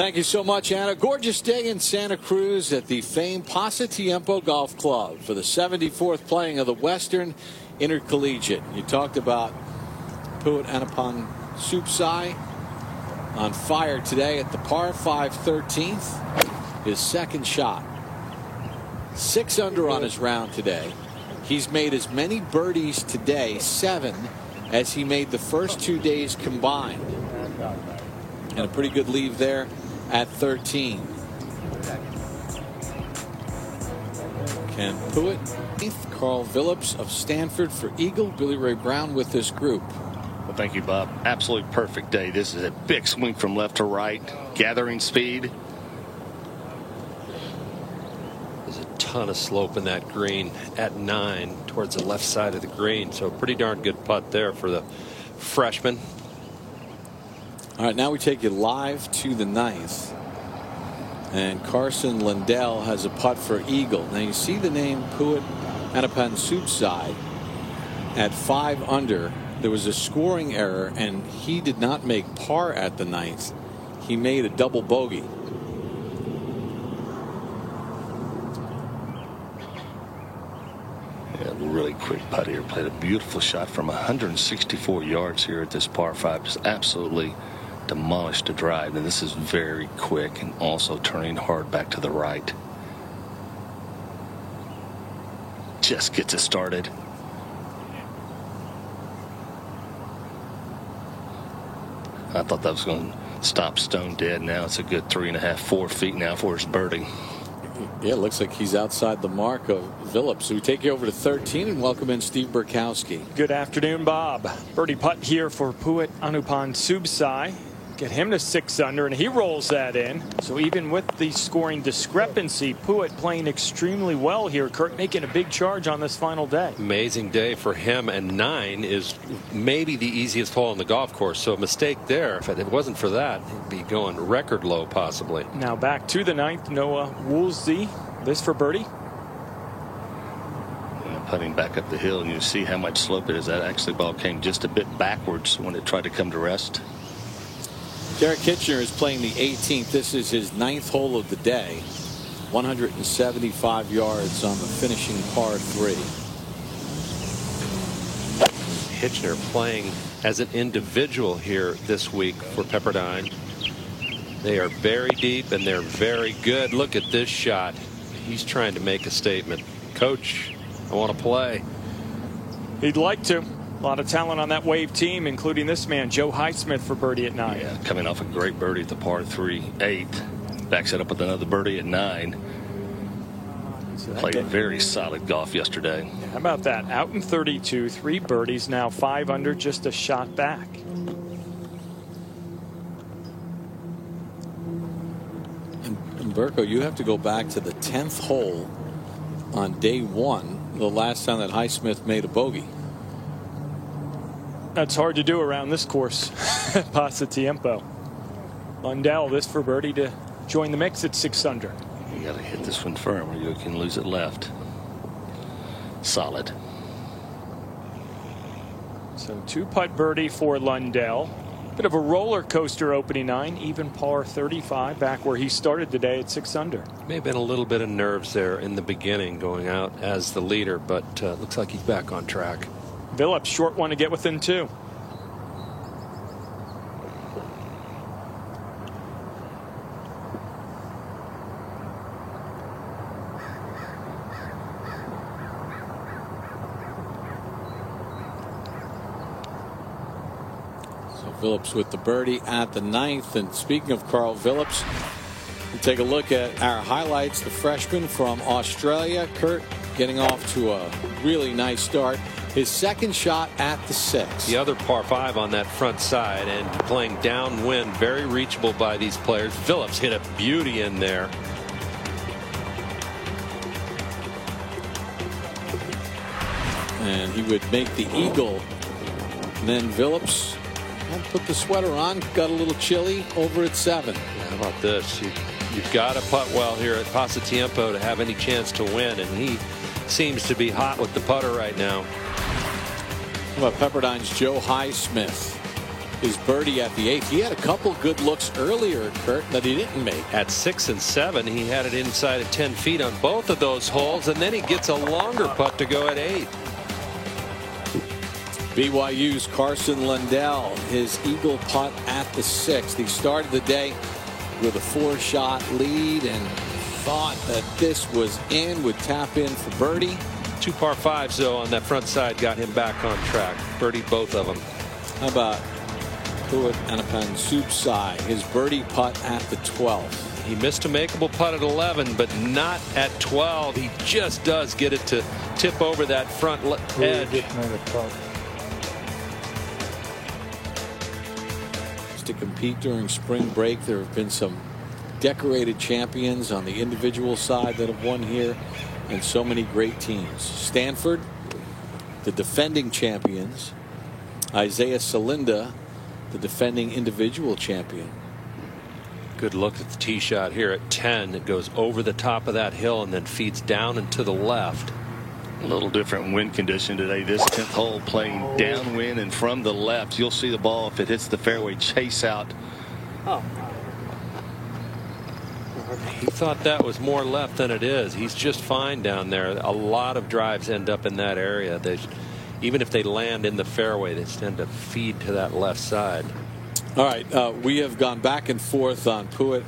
Thank you so much, Anna. Gorgeous day in Santa Cruz at the famed Pasatiempo Golf Club for the 74th playing of the Western Intercollegiate. You talked about Puat Anapan Supsai on fire today at the par 5 13th. His second shot. 6 under on his round today. He's made as many birdies today, 7, as he made the first 2 days combined. And a pretty good lead there at 13. Ken Puat, Carl Phillips of Stanford for Eagle, Billy Ray Brown with this group. Well, thank you, Bob. Absolutely perfect day. This is a big swing from left to right, gathering speed. There's a ton of slope in that green at 9 towards the left side of the green. So pretty darn good putt there for the freshman. All right, now we take you live to the 9th. And Carson Lundell has a putt for Eagle. Now you see the name Puat Anapan Supsai at 5 under. There was a scoring error, and he did not make par at the 9th. He made a double bogey. Yeah, really quick putt here. Played a beautiful shot from 164 yards here at this par 5. Just absolutely demolished the drive, and this is very quick and also turning hard back to the right. Just gets it started. I thought that was going to stop stone dead. Now it's a good 3.5, 4 feet now for his birdie. Yeah, it looks like he's outside the mark of Phillips. So we take you over to 13 and welcome in Steve Burkowski. Good afternoon, Bob. Birdie putt here for Puat Anapan Supsai. Get him to 6 under, and he rolls that in. So even with the scoring discrepancy, Puat playing extremely well here. Kurt making a big charge on this final day. Amazing day for him, and 9 is maybe the easiest hole on the golf course. So a mistake there. If it wasn't for that, he'd be going record low possibly. Now back to the 9th, Noah Woolsey. This for birdie. Putting back up the hill, and you see how much slope it is. That actually ball came just a bit backwards when it tried to come to rest. Derek Kitchener is playing the 18th. This is his 9th hole of the day. 175 yards on the finishing par 3. Kitchener playing as an individual here this week for Pepperdine. They are very deep and they're very good. Look at this shot. He's trying to make a statement. Coach, I want to play. He'd like to. A lot of talent on that Wave team, including this man, Joe Highsmith, for birdie at 9. Yeah, coming off a great birdie at the par 3, 8. Backs it up with another birdie at 9. So played very solid golf yesterday. How about that? Out in 32, 3 birdies, now 5 under, just a shot back. And Burko, you have to go back to the 10th hole on day 1, the last time that Highsmith made a bogey. That's hard to do around this course. Pasatiempo. Lundell, this for birdie to join the mix at 6 under. You got to hit this one firm or you can lose it left. Solid. So 2-putt birdie for Lundell. Bit of a roller coaster opening 9, even par 35, back where he started today at 6 under. May have been a little bit of nerves there in the beginning going out as the leader, but looks like he's back on track. Phillips, short one to get within 2. So Phillips with the birdie at the 9th. And speaking of Carl Phillips, we'll take a look at our highlights. The freshman from Australia, Kurt, getting off to a really nice start. His second shot at the 6th. The other par 5 on that front side and playing downwind, very reachable by these players. Phillips hit a beauty in there. And he would make the eagle. And then Phillips put the sweater on, got a little chilly over at 7. How about this? You've got to putt well here at Pasatiempo to have any chance to win, and he seems to be hot with the putter right now. How about Pepperdine's Joe Highsmith? his birdie at the 8th. He had a couple good looks earlier, Kurt, that he didn't make. At 6 and 7, he had it inside of 10 feet on both of those holes, and then he gets a longer putt to go at 8. BYU's Carson Lundell, his eagle putt at the 6th. He started the day with a 4-shot lead and thought that this was in, would tap in for birdie. 2 par 5s though on that front side got him back on track. Birdied both of them. How about Puat Anapansupsai, his birdie putt at the 12th. He missed a makeable putt at 11, but not at 12. He just does get it to tip over that front edge. To compete during spring break, there have been some decorated champions on the individual side that have won here, and so many great teams. Stanford, the defending champions. Isaiah Salinda, the defending individual champion. Good look at the tee shot here at 10. It goes over the top of that hill and then feeds down and to the left. A little different wind condition today. This 10th hole playing downwind and from the left. You'll see the ball, if it hits the fairway, chase out. He thought that was more left than it is. He's just fine down there. A lot of drives end up in that area. Even if they land in the fairway, they tend to feed to that left side. All right, we have gone back and forth on Puat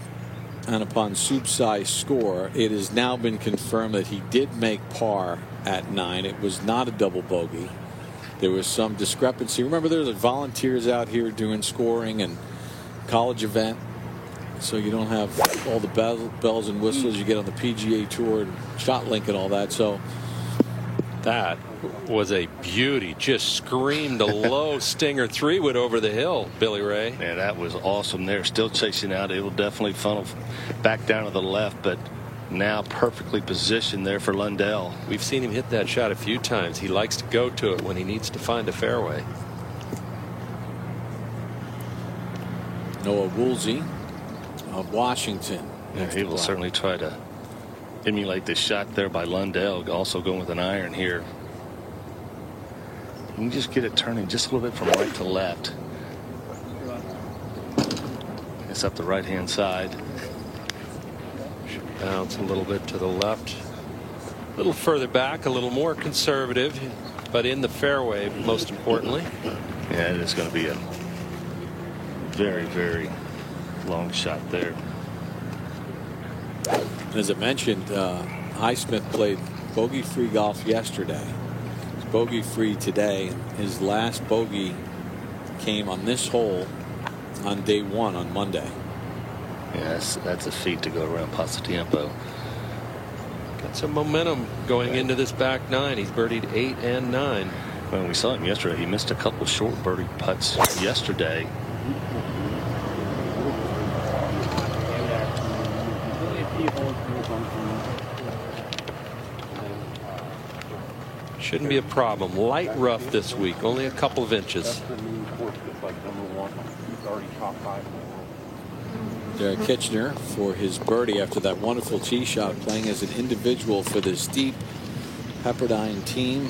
Anapansupsai's score. It has now been confirmed that he did make par at 9. It was not a double bogey. There was some discrepancy. Remember, there's volunteers out here doing scoring and college event, so you don't have all the bells and whistles you get on the PGA Tour and ShotLink and all that. So that was a beauty. Just screamed a low stinger 3-wood over the hill, Billy Ray. Yeah, that was awesome. They're still chasing out. It will definitely funnel back down to the left, but now perfectly positioned there for Lundell. We've seen him hit that shot a few times. He likes to go to it when he needs to find a fairway. Noah Woolsey of Washington. Yeah, he will certainly try to emulate this shot there by Lundell. Also going with an iron here. You can just get it turning just a little bit from right to left. It's up the right hand side. Should bounce a little bit to the left. A little further back, a little more conservative, but in the fairway, most importantly. Yeah, it is going to be a very, very long shot there. As I mentioned, Highsmith played bogey-free golf yesterday. He's bogey-free today. His last bogey came on this hole on day 1 on Monday. Yes, that's a feat to go around Pasatiempo. Got some momentum going into this back 9. He's birdied 8 and 9. Well, we saw him yesterday. He missed a couple short birdie putts yesterday. Shouldn't be a problem. Light rough this week, only a couple of inches. Derek Kitchener for his birdie after that wonderful tee shot, playing as an individual for this deep Pepperdine team.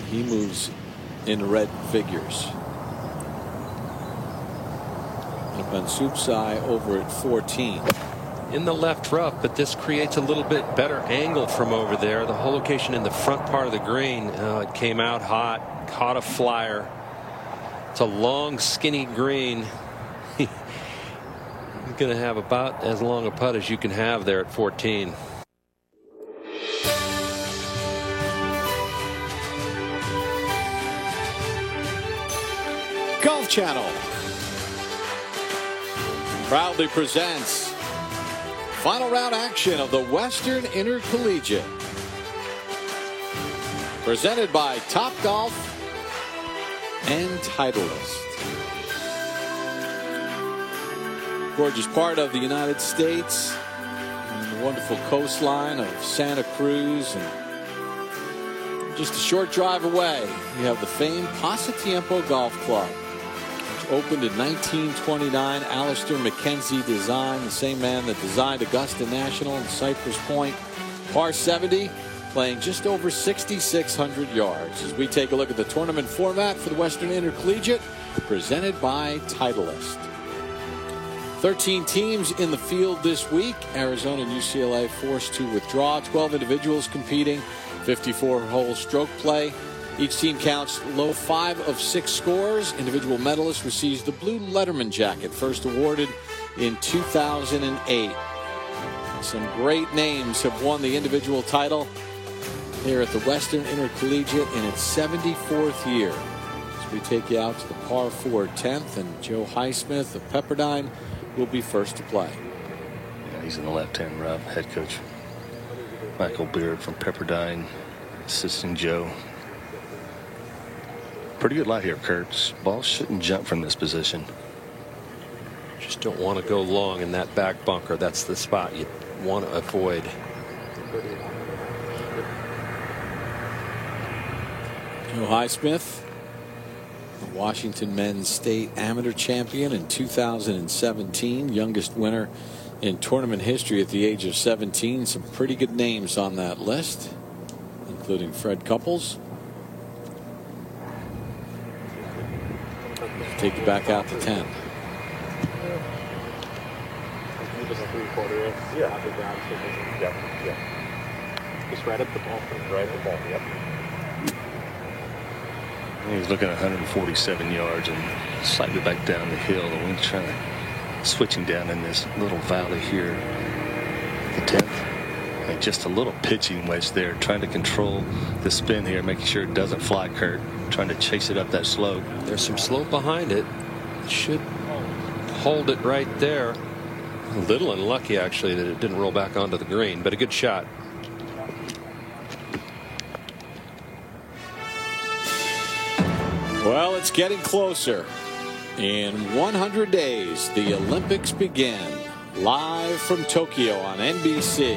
He moves in red figures. Anapansupsai over at 14. In the left rough, but this creates a little bit better angle from over there. The whole location in the front part of the green, it came out hot, caught a flyer. It's a long, skinny green. He's going to have about as long a putt as you can have there at 14. Golf Channel proudly presents final round action of the Western Intercollegiate, presented by Topgolf and Titleist. Gorgeous part of the United States, and the wonderful coastline of Santa Cruz, and just a short drive away you have the famed Pasatiempo Golf Club, which opened in 1929. Alistair Mackenzie design, the same man that designed Augusta National and Cypress Point. Par 70, playing just over 6,600 yards. As we take a look at the tournament format for the Western Intercollegiate, presented by Titleist. 13 teams in the field this week. Arizona and UCLA forced to withdraw. 12 individuals competing. 54-hole stroke play. Each team counts low 5 of 6 scores. Individual medalist receives the blue Letterman jacket, first awarded in 2008. Some great names have won the individual title here at the Western Intercollegiate in its 74th year. As we take you out to the par 4 10th, and Joe Highsmith of Pepperdine will be first to play. Yeah, he's in the left-hand rough. Head coach Michael Beard from Pepperdine assisting Joe. Pretty good lie here, Kurt. Ball shouldn't jump from this position. Just don't want to go long in that back bunker. That's the spot you want to avoid. Joe Highsmith, the Washington Men's State Amateur Champion in 2017, youngest winner in tournament history at the age of 17. Some pretty good names on that list, including Fred Couples. Take you back out to 10. Just right at the ball. Right at the ball. Yep. He's looking at 147 yards and slightly back down the hill. The wind's trying to switching down in this little valley here. The 10th. And just a little pitching wedge there, trying to control the spin here, making sure it doesn't fly, Kurt. Trying to chase it up that slope. There's some slope behind it. Should hold it right there. A little unlucky, actually, that it didn't roll back onto the green, but a good shot. Well, it's getting closer. In 100 days, the Olympics begin. Live from Tokyo on NBC.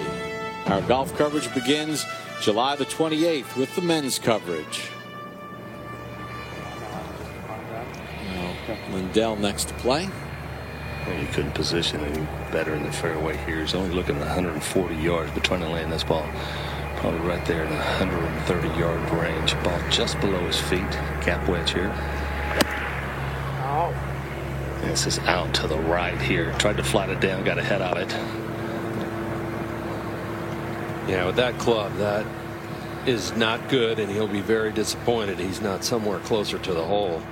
Our golf coverage begins July the 28th with the men's coverage. Now, Lindell next to play. Well, you couldn't position any better in the fairway here. He's only looking at 140 yards, but trying to land this ball probably right there in the 130-yard range. Ball just below his feet. Gap wedge here. And this is out to the right here. Tried to flat it down, got ahead of it. Yeah, with that club, that is not good, and he'll be very disappointed he's not somewhere closer to the hole.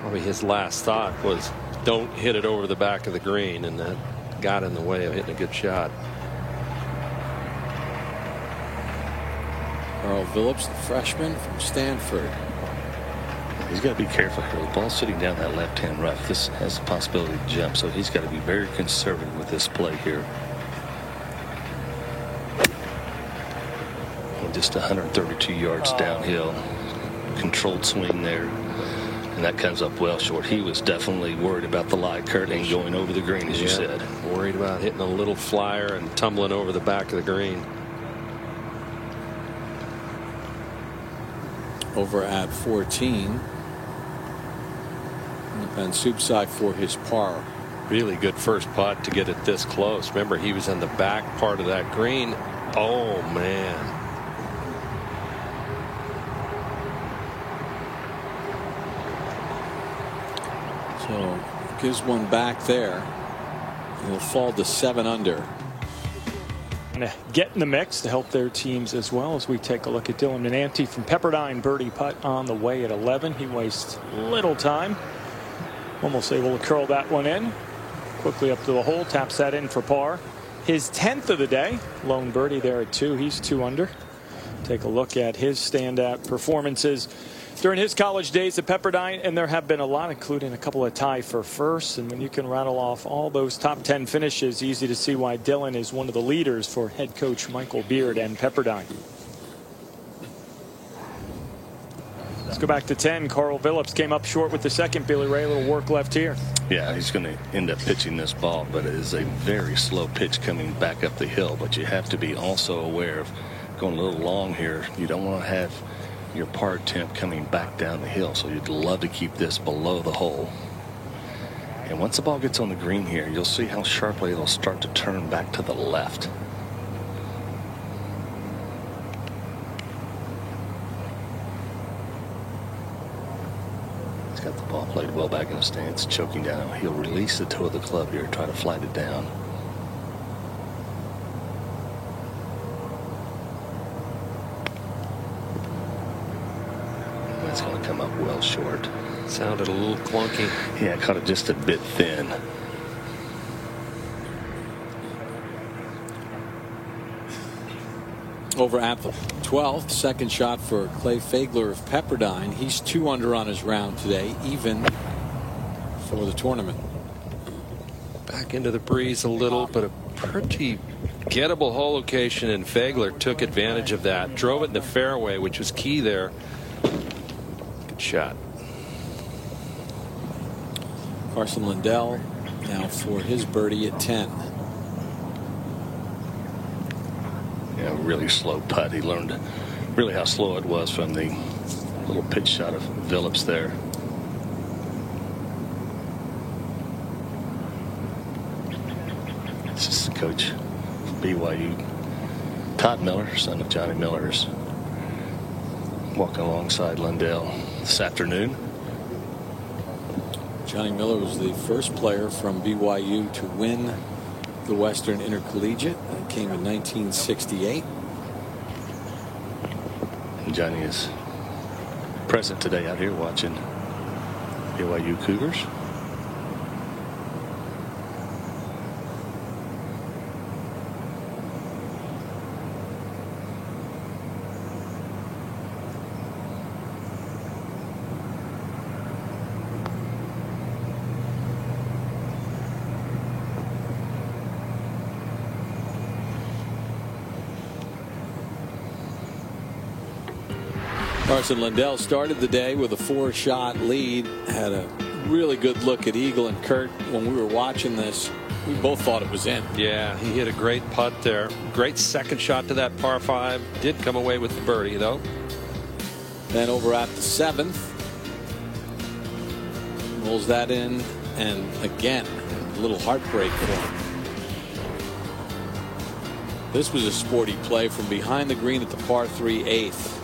Probably his last thought was don't hit it over the back of the green, and that got in the way of hitting a good shot. Carl Phillips, the freshman from Stanford. He's got to be careful here. The ball's sitting down that left-hand rough. This has the possibility to jump, so he's got to be very conservative with this play here. And just 132 yards downhill. Controlled swing there. And that comes up well short. He was definitely worried about the lie, Kurt, and going over the green, as you said. Worried about hitting a little flyer and tumbling over the back of the green. Over at 14. And Subsai for his par. Really good first putt to get it this close. Remember, he was in the back part of that green. Oh, man. So gives one back there. He'll fall to 7 under. And get in the mix to help their teams as well as we take a look at Dylan Menanti from Pepperdine. Birdie putt on the way at 11. He wastes little time. Almost able to curl that one in. Quickly up to the hole. Taps that in for par. His 10th of the day. Lone birdie there at 2. He's 2 under. Take a look at his standout performances during his college days at Pepperdine, and there have been a lot, including a couple of tie for first. And when you can rattle off all those top 10 finishes, easy to see why Dylan is one of the leaders for head coach Michael Beard and Pepperdine. Let's go back to 10. Carl Phillips came up short with the second. Billy Ray, a little work left here. Yeah, he's going to end up pitching this ball, but it is a very slow pitch coming back up the hill. But you have to be also aware of going a little long here. You don't want to have your par attempt coming back down the hill, so you'd love to keep this below the hole. And once the ball gets on the green here, you'll see how sharply it'll start to turn back to the left. He's got the ball played well back in the stance, choking down. He'll release the toe of the club here, try to flight it down. That's going to come up well short. Sounded a little clunky. Yeah, caught it just a bit thin. Over at the 12th, second shot for Clay Fagler of Pepperdine. He's 2 under on his round today, even for the tournament. Back into the breeze a little, but a pretty gettable hole location, and Fagler took advantage of that. Drove it in the fairway, which was key there. Good shot. Carson Lindell now for his birdie at 10. Yeah, really slow putt. He learned really how slow it was from the little pitch shot of Phillips there. This is the coach of BYU, Todd Miller, son of Johnny Miller, is walking alongside Lindell this afternoon. Johnny Miller was the first player from BYU to win the Western Intercollegiate. That came in 1968. And Johnny is present today out here watching BYU Cougars. Carson Lindell started the day with a 4-shot lead. Had a really good look at Eagle and Kurt. When we were watching this, we both thought it was in. Yeah, he hit a great putt there. Great second shot to that par 5. Did come away with the birdie, though. Then over at the 7th, rolls that in, and again, a little heartbreak for him. This was a sporty play from behind the green at the par 3 8th.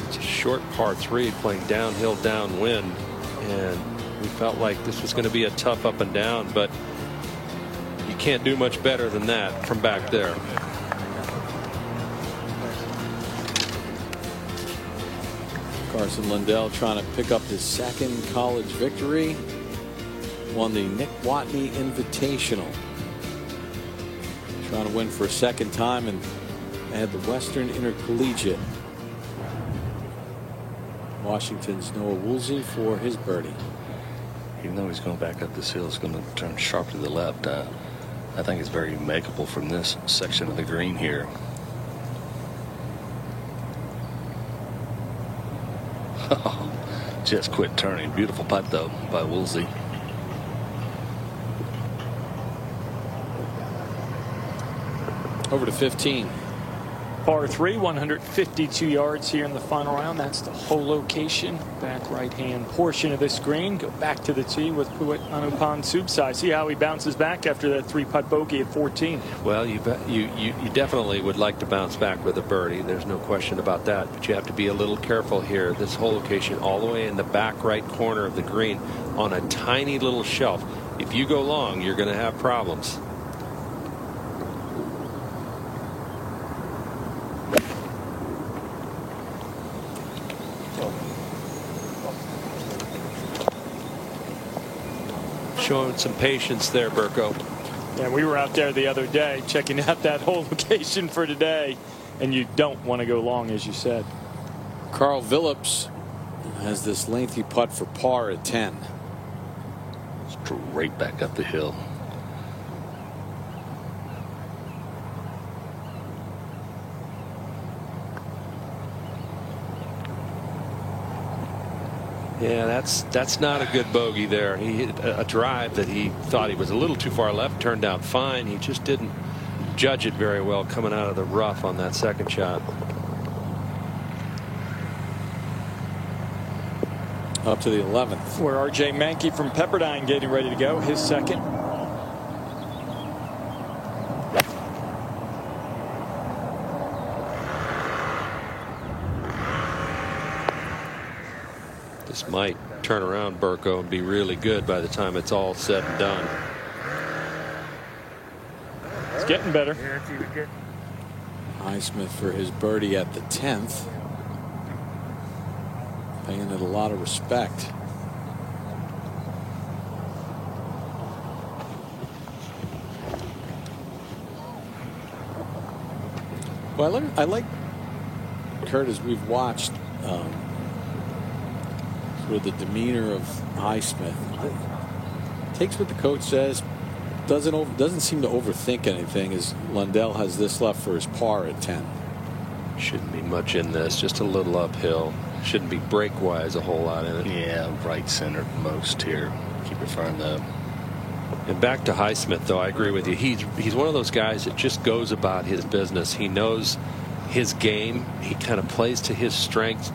It's a short par 3 playing downhill downwind, and we felt like this was going to be a tough up and down, but you can't do much better than that from back there. Carson Lindell trying to pick up his second college victory. Won the Nick Watney Invitational. Trying to win for a second time and had the Western Intercollegiate. Washington's Noah Woolsey for his birdie. Even though he's going back up this hill, it's going to turn sharp to the left. I think it's very makeable from this section of the green here. Just quit turning. Beautiful putt though by Woolsey. Over to 15. Par 3, 152 yards here in the final round. That's the hole location. Back right-hand portion of this green. Go back to the tee with Puet Anupan Subsai. See how he bounces back after that 3-putt bogey at 14. Well, you definitely would like to bounce back with a birdie. There's no question about that. But you have to be a little careful here. This hole location all the way in the back right corner of the green on a tiny little shelf. If you go long, you're going to have problems. Showing some patience there, Burko. Yeah, we were out there the other day checking out that whole location for today, and you don't want to go long, as you said. Carl Phillips has this lengthy putt for par at 10. Straight back up the hill. Yeah, that's not a good bogey there. He hit a drive that he thought he was a little too far left, turned out fine. He just didn't judge it very well coming out of the rough on that second shot. Up to the 11th. Where R.J. Mankey from Pepperdine getting ready to go, his second. This might turn around Burko and be really good by the time it's all said and done. It's getting better. Highsmith for his birdie at the 10th. Paying it a lot of respect. Well, I like Kurt, as we've watched sort of the demeanor of Highsmith. Takes what the coach says, doesn't seem to overthink anything, as Lundell has this left for his par at 10. Shouldn't be much in this, just a little uphill. Shouldn't be break wise a whole lot in it. Yeah, right center most here. Keep it firm though. And back to Highsmith, though, I agree with you. He's one of those guys that just goes about his business. He knows his game. He kind of plays to his strengths.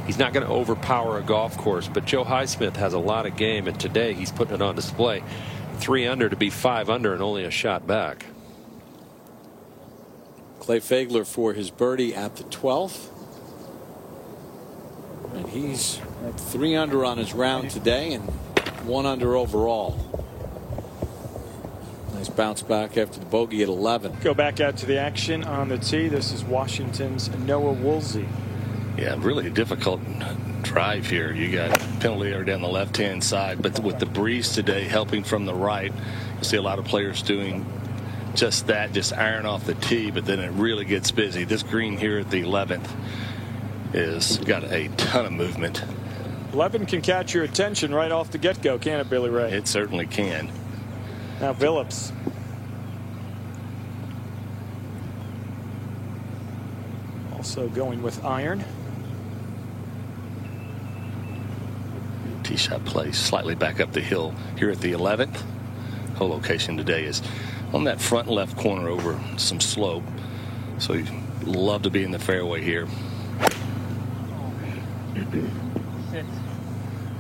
He's not going to overpower a golf course. But Joe Highsmith has a lot of game, and today he's putting it on display. 3 under to be 5 under and only a shot back. Clay Fagler for his birdie at the 12th. And he's 3 under on his round today and 1 under overall. Nice bounce back after the bogey at 11. Go back out to the action on the tee. This is Washington's Noah Woolsey. Yeah, really a difficult drive here. You got penalty area down the left-hand side, but with the breeze today helping from the right, you see a lot of players doing just that, just iron off the tee, but then it really gets busy. This green here at the 11th is got a ton of movement. 11 can catch your attention right off the get-go, can't it, Billy Ray? It certainly can. Now Phillips. Also going with iron. Tee shot play slightly back up the hill here at the 11th. Whole location today is on that front left corner over some slope. So you love to be in the fairway here.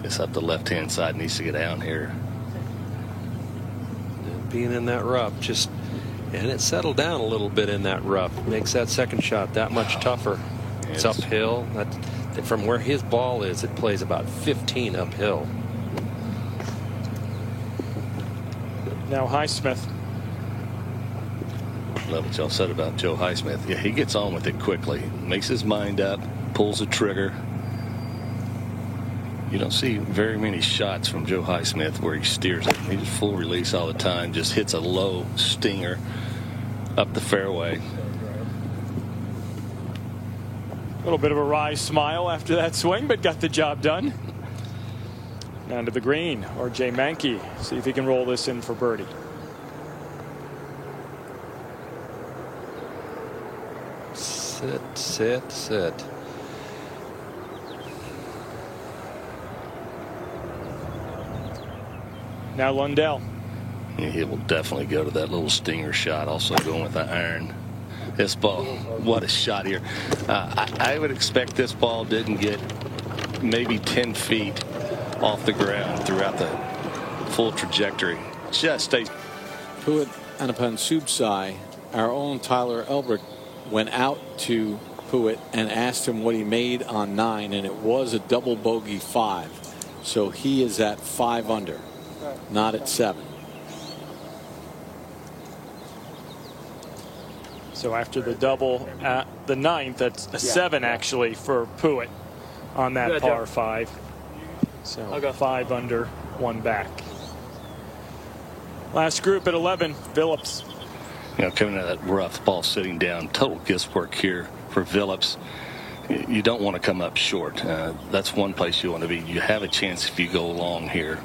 It's up the left-hand side, needs to get down here. Being in that rough, and it settled down a little bit in that rough. Makes that second shot that much tougher. It's uphill. From where his ball is, it plays about 15 uphill. Now Highsmith. Love what y'all said about Joe Highsmith. Yeah, he gets on with it quickly, makes his mind up, pulls the trigger. You don't see very many shots from Joe Highsmith where he steers it. He just full release all the time, just hits a low stinger up the fairway. A little bit of a wry smile after that swing, but got the job done. Down to the green, R.J. Mankey. See if he can roll this in for birdie. Sit, sit, sit. Now Lundell. Yeah, he will definitely go to that little stinger shot, also going with the iron. This ball, what a shot here. I would expect this ball didn't get maybe 10 feet off the ground throughout the full trajectory. Just stays. Puet Anapan Subsai, our own Tyler Elbrick, went out to Puet and asked him what he made on 9, and it was a double bogey 5. So he is at 5 under, not at 7. So after the double at the 9th, that's a 7 actually for Puet on that par 5. So 5 under, 1 back. Last group at 11, Phillips. You know, coming out of that rough, ball sitting down, total guesswork here for Phillips. You don't want to come up short. That's one place you want to be. You have a chance if you go long here.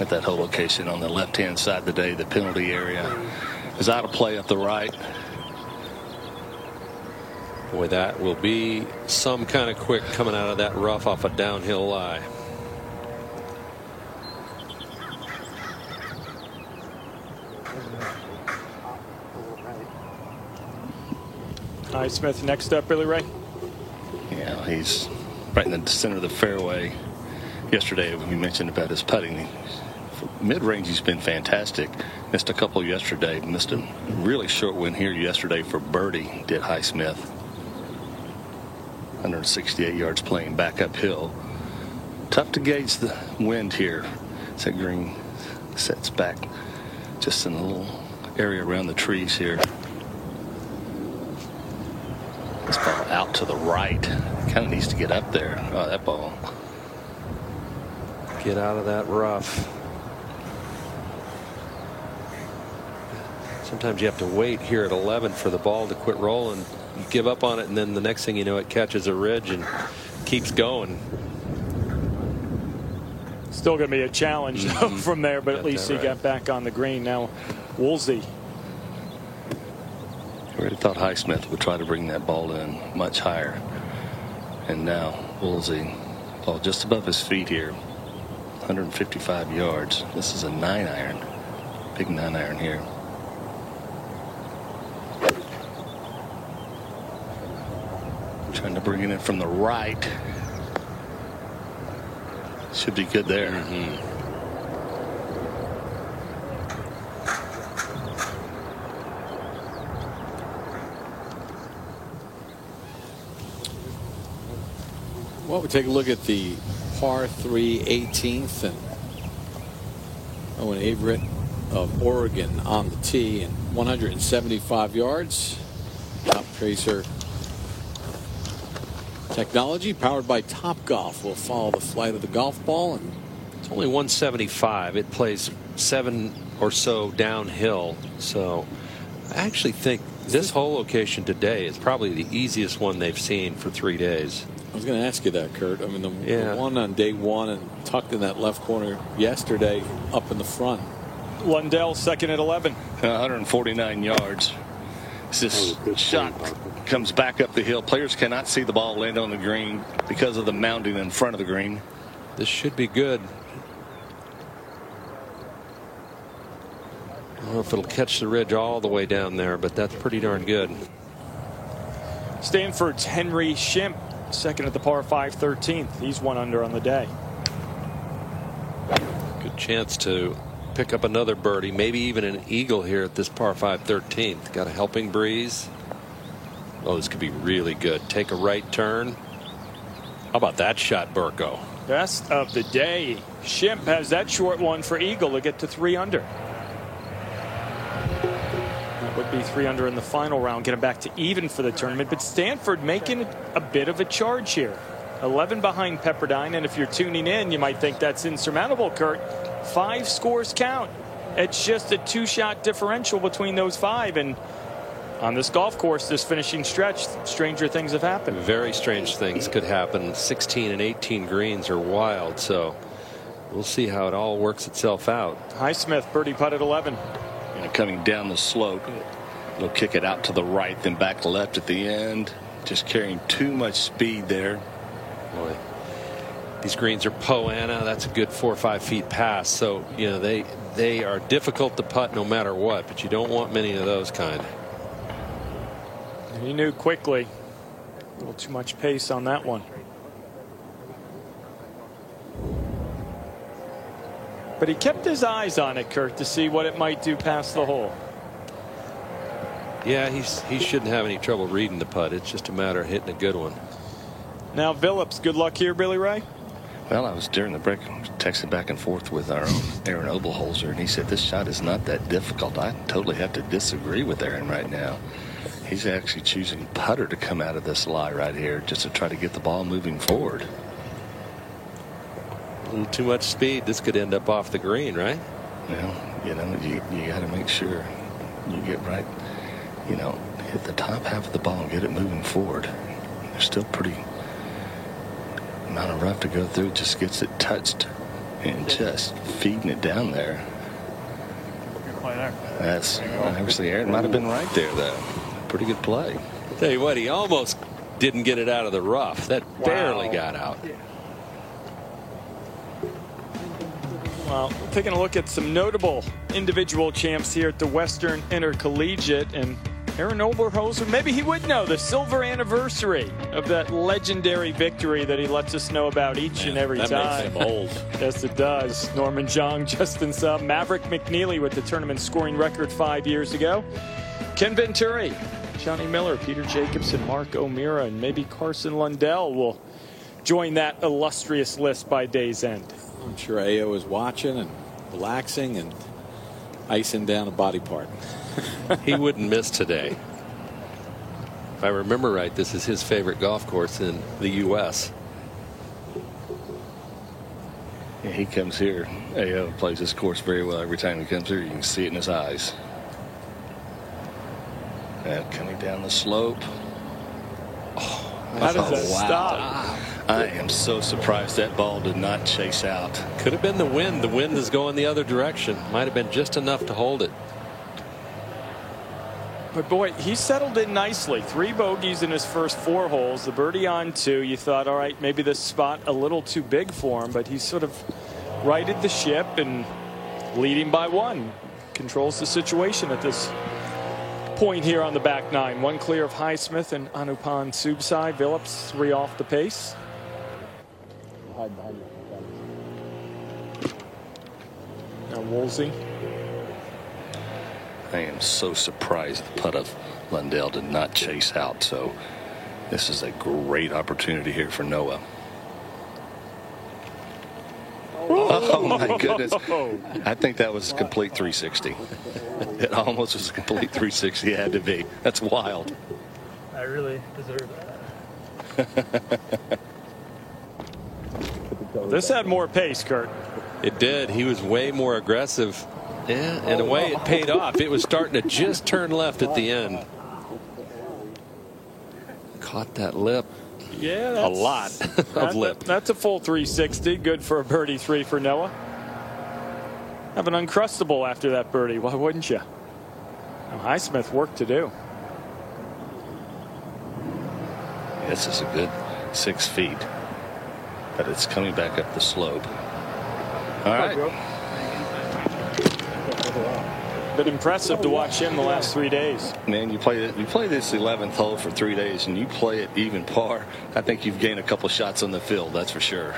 At that whole location on the left-hand side today, the penalty area is out of play up the right. Boy, that will be some kind of quick coming out of that rough off a downhill lie. Highsmith next up, Billy Ray. Yeah, he's right in the center of the fairway. Yesterday, we mentioned about his putting. Mid-range, he's been fantastic. Missed a couple yesterday. Missed a really short win here yesterday for birdie, did Highsmith. 168 yards playing back uphill. Tough to gauge the wind here. As that green sets back just in a little area around the trees here. This ball out to the right. Kind of needs to get up there. Oh, that ball. Get out of that rough. Sometimes you have to wait here at 11 for the ball to quit rolling. You give up on it, and then the next thing you know, it catches a ridge and keeps going. Still going to be a challenge though, from there, but at least he got back on the green. Now Woolsey. I really thought Highsmith would try to bring that ball in much higher. And now Woolsey, ball just above his feet here. 155 yards. This is a 9-iron. Big 9-iron here. Trying to bring it in from the right. Should be good there. Well, we take a look at the par 3 18th, and Owen Averett of Oregon on the tee, and 175 yards. Top Tracer technology powered by Topgolf will follow the flight of the golf ball, and it's only 175. It plays 7 or so downhill. So I actually think this whole location today is probably the easiest one they've seen for 3 days. I was going to ask you that, Kurt. I mean, the one on day 1 and tucked in that left corner yesterday up in the front. Lundell second at 11. 149 yards. This shot comes back up the hill. Players cannot see the ball land on the green because of the mounding in front of the green. This should be good. I don't know if it'll catch the ridge all the way down there, but that's pretty darn good. Stanford's Henry Shimp second at the par 5 13th. He's 1 under on the day. Good chance to pick up another birdie, maybe even an eagle here at this par 5 13th. Got a helping breeze. Oh, this could be really good. Take a right turn. How about that shot, Burko? Best of the day. Shimp has that short one for eagle to get to 3 under. That would be 3 under in the final round, get him back to even for the tournament. But Stanford making a bit of a charge here. 11 behind Pepperdine, and if you're tuning in, you might think that's insurmountable, Kurt. 5 scores count. It's just a 2-shot differential between those 5, and on this golf course, this finishing stretch, stranger things have happened. Very strange things could happen. 16 and 18 greens are wild, so we'll see how it all works itself out. Highsmith birdie putt at 11. And coming down the slope, he'll kick it out to the right, then back left at the end. Just carrying too much speed there. Boy, these greens are Poana. That's a good 4 or 5 feet past. So you know they are difficult to putt no matter what, but you don't want many of those kind. He knew quickly. A little too much pace on that one. But he kept his eyes on it, Kurt, to see what it might do past the hole. Yeah, he shouldn't have any trouble reading the putt. It's just a matter of hitting a good one. Now Phillips, good luck here, Billy Ray. Well, I was during the break texting back and forth with our own Aaron Oberholzer, and he said this shot is not that difficult. I totally have to disagree with Aaron right now. He's actually choosing putter to come out of this lie right here just to try to get the ball moving forward. A little too much speed. This could end up off the green, right? Well, you know, you got to make sure you get right, you know, hit the top half of the ball and get it moving forward. There's still pretty amount of rough to go through. Just gets it touched and just feeding it down there. That's obviously Aaron might have been right there, though. Pretty good play. Tell you what, he almost didn't get it out of the rough. That barely got out. Well, taking a look at some notable individual champs here at the Western Intercollegiate, and Aaron Oberholzer, maybe he would know the silver anniversary of that legendary victory that he lets us know about each and every time. That makes him old. Yes, it does. Norman Jong, Justin Sub, Maverick McNeely with the tournament scoring record 5 years ago. Ken Venturi Johnny Miller, Peter Jacobsen, Mark O'Meara, and maybe Carson Lundell will join that illustrious list by day's end. I'm sure AO is watching and relaxing and icing down a body part. He wouldn't miss today. If I remember right, this is his favorite golf course in the U.S. Yeah, he comes here. AO plays this course very well every time he comes here. You can see it in his eyes. And coming down the slope. How does that stop? I am so surprised that ball did not chase out. Could have been the wind. The wind is going the other direction. Might have been just enough to hold it. But boy, he settled in nicely. 3 bogeys in his first 4 holes. The birdie on 2. You thought, all right, maybe this spot a little too big for him, but he sort of righted the ship and leading by 1. Controls the situation at this point here on the back 9. 1 clear of Highsmith and Anupan Subsai. Phillips 3 off the pace. Now Woolsey. I am so surprised the putt of Lundell did not chase out. So this is a great opportunity here for Noah. Oh my goodness. I think that was a complete 360. It almost was a complete 360. It had to be. That's wild. I really deserve that. This had more pace, Kurt. It did. He was way more aggressive. Yeah, in a way it paid off. It was starting to just turn left at the end. Caught that lip. Yeah, a lot of lip. That's a full 360. Good for a birdie 3 for Noah. Have an uncrustable after that birdie. Why wouldn't you? Now, Highsmith work to do. This is a good 6 feet. But it's coming back up the slope. All right. Been impressive to watch him the last 3 days. Man, you play this 11th hole for 3 days and you play it even par. I think you've gained a couple shots on the field, that's for sure.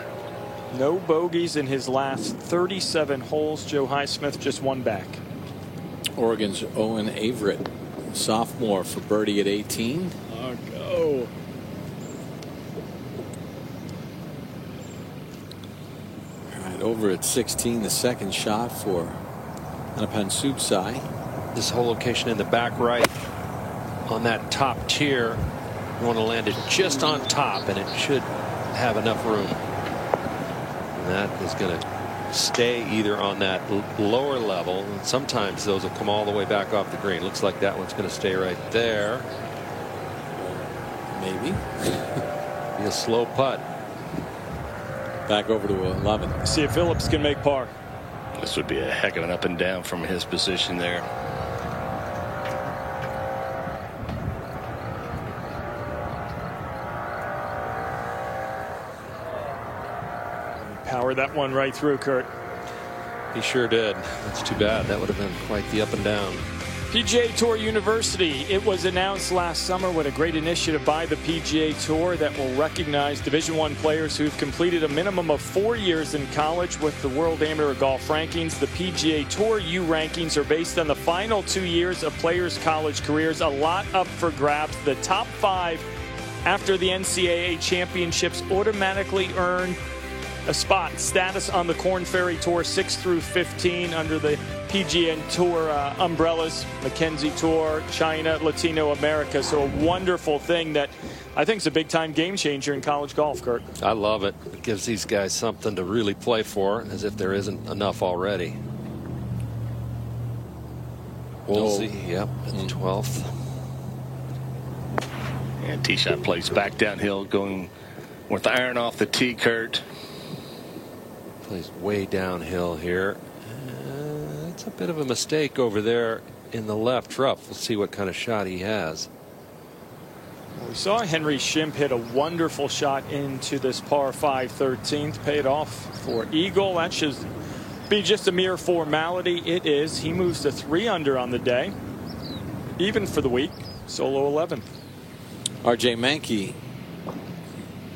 No bogeys in his last 37 holes. Joe Highsmith just 1 back. Oregon's Owen Averett, sophomore, for birdie at 18. Oh, go. All right, over at 16, the second shot for Anupan Subsai. This whole location in the back right on that top tier, you want to land it just on top, and it should have enough room. And that is going to stay either on that lower level, and sometimes those will come all the way back off the green. Looks like that one's going to stay right there. Maybe. Be a slow putt. Back over to 11. See if Phillips can make par. This would be a heck of an up and down from his position there. Power that one right through, Kurt. He sure did. That's too bad. That would have been quite the up and down. PGA Tour University. It was announced last summer. What a great initiative by the PGA Tour that will recognize Division I players who've completed a minimum of 4 years in college with the World Amateur Golf Rankings. The PGA Tour U rankings are based on the final 2 years of players' college careers. A lot up for grabs. The top 5 after the NCAA championships automatically earn a spot status on the Korn Ferry Tour 6 through 15 under the PGA Tour umbrellas, Mackenzie Tour, China, Latino America. So a wonderful thing that I think is a big time game changer in college golf, Kurt. I love it. It gives these guys something to really play for, as if there isn't enough already. Woolsey, yep, at the 12th. And tee shot plays back downhill, going with the iron off the tee, Kurt. Plays way downhill here. It's a bit of a mistake over there in the left rough. We'll see what kind of shot he has. We saw Henry Shimp hit a wonderful shot into this par 5 13th. Paid off for Eagle. That should be just a mere formality. It is. He moves to 3 under on the day. Even for the week. Solo 11. RJ Mankey,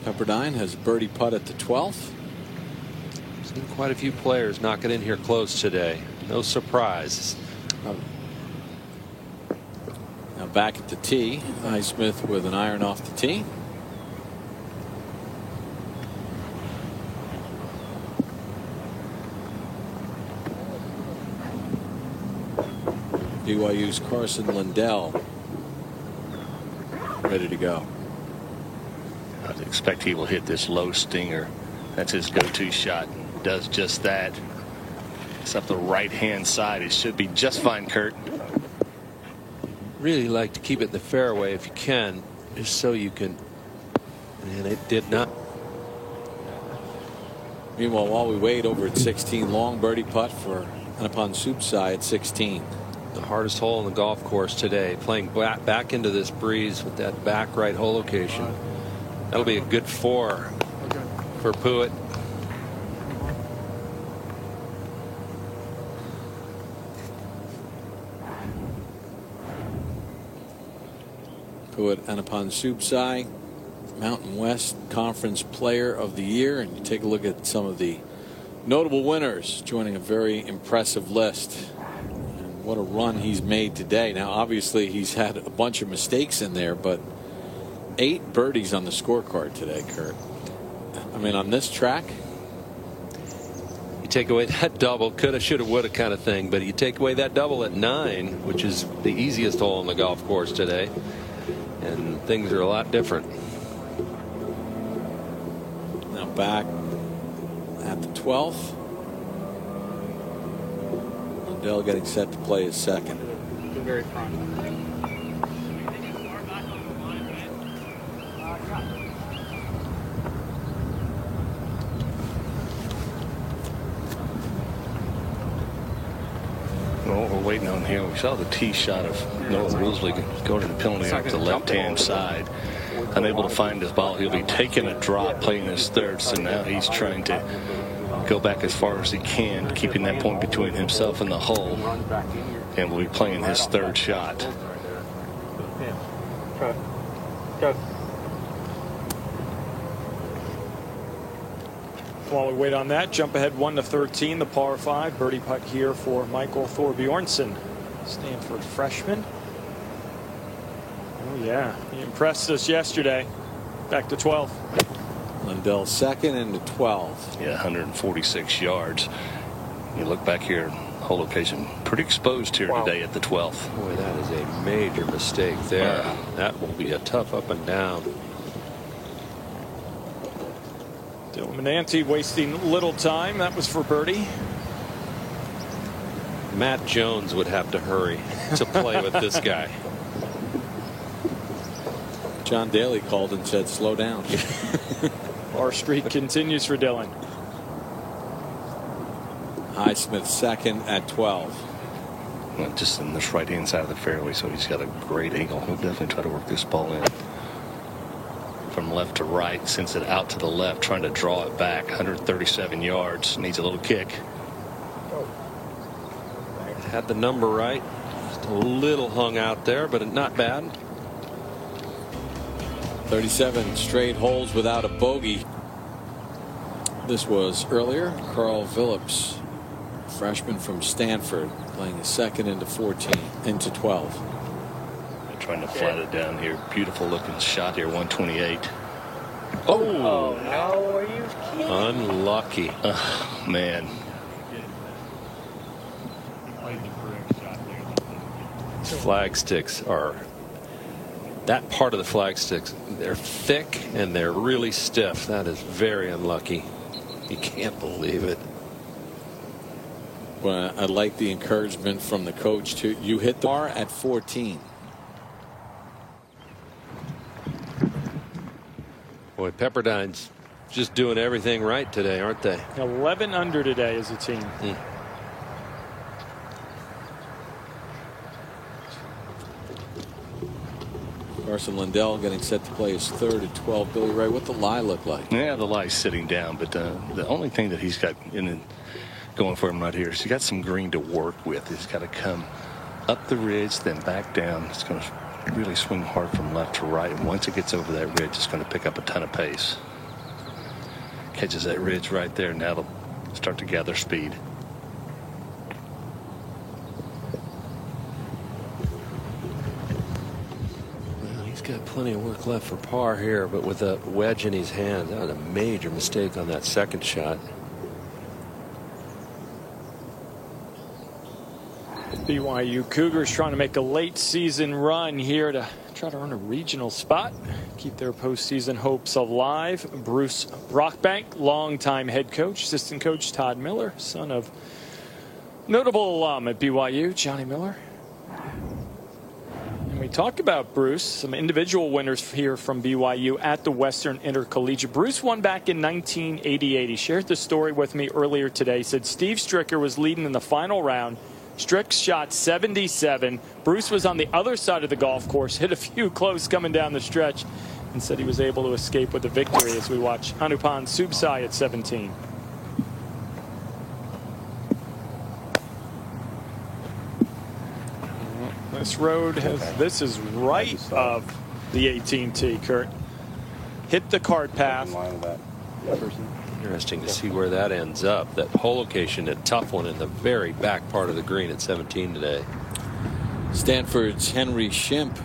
Pepperdine, has birdie putt at the 12th. Seen quite a few players knock it in here close today. No surprise. Now back at the tee. Highsmith with an iron off the tee. BYU's Carson Lindell ready to go. I'd expect he will hit this low stinger. That's his go-to shot. Does just that. It's up the right-hand side. It should be just fine, Kurt. Really like to keep it in the fairway if you can, just so you can. And it did not. Meanwhile, while we wait, over at 16, long birdie putt for Anapan Subsai at 16. The hardest hole in the golf course today, playing back into this breeze with that back right hole location. That'll be a good 4 for Puett. Puett Anapan Subsai, Mountain West Conference Player of the Year, and you take a look at some of the notable winners joining a very impressive list. And what a run he's made today. Now obviously he's had a bunch of mistakes in there, but 8 birdies on the scorecard today, Kurt. I mean, on this track, you take away that double, coulda, shoulda, woulda kind of thing, but you take away that double at 9, which is the easiest hole on the golf course today, and things are a lot different. Now back at the 12th. Lindell getting set to play his second. The very front. Well, we're waiting on here. We saw the tee shot of Noah Woolsey going to the penalty off the left-hand side. Unable to find his ball. He'll be taking a drop, playing his third. So now he's trying to go back as far as he can, keeping that point between himself and the hole. And will be playing his third shot. While we wait on that, jump ahead 1 to 13, the par 5 birdie putt here for Michael Thorbjornsen, Stanford freshman. Oh yeah, he impressed us yesterday. Back to 12. Lindell second into 12. Yeah, 146 yards. You look back here, whole location pretty exposed here today at the 12th. Boy, that is a major mistake there. That will be a tough up and down. Dylan Menanti wasting little time. That was for birdie. Matt Jones would have to hurry to play with this guy. John Daly called and said, slow down. Our streak continues for Dylan. Highsmith second at 12. Well, just in this right-hand side of the fairway, so he's got a great angle. He'll definitely try to work this ball in. From left to right, sends it out to the left, trying to draw it back. 137 yards. Needs a little kick. Had the number right. Just a little hung out there, but not bad. 37 straight holes without a bogey. This was earlier. Carl Phillips, freshman from Stanford, playing his second into 12. Trying to flat it down here. Beautiful looking shot here. 128. Oh, No, are you kidding? unlucky. Man. Flag sticks are, that part of the flag sticks, they're thick and they're really stiff. That is very unlucky. You can't believe it. Well, I like the encouragement from the coach to you hit the bar at 14. Boy, Pepperdine's just doing everything right today, aren't they? 11 under today as a team. Carson Lindell getting set to play his third at 12. Billy Ray, what the lie look like? Yeah, the lie's sitting down, but the only thing that he's got going for him right here is he's got some green to work with. He's got to come up the ridge, then back down. It's going to really swing hard from left to right, and once it gets over that ridge, it's going to pick up a ton of pace. Catches that ridge right there, and that'll start to gather speed. plenty of work left for par here, but with a wedge in his hand, that was a major mistake on that second shot. BYU Cougars trying to make a late season run here to try to earn a regional spot, keep their postseason hopes alive. Bruce Brockbank, longtime head coach, assistant coach Todd Miller, son of notable alum at BYU, Johnny Miller. And we talk about Bruce, some individual winners here from BYU at the Western Intercollegiate. Bruce won back in 1988. He shared the story with me earlier today. He said Steve Stricker was leading in the final round. Strick shot 77. Bruce was on the other side of the golf course, hit a few close coming down the stretch, and said he was able to escape with a victory as we watch Anupan Subsai at 17. This road has, this is right of the 18 tee, Kurt. Hit the cart path. Interesting to see where that ends up. That hole location, a tough one in the very back part of the green at 17 today. Stanford's Henry Shimp,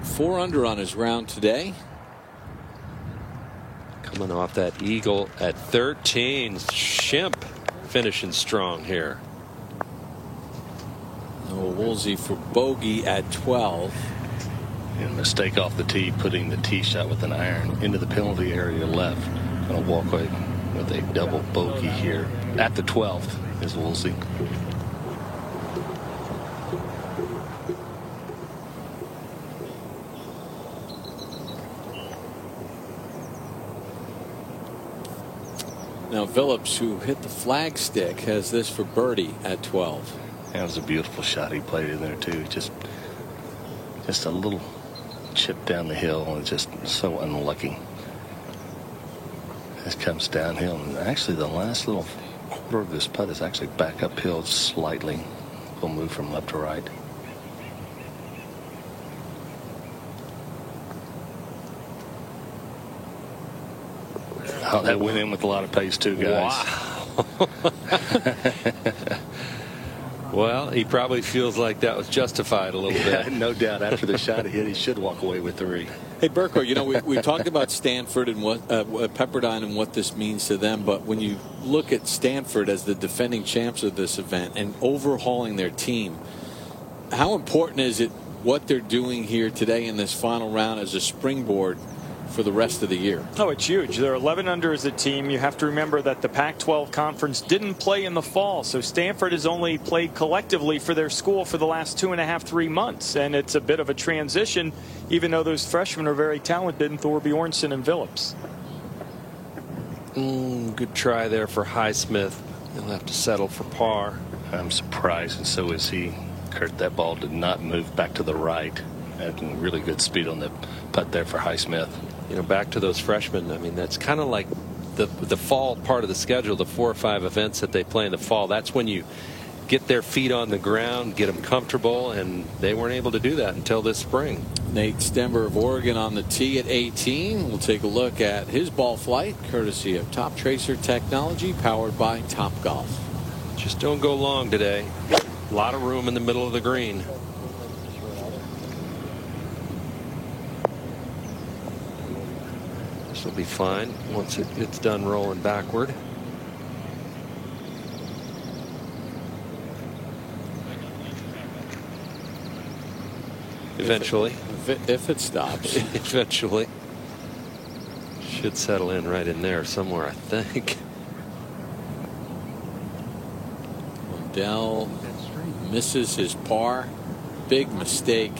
4 under on his round today. Coming off that eagle at 13. Shimp finishing strong here. Noah Woolsey for bogey at 12. And mistake off the tee, putting the tee shot with an iron into the penalty area left. Going to walk away with a double bogey here at the 12th is Woolsey. Now Phillips, who hit the flagstick, has this for birdie at 12. That was a beautiful shot he played in there too. Just a little chip down the hill, and just so unlucky. This comes downhill, and actually the last little quarter of this putt is actually back uphill slightly. We'll move from left to right. Oh, that went in with a lot of pace too, guys. Wow. Well, he probably feels like that was justified a little bit. No doubt. After the shot he hit, he should walk away with 3. Hey, Burko, you know, we talked about Stanford and what Pepperdine and what this means to them. But when you look at Stanford as the defending champs of this event and overhauling their team, how important is it what they're doing here today in this final round as a springboard for the rest of the year? Oh, it's huge. They're 11 under as a team. You have to remember that the Pac-12 conference didn't play in the fall, so Stanford has only played collectively for their school for the last 2.5, 3 months, and it's a bit of a transition, even though those freshmen are very talented in Thor Bjornsson and Phillips. Good try there for Highsmith. He'll have to settle for par. I'm surprised, and so is he. Kurt, that ball did not move back to the right. Having really good speed on the putt there for Highsmith. You know, back to those freshmen. I mean, that's kind of like the fall part of the schedule, the 4 or 5 events that they play in the fall. That's when you get their feet on the ground, get them comfortable, and they weren't able to do that until this spring. Nate Stember of Oregon on the tee at 18. We'll take a look at his ball flight, courtesy of Top Tracer Technology, powered by Top Golf. Just don't go long today. A lot of room in the middle of the green. This will be fine once it's done rolling backward. Eventually. If it stops. Eventually. Should settle in right in there somewhere, I think. Lundell misses his par. Big mistake.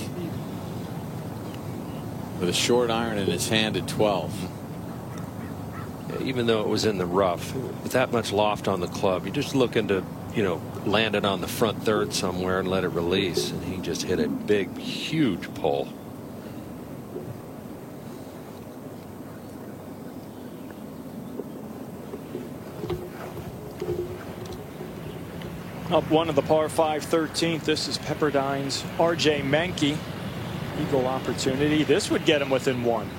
With a short iron in his hand at 12. Even though it was in the rough, with that much loft on the club, you're just looking to, you know, land it on the front third somewhere and let it release. And he just hit a big, huge pull. Up one of the par 5 13th. This is Pepperdine's R.J. Menke. Eagle opportunity. This would get him within 1.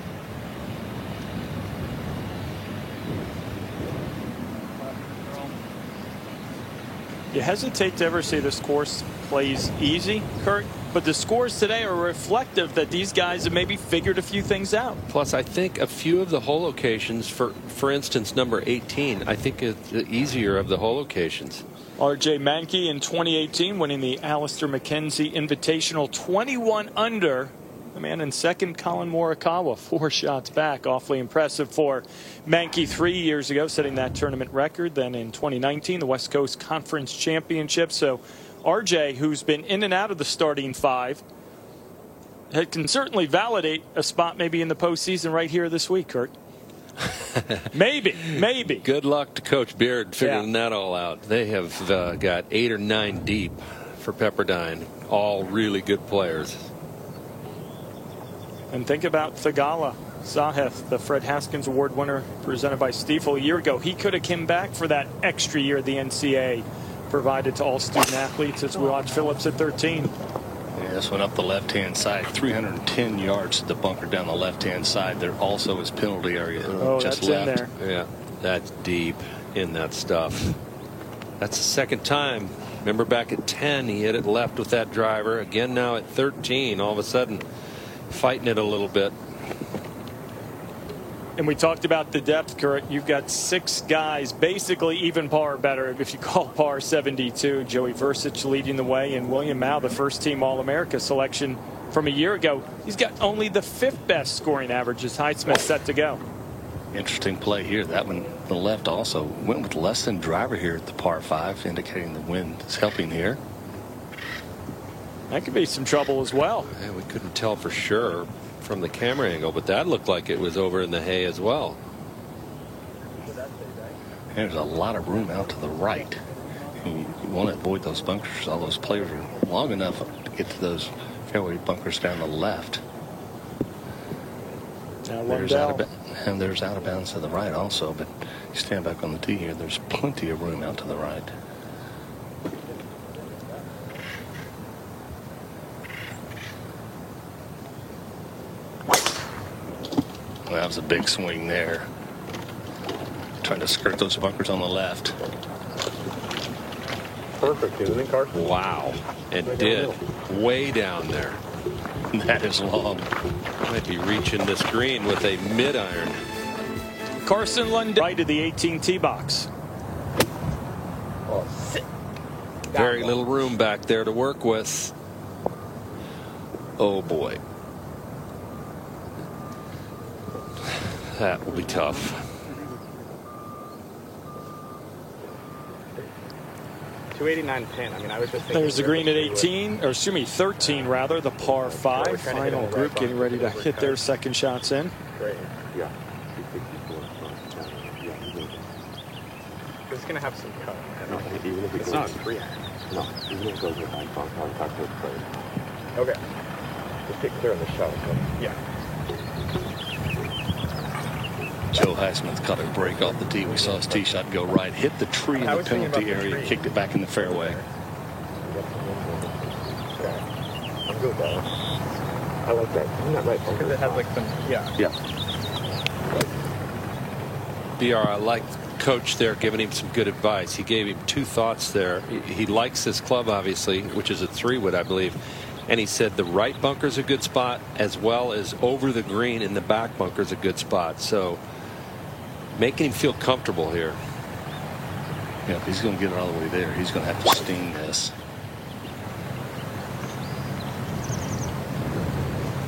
You hesitate to ever say this course plays easy, Kurt, but the scores today are reflective that these guys have maybe figured a few things out. Plus, I think a few of the hole locations, for instance, number 18, I think is the easier of the hole locations. R.J. Mankey in 2018 winning the Alister McKenzie Invitational 21 under. The man in second, Colin Morikawa, 4 shots back. Awfully impressive for Mankey 3 years ago, setting that tournament record. Then in 2019, the West Coast Conference Championship. So RJ, who's been in and out of the starting 5, can certainly validate a spot maybe in the postseason right here this week, Kurt. Maybe. Good luck to Coach Beard figuring that all out. They have got 8 or 9 deep for Pepperdine. All really good players. And think about Thagala Zaheth, the Fred Haskins Award winner presented by Stiefel a year ago. He could have come back for that extra year the NCAA provided to all student athletes as we watch Phillips at 13. Yeah, this one up the left-hand side, 310 yards to the bunker down the left-hand side. There also is penalty area just that's left. in there. Yeah, that's deep in that stuff. That's the second time. Remember back at 10, he hit it left with that driver. Again now at 13, all of a sudden fighting it a little bit. And we talked about the depth, Kurt. You've got 6 guys, basically even par or better, if you call par 72. Joey Versich leading the way, and William Mao, the first-team All-America selection from a year ago. He's got only the 5th best scoring average as Highsmith set to go. Interesting play here. That one, the left also went with less than driver here at the par 5, indicating the wind is helping here. That could be some trouble as well. Yeah, we couldn't tell for sure from the camera angle, but that looked like it was over in the hay as well. There's a lot of room out to the right. You want to avoid those bunkers. All those players are long enough to get to those fairway bunkers down the left. There's out of bounds to the right also, but you stand back on the tee here, there's plenty of room out to the right. Well, that was a big swing there. Trying to skirt those bunkers on the left. Perfect, isn't it, Carson? Wow. And did. Way down there. That is long. Might be reaching this green with a mid-iron. Carson Lundell right to the 18 tee box. Very little room back there to work with. Oh boy. That will be tough. .289 I mean, I was just thinking. There's the green at 18, or excuse me, 13 rather, the par 5. Final group getting ready to hit their second shots in. Great. Yeah. It's going to have some cut. It's not a 3-iron. No, even if it goes with contact with the Okay. Just get clear of the shot. Yeah. Joe Highsmith caught a break off the tee. We saw his tee shot go right, hit the tree in the penalty area, kicked it back in the fairway. Okay. I'm good with that. I like that. Isn't that right? Because it has like some, yeah. BR, I like Coach there giving him some good advice. He gave him 2 thoughts there. He likes this club, obviously, which is a 3-wood, I believe. And he said the right bunker's a good spot, as well as over the green in the back bunker's a good spot. So making him feel comfortable here. Yeah, if he's going to get it all the way there, he's going to have to sting this.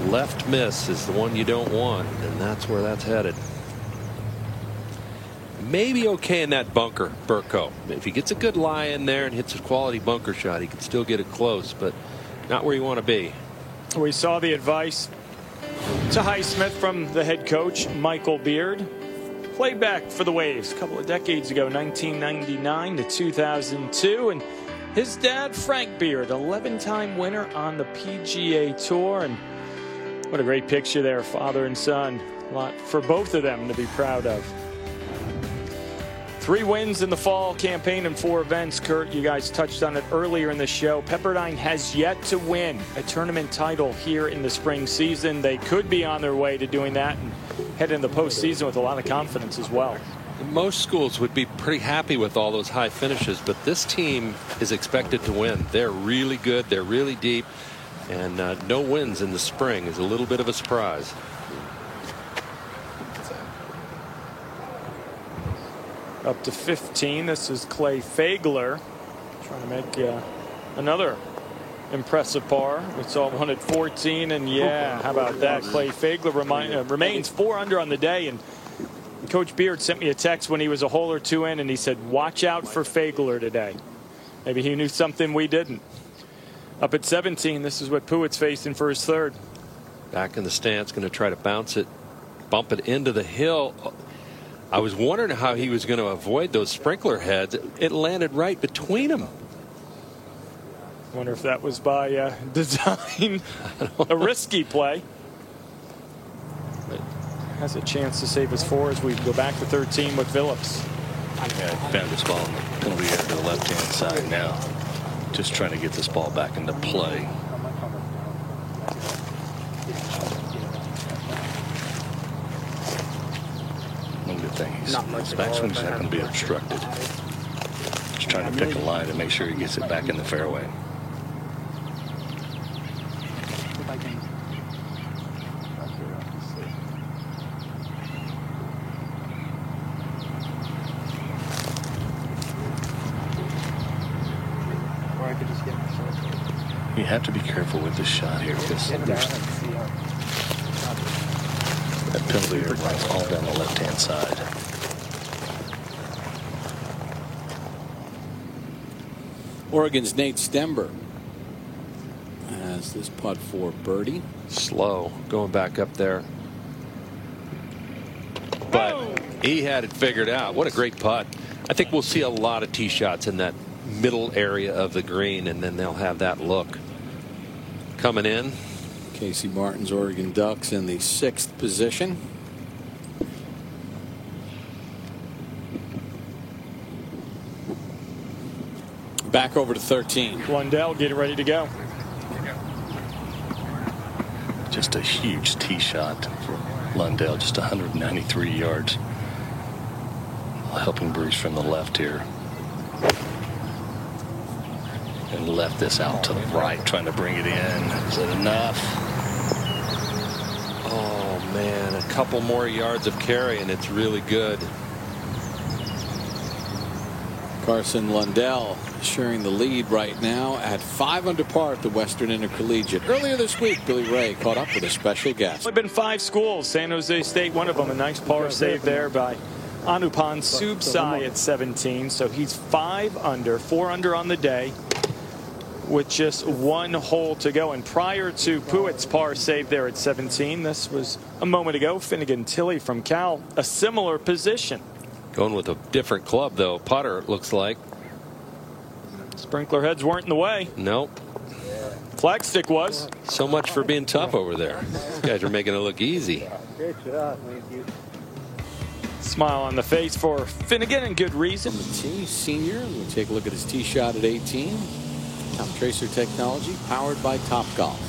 Left miss is the one you don't want, and that's where that's headed. Maybe okay in that bunker, Burko. If he gets a good lie in there and hits a quality bunker shot, he can still get it close, but not where you want to be. We saw the advice to Highsmith from the head coach, Michael Beard. Played back for the Waves a couple of decades ago, 1999 to 2002. And his dad, Frank Beard, 11-time winner on the PGA Tour. And what a great picture there, father and son. A lot for both of them to be proud of. 3 wins in the fall campaign and 4 events. Kurt, you guys touched on it earlier in the show. Pepperdine has yet to win a tournament title here in the spring season. They could be on their way to doing that and head into the postseason with a lot of confidence as well. Most schools would be pretty happy with all those high finishes, but this team is expected to win. They're really good. They're really deep. And no wins in the spring is a little bit of a surprise. Up to 15. This is Clay Fagler trying to make another impressive par. We saw one at 14, and yeah, how about that? Clay Fagler remains 4 under on the day, and Coach Beard sent me a text when he was a hole or two in, and he said, watch out for Fagler today. Maybe he knew something we didn't. Up at 17, this is what Puett's facing for his third. Back in the stance, going to try to bounce it, bump it into the hill. I was wondering how he was going to avoid those sprinkler heads. It landed right between them. Wonder if that was by design. A risky play. But has a chance to save his 4 as we go back to 13 with Phillips. Yeah, found this ball in the penalty area to the left-hand side now. Just trying to get this ball back into play. One good thing, his backswing's not going to be obstructed. Just trying to pick a line to make sure he gets it back in the fairway. You have to be careful with this shot here because that penalty area runs all down the left-hand side. Oregon's Nate Stember has this putt for birdie. Slow going back up there. But he had it figured out. What a great putt. I think we'll see a lot of tee shots in that middle area of the green, and then they'll have that look. Coming in, Casey Martin's Oregon Ducks in the 6th position. Back over to 13. Lundell getting ready to go. Just a huge tee shot for Lundell, just 193 yards. Helping Bruce from the left here. And left this out to the right, trying to bring it in. Is it enough? oh man, a couple more yards of carry and it's really good. Carson Lundell sharing the lead right now at 5 under par at the Western Intercollegiate. Earlier this week, Billy Ray caught up with a special guest. Only been 5 schools. San Jose State, one of them. A nice par save there by Anupan Subsai at 17. So he's 5 under, 4 under on the day, with just 1 hole to go. And prior to Puett's par save there at 17, this was a moment ago. Finnegan Tilley from Cal, a similar position. Going with a different club, though. Putter, it looks like. Sprinkler heads weren't in the way. Nope. Flagstick was. So much for being tough over there. These guys are making it look easy. Smile on the face for Finnegan, and good reason. The tee, senior. We'll take a look at his tee shot at 18. Top Tracer technology powered by Topgolf.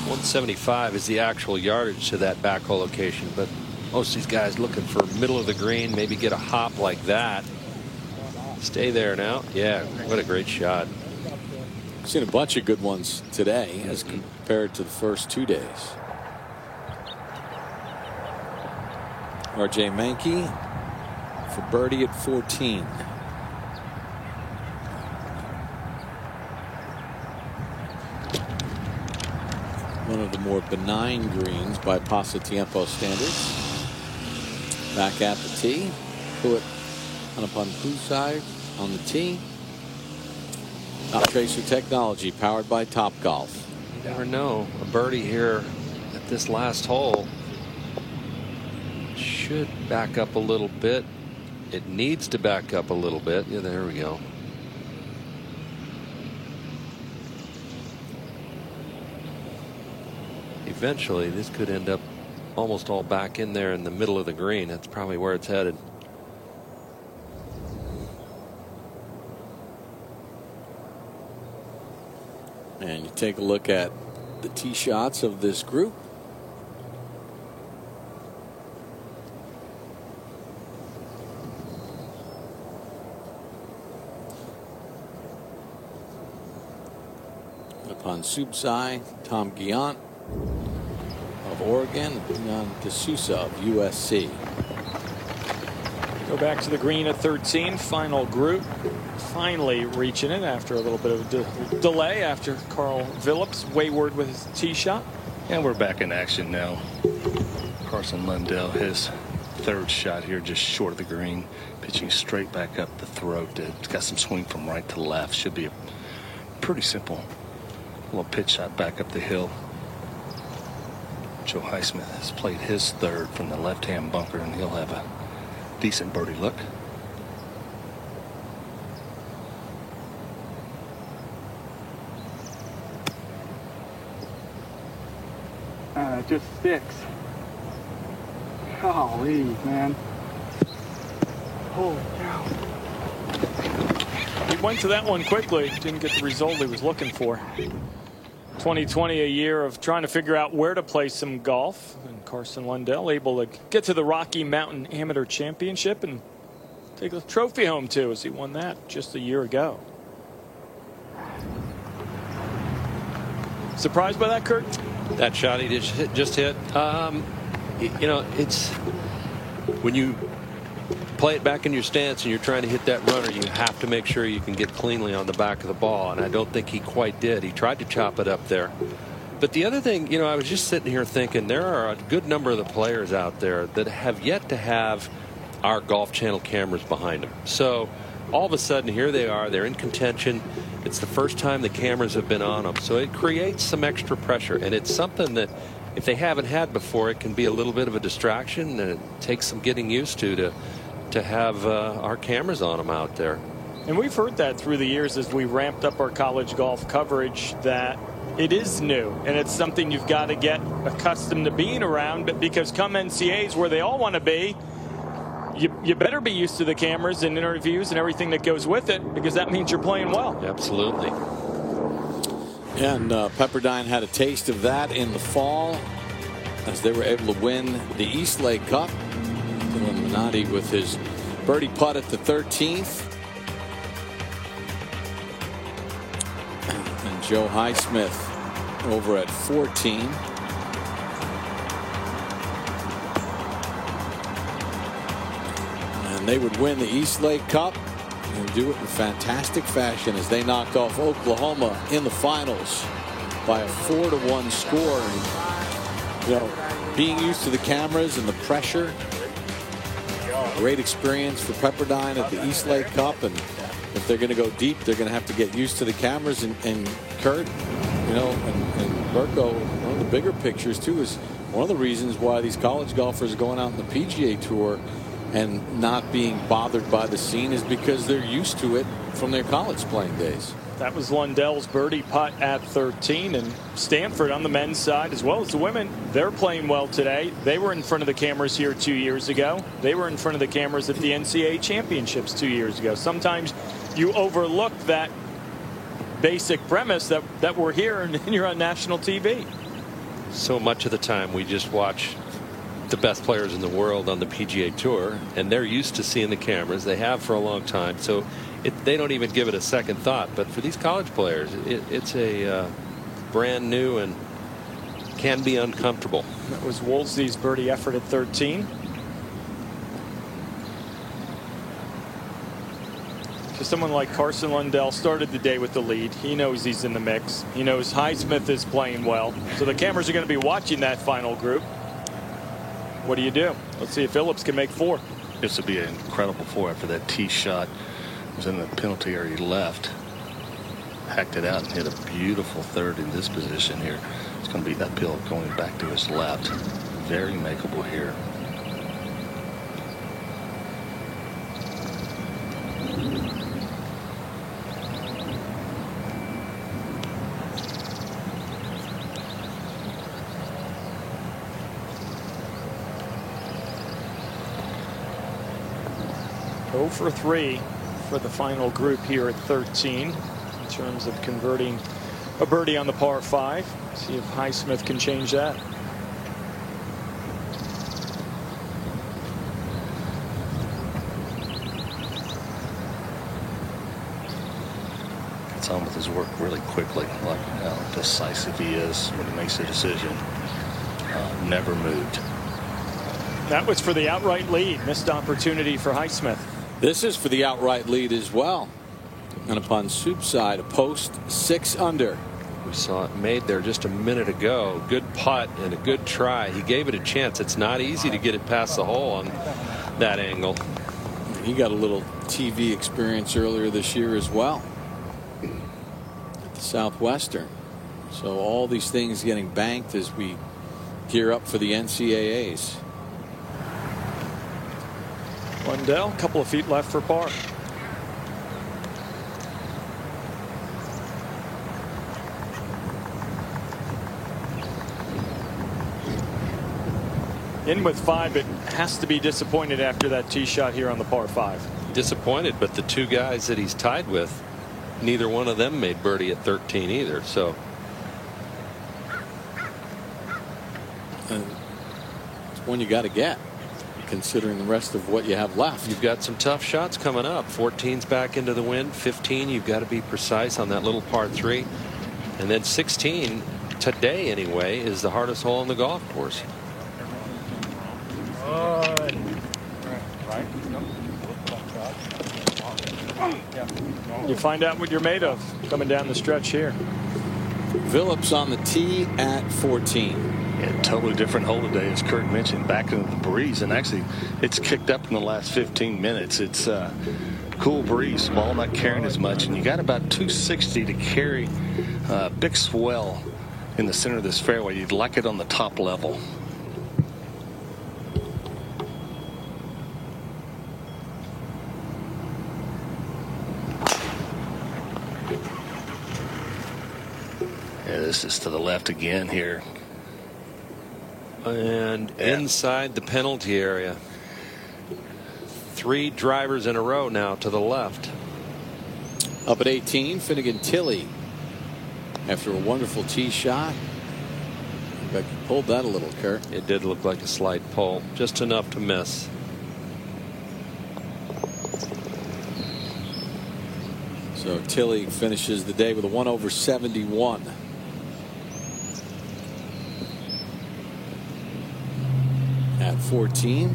175 is the actual yardage to that back hole location, but most of these guys looking for middle of the green, maybe get a hop like that. Stay there now. Yeah, what a great shot. Seen a bunch of good ones today as compared to the first 2 days. R.J. Mankey for birdie at 14. One of the more benign greens by Pasatiempo standards. Back at the tee. Puett Anupan Subsai on the tee. Top Tracer technology powered by Topgolf. You never know. A birdie here at this last hole should back up a little bit. It needs to back up a little bit. Yeah, there we go. Eventually, this could end up almost all back in there in the middle of the green. That's probably where it's headed. And you take a look at the tee shots of this group. Anupan-Subsai, Tom Guillant of Oregon, Leon D'Souza of USC. Go back to the green at 13. Final group. Finally reaching it after a little bit of a delay after Carl Phillips wayward with his tee shot. And we're back in action now. Carson Lundell, his third shot here just short of the green, pitching straight back up the throat. It's got some swing from right to left. Should be a pretty simple little pitch shot back up the hill. Joe Highsmith has played his third from the left-hand bunker, and he'll have a decent birdie look. Just 6. Golly, man. Holy cow. He went to that one quickly. Didn't get the result he was looking for. 2020, a year of trying to figure out where to play some golf. And Carson Lundell able to get to the Rocky Mountain Amateur Championship and take the trophy home too, as he won that just a year ago. Surprised by that, Kurt? That shot he just hit. You know, it's when you play it back in your stance and you're trying to hit that runner, you have to make sure you can get cleanly on the back of the ball, and I don't think he quite did. He tried to chop it up there. But the other thing, you know, I was just sitting here thinking there are a good number of the players out there that have yet to have our Golf Channel cameras behind them. So all of a sudden here they are, they're in contention. It's the first time the cameras have been on them, so it creates some extra pressure, and it's something that if they haven't had before, it can be a little bit of a distraction, and it takes some getting used to have our cameras on them out there. And we've heard that through the years as we ramped up our college golf coverage, that it is new and it's something you've got to get accustomed to being around. But because come NCAAs, where they all want to be, you better be used to the cameras and interviews and everything that goes with it, because that means you're playing well. Absolutely. And Pepperdine had a taste of that in the fall as they were able to win the East Lake Cup. Dylan Minotti with his birdie putt at the 13th. And Joe Highsmith over at 14. And they would win the East Lake Cup and do it in fantastic fashion as they knocked off Oklahoma in the finals by a 4-1 score. And, you know, being used to the cameras and the pressure, great experience for Pepperdine at the East Lake Cup. And if they're going to go deep, they're going to have to get used to the cameras. And Kurt, you know, and Berko, one of the bigger pictures too is one of the reasons why these college golfers are going out on the PGA Tour and not being bothered by the scene is because they're used to it from their college playing days. That was Lundell's birdie putt at 13. And Stanford on the men's side as well as the women, they're playing well today. They were in front of the cameras here 2 years ago. They were in front of the cameras at the NCAA championships 2 years ago. Sometimes you overlook that basic premise that we're here and you're on national TV. So much of the time we just watch the best players in the world on the PGA Tour, and they're used to seeing the cameras. They have for a long time, so they don't even give it a second thought. But for these college players, it's a brand new and can be uncomfortable. That was Woolsey's birdie effort at 13. So someone like Carson Lundell started the day with the lead. He knows he's in the mix. He knows Highsmith is playing well. So the cameras are going to be watching that final group. What do you do? Let's see if Phillips can make 4. This would be an incredible 4 after that tee shot. Was in the penalty area left. Hacked it out and hit a beautiful third in this position here. It's going to be uphill going back to his left. Very makeable here. For 3 for the final group here at 13 in terms of converting a birdie on the par 5. See if Highsmith can change that. gets on with his work really quickly, like how decisive he is when he makes a decision. Never moved. That was for the outright lead. Missed opportunity for Highsmith. This is for the outright lead as well. And upon Soup's side, a post 6 under. We saw it made there just a minute ago. Good putt and a good try. He gave it a chance. It's not easy to get it past the hole on that angle. He got a little TV experience earlier this year as well at the Southwestern. So all these things getting banked as we gear up for the NCAAs. Lundell, a couple of feet left for par. In with 5, but has to be disappointed after that tee shot here on the par 5. Disappointed, but the two guys that he's tied with, neither one of them made birdie at 13 either. So it's one you got to get, considering the rest of what you have left. You've got some tough shots coming up. 14's back into the wind. 15, you've got to be precise on that little par 3. And then 16, today anyway, is the hardest hole on the golf course. You find out what you're made of coming down the stretch here. Phillips on the tee at 14. Yeah, totally different hole today, as Kurt mentioned, back into the breeze, and actually it's kicked up in the last 15 minutes. It's cool breeze, ball not carrying as much, and you got about 260 to carry. Big swell in the center of this fairway. You'd like it on the top level. Yeah, this is to the left again here. And inside the penalty area. 3 drivers in a row now to the left. Up at 18, Finnegan Tilley, after a wonderful tee shot. I bet you pulled that a little, Kurt. It did look like a slight pull, just enough to miss. So Tilley finishes the day with a 1 over 71. At 14,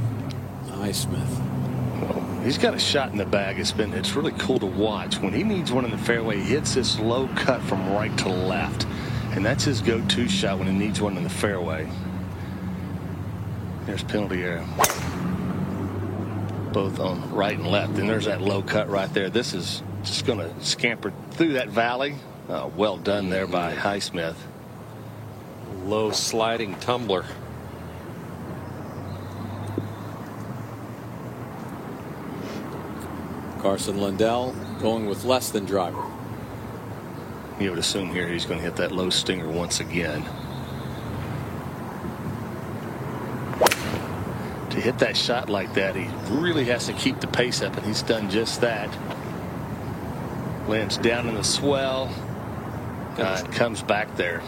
Highsmith. He's got a shot in the bag. It's really cool to watch. When he needs one in the fairway, he hits this low cut from right to left, and that's his go-to shot when he needs one in the fairway. There's penalty area, both on right and left, and there's that low cut right there. This is just going to scamper through that valley. Well done there by Highsmith. Low sliding tumbler. Carson Lundell going with less than driver. You would assume here he's going to hit that low stinger once again. To hit that shot like that, he really has to keep the pace up, and he's done just that. Lands down in the swell. Comes back there.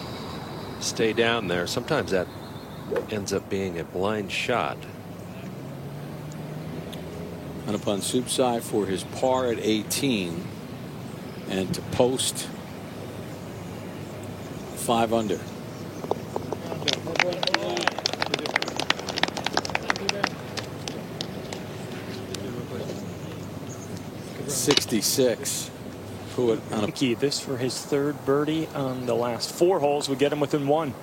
Stay down there. Sometimes that ends up being a blind shot. And upon Soup's side for his par at 18, and to post 5 under. .66. Put on a key. This for his 3rd birdie on the last 4 holes would get him within 1.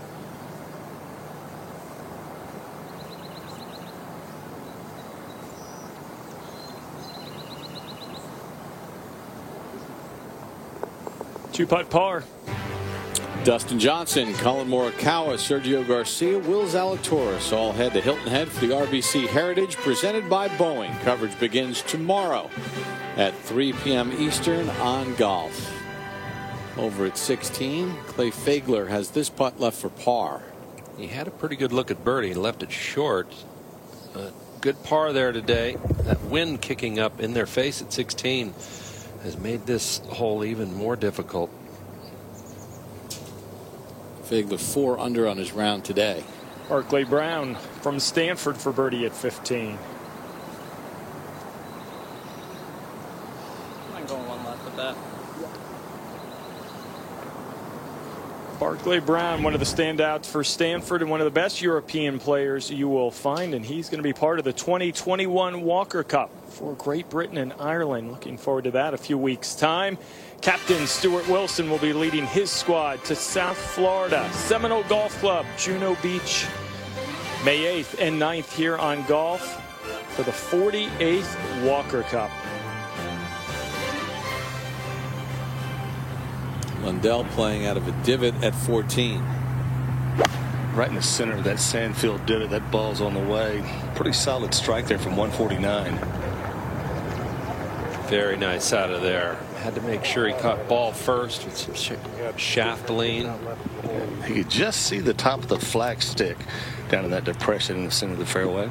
Two-putt par. Dustin Johnson, Colin Morikawa, Sergio Garcia, Will Zalatoris all head to Hilton Head for the RBC Heritage presented by Boeing. Coverage begins tomorrow at 3 p.m. Eastern on golf. Over at 16, Clay Fagler has this putt left for par. He had a pretty good look at birdie. He left it short. Good par there today. That wind kicking up in their face at 16 has made this hole even more difficult. Fagler 4 under on his round today. Barclay Brown from Stanford for birdie at 15. I'm going one left at that. Berkeley Brown, one of the standouts for Stanford and one of the best European players you will find, and he's going to be part of the 2021 Walker Cup for Great Britain and Ireland. Looking forward to that a few weeks' time. Captain Stuart Wilson will be leading his squad to South Florida Seminole Golf Club, Juno Beach, May 8th and 9th here on Golf for the 48th Walker Cup. Lundell playing out of a divot at 14. Right in the center of that sandfield divot. That ball's on the way. Pretty solid strike there from 149. Very nice out of there. Had to make sure he caught ball first with some shaft lean. You could just see the top of the flag stick down in that depression in the center of the fairway.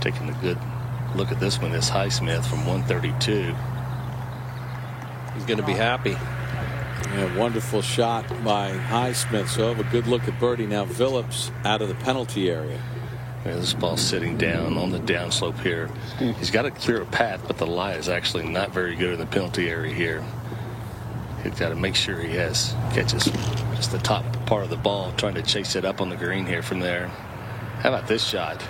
Taking a good look at this one is Highsmith from 132. He's going to be happy. Yeah, wonderful shot by Highsmith. So have a good look at birdie. Now Phillips out of the penalty area. Yeah, this ball's sitting down on the downslope here. He's got to clear a path, but the lie is actually not very good in the penalty area here. He's got to make sure he catches just the top part of the ball, trying to chase it up on the green here from there. How about this shot?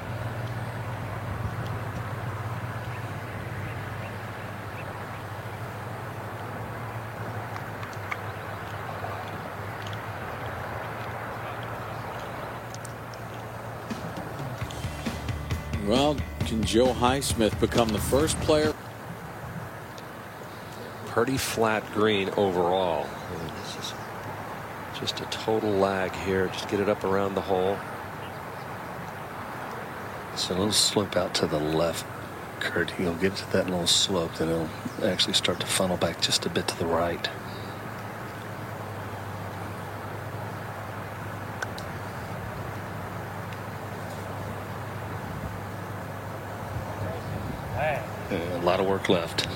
Well, can Joe Highsmith become the first player? Pretty flat green overall. This is just a total lag here. Just get it up around the hole. It's a little slope out to the left, Kurt. He'll get to that little slope, then it'll actually start to funnel back just a bit to the right. A lot of work left.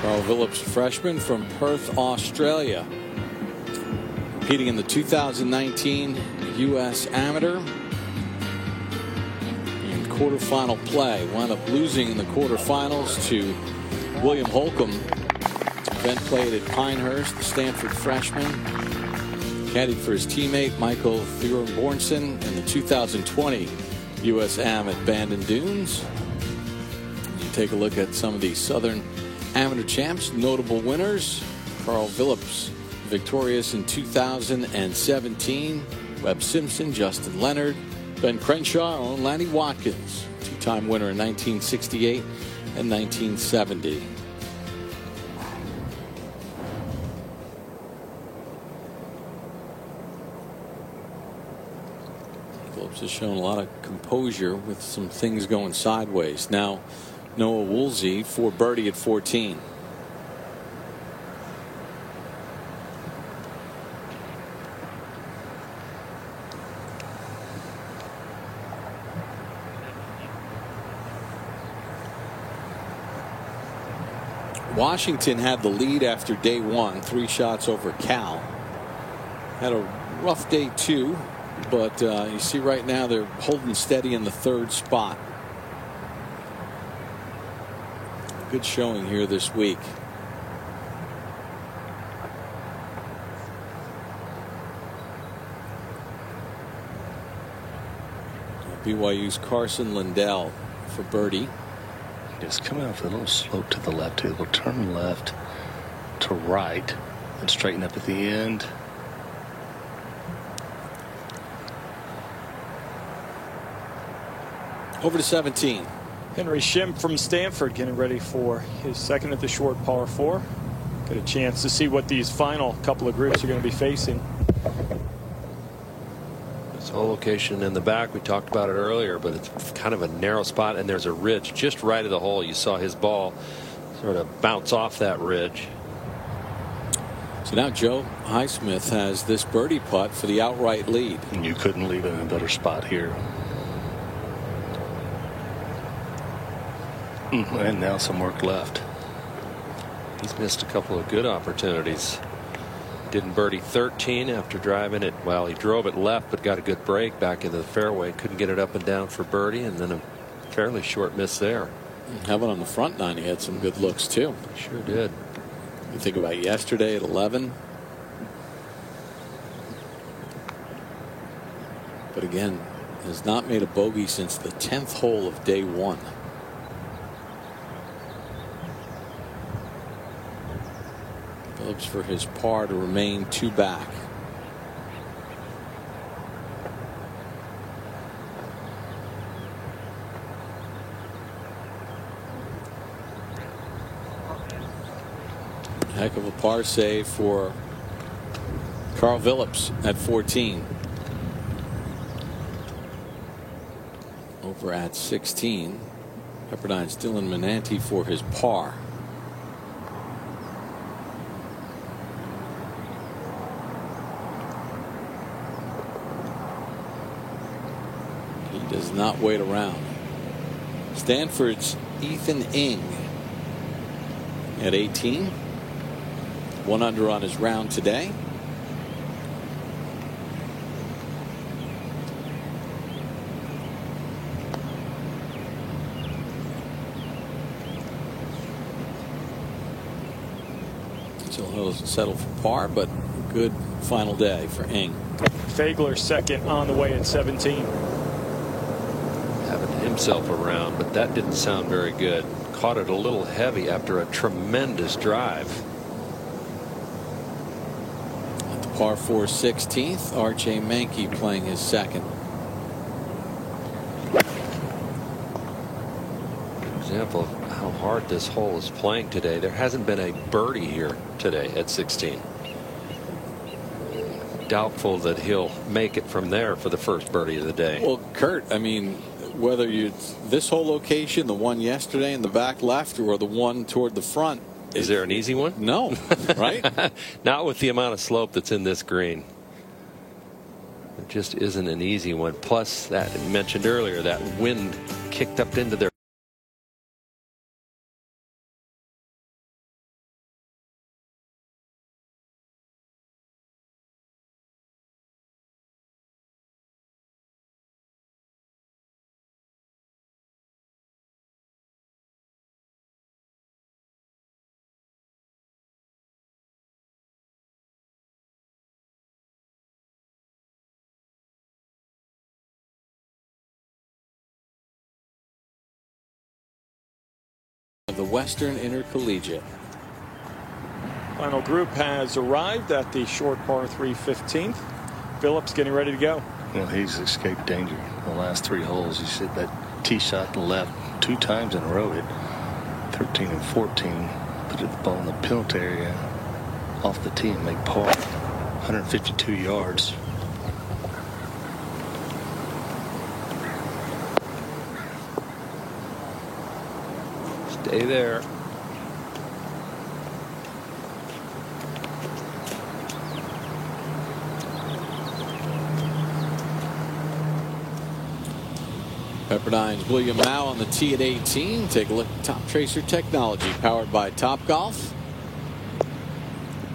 Carl Phillips, freshman from Perth, Australia, competing in the 2019 U.S. Amateur. In quarterfinal play, wound up losing in the quarterfinals to William Holcomb. Then played at Pinehurst, the Stanford freshman. Caddied for his teammate Michael Thorbjornsen in the 2020 U.S. Am at Bandon Dunes. You take a look at some of the Southern Amateur champs, notable winners. Carl Phillips victorious in 2017. Webb Simpson, Justin Leonard, Ben Crenshaw, and Lanny Watkins, two-time winner in 1968 and 1970. Phillips has shown a lot of composure with some things going sideways. Now Noah Woolsey for birdie at 14. Washington had the lead after day one, 3 shots over Cal. Had a rough day two, but you see right now they're holding steady in the 3rd spot. Good showing here this week. BYU's Carson Lundell for birdie. Just coming off a little slope to the left here. We'll turn left to right and straighten up at the end. Over to 17. Henry Shim from Stanford getting ready for his second at the short par 4. Get a chance to see what these final couple of groups are going to be facing. This whole location in the back, we talked about it earlier, but it's kind of a narrow spot, and there's a ridge just right of the hole. You saw his ball sort of bounce off that ridge. So now Joe Highsmith has this birdie putt for the outright lead. And you couldn't leave it in a better spot here. And now some work left. He's missed a couple of good opportunities. Didn't birdie 13 after driving it. Well, he drove it left, but got a good break back into the fairway. Couldn't get it up and down for birdie, and then a fairly short miss there. Having on the front nine, he had some good looks too. Sure did. You think about yesterday at 11. But again, has not made a bogey since the 10th hole of day one. Phillips for his par to remain 2 back. Heck of a par save for Carl Phillips at 14. Over at 16, Pepperdine's Dylan Menanti for his par. He does not wait around. Stanford's Ethan Ing at 18. 1 under on his round today. Still he'll settle for par, but good final day for Ing. Fagler second on the way at 17. Having himself around, but that didn't sound very good. Caught it a little heavy after a tremendous drive. At the par 4 16th, R.J. Mankey playing his second. Example of how hard this hole is playing today. There hasn't been a birdie here today at 16. Doubtful that he'll make it from there for the first birdie of the day. Well, Kurt, I mean, whether you this whole location, the one yesterday in the back left, or the one toward the front, is there an easy one? No, right? Not with the amount of slope that's in this green. It just isn't an easy one. Plus, that I mentioned earlier, that wind kicked up into their the Western Intercollegiate. Final group has arrived at the short par 3 15th. Phillips getting ready to go. Well, he's escaped danger the last 3 holes. He hit that tee shot to left 2 times in a row at 13 and 14. Put the ball in the penalty area off the tee and make par. 152 yards. Stay there. Pepperdine's William Mao on the tee at 18. Take a look at Top Tracer technology powered by Topgolf.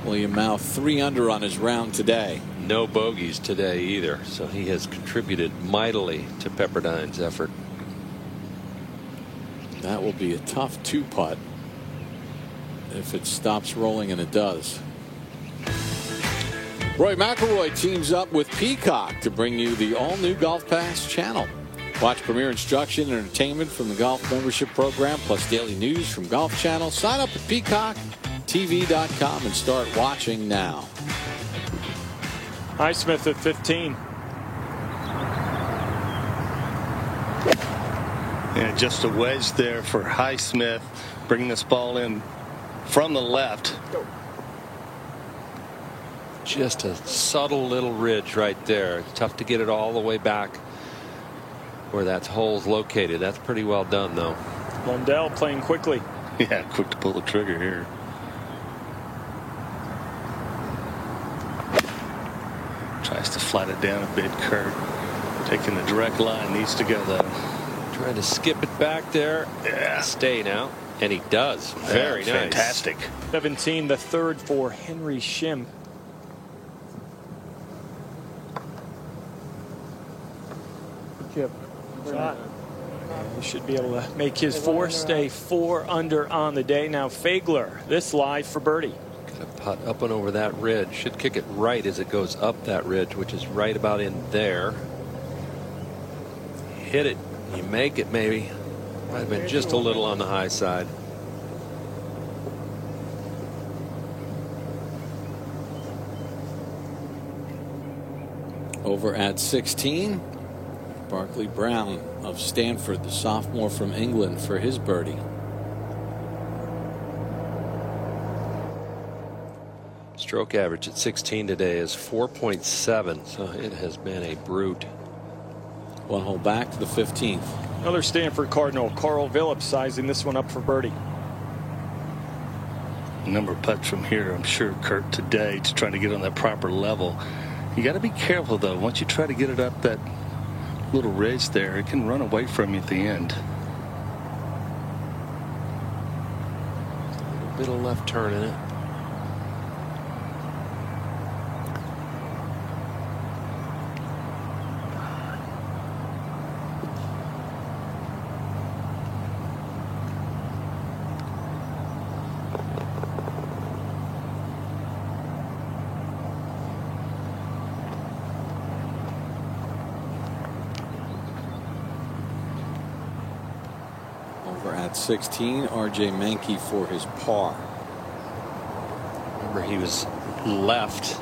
William Mao 3 under on his round today. No bogeys today either, so he has contributed mightily to Pepperdine's effort. That will be a tough 2-putt if it stops rolling, and it does. Rory McIlroy teams up with Peacock to bring you the all-new Golf Pass channel. Watch premier instruction and entertainment from the golf membership program, plus daily news from Golf Channel. Sign up at PeacockTV.com and start watching now. Highsmith at 15. And just a wedge there for Highsmith, bringing this ball in from the left. Just a subtle little ridge right there. Tough to get it all the way back where that hole's located. That's pretty well done, though. Lundell playing quickly. Yeah, quick to pull the trigger here. Tries to flat it down a bit. Kurt taking the direct line. Needs to go, though. Trying to skip it back there. Yeah. Stay now. And he does. Very nice. Fantastic. 17, the third for Henry Shim. Chip. Shot. He should be able to make his four, stay 4 under on the day. Now Fagler, this live for birdie. Got a putt up and over that ridge. Should kick it right as it goes up that ridge, which is right about in there. Hit it. You make it maybe. Might have been just a little on the high side. Over at 16, Barkley Brown of Stanford, the sophomore from England, for his birdie. Stroke average at 16 today is 4.7, so it has been a brute. One hole back to the 15th. Another Stanford Cardinal, Carl Phillips, sizing this one up for birdie. A number of putts from here, I'm sure, Kurt, today, to try to get on that proper level. You got to be careful, though. Once you try to get it up that little ridge there, it can run away from you at the end. A bit of left turn in it. Over at 16, R.J. Mankey for his par. Remember, he was left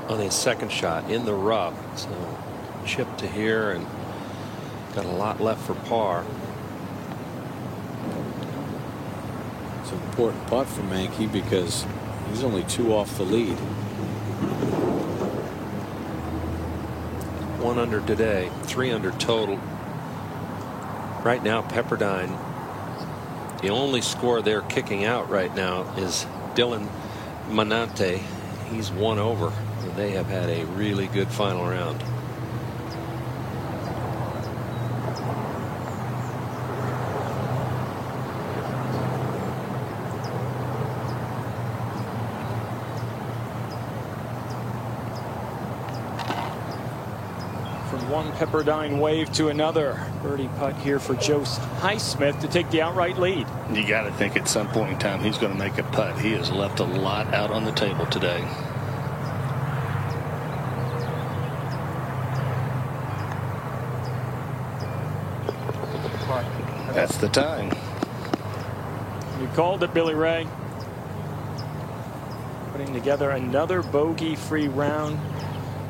on his second shot in the rough, so chip to here and got a lot left for par. It's an important putt for Mankey because he's only 2 off the lead. 1 under today, 3 under total. Right now, Pepperdine, the only score they're kicking out right now is Dylan Manante. He's 1 over. They have had a really good final round. From one Pepperdine wave to another. Birdie putt here for Joe Highsmith to take the outright lead. You got to think at some point in time he's going to make a putt. He has left a lot out on the table today. That's the time. You called it, Billy Ray. Putting together another bogey-free round.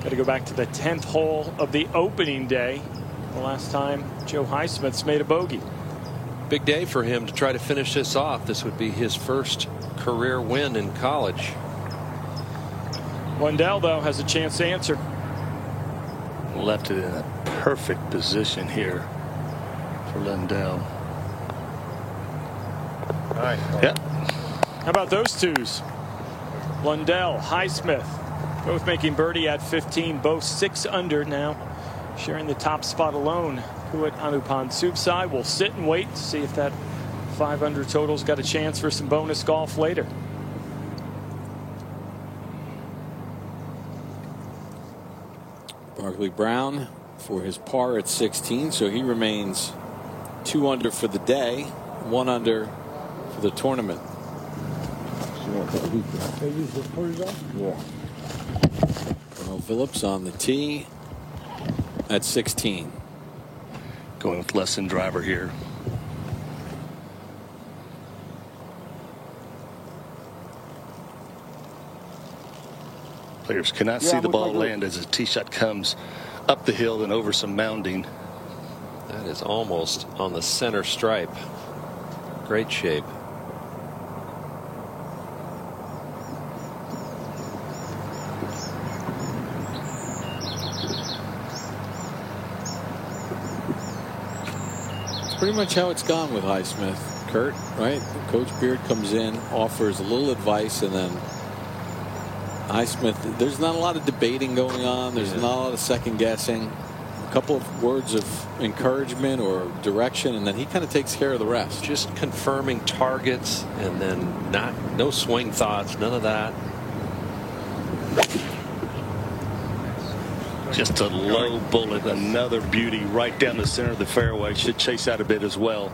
Got to go back to the 10th hole of the opening day. The last time Joe Highsmith's made a bogey. Big day for him to try to finish this off. This would be his first career win in college. Lundell, though, has a chance to answer. Left it in a perfect position here for Lundell. All right. Yep. How about those twos? Lundell, Highsmith, both making birdie at 15, both 6 under now, sharing the top spot alone. Puit Anupan Subsai will sit and wait to see if that 5 under total's got a chance for some bonus golf later. Barkley Brown for his par at 16, so he remains 2 under for the day, 1 under for the tournament. Carl Phillips on the tee at 16. Going with less than driver here. Players cannot see the ball land as a tee shot comes up the hill and over some mounding. That is almost on the center stripe. Great shape. Pretty much how it's gone with Highsmith, Kurt, right? Coach Beard comes in, offers a little advice, and then Highsmith, there's not a lot of debating going on. There's not a lot of second guessing. couple of words of encouragement or direction, and then he kind of takes care of the rest. Just confirming targets, and then no swing thoughts, none of that. Just a low bullet, another beauty right down the center of the fairway. Should chase out a bit as well.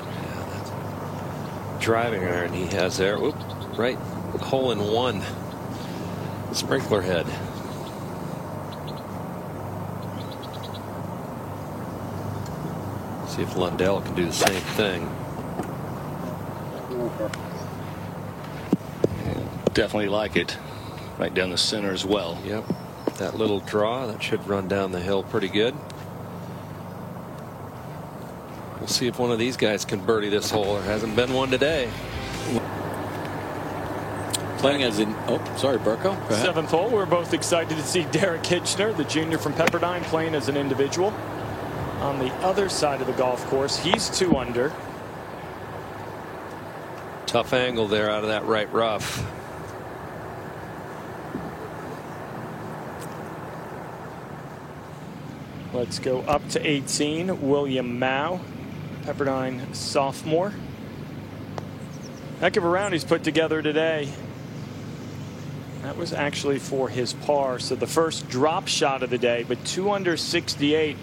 Yeah, that's driving iron he has there. Oop, right, hole in one. Sprinkler head. See if Lundell can do the same thing. Definitely like it. Right down the center as well. Yep. That little draw, that should run down the hill pretty good. We'll see if one of these guys can birdie this hole. There hasn't been one today. Playing as in, sorry, Burko. Seventh hole. We're both excited to see Derek Hitchner, the junior from Pepperdine, playing as an individual. On the other side of the golf course, he's 2 under. Tough angle there out of that right rough. Let's go up to 18. William Mao, Pepperdine sophomore. Heck of a round he's put together today. That was actually for his par, so the first drop shot of the day, but 2 under 68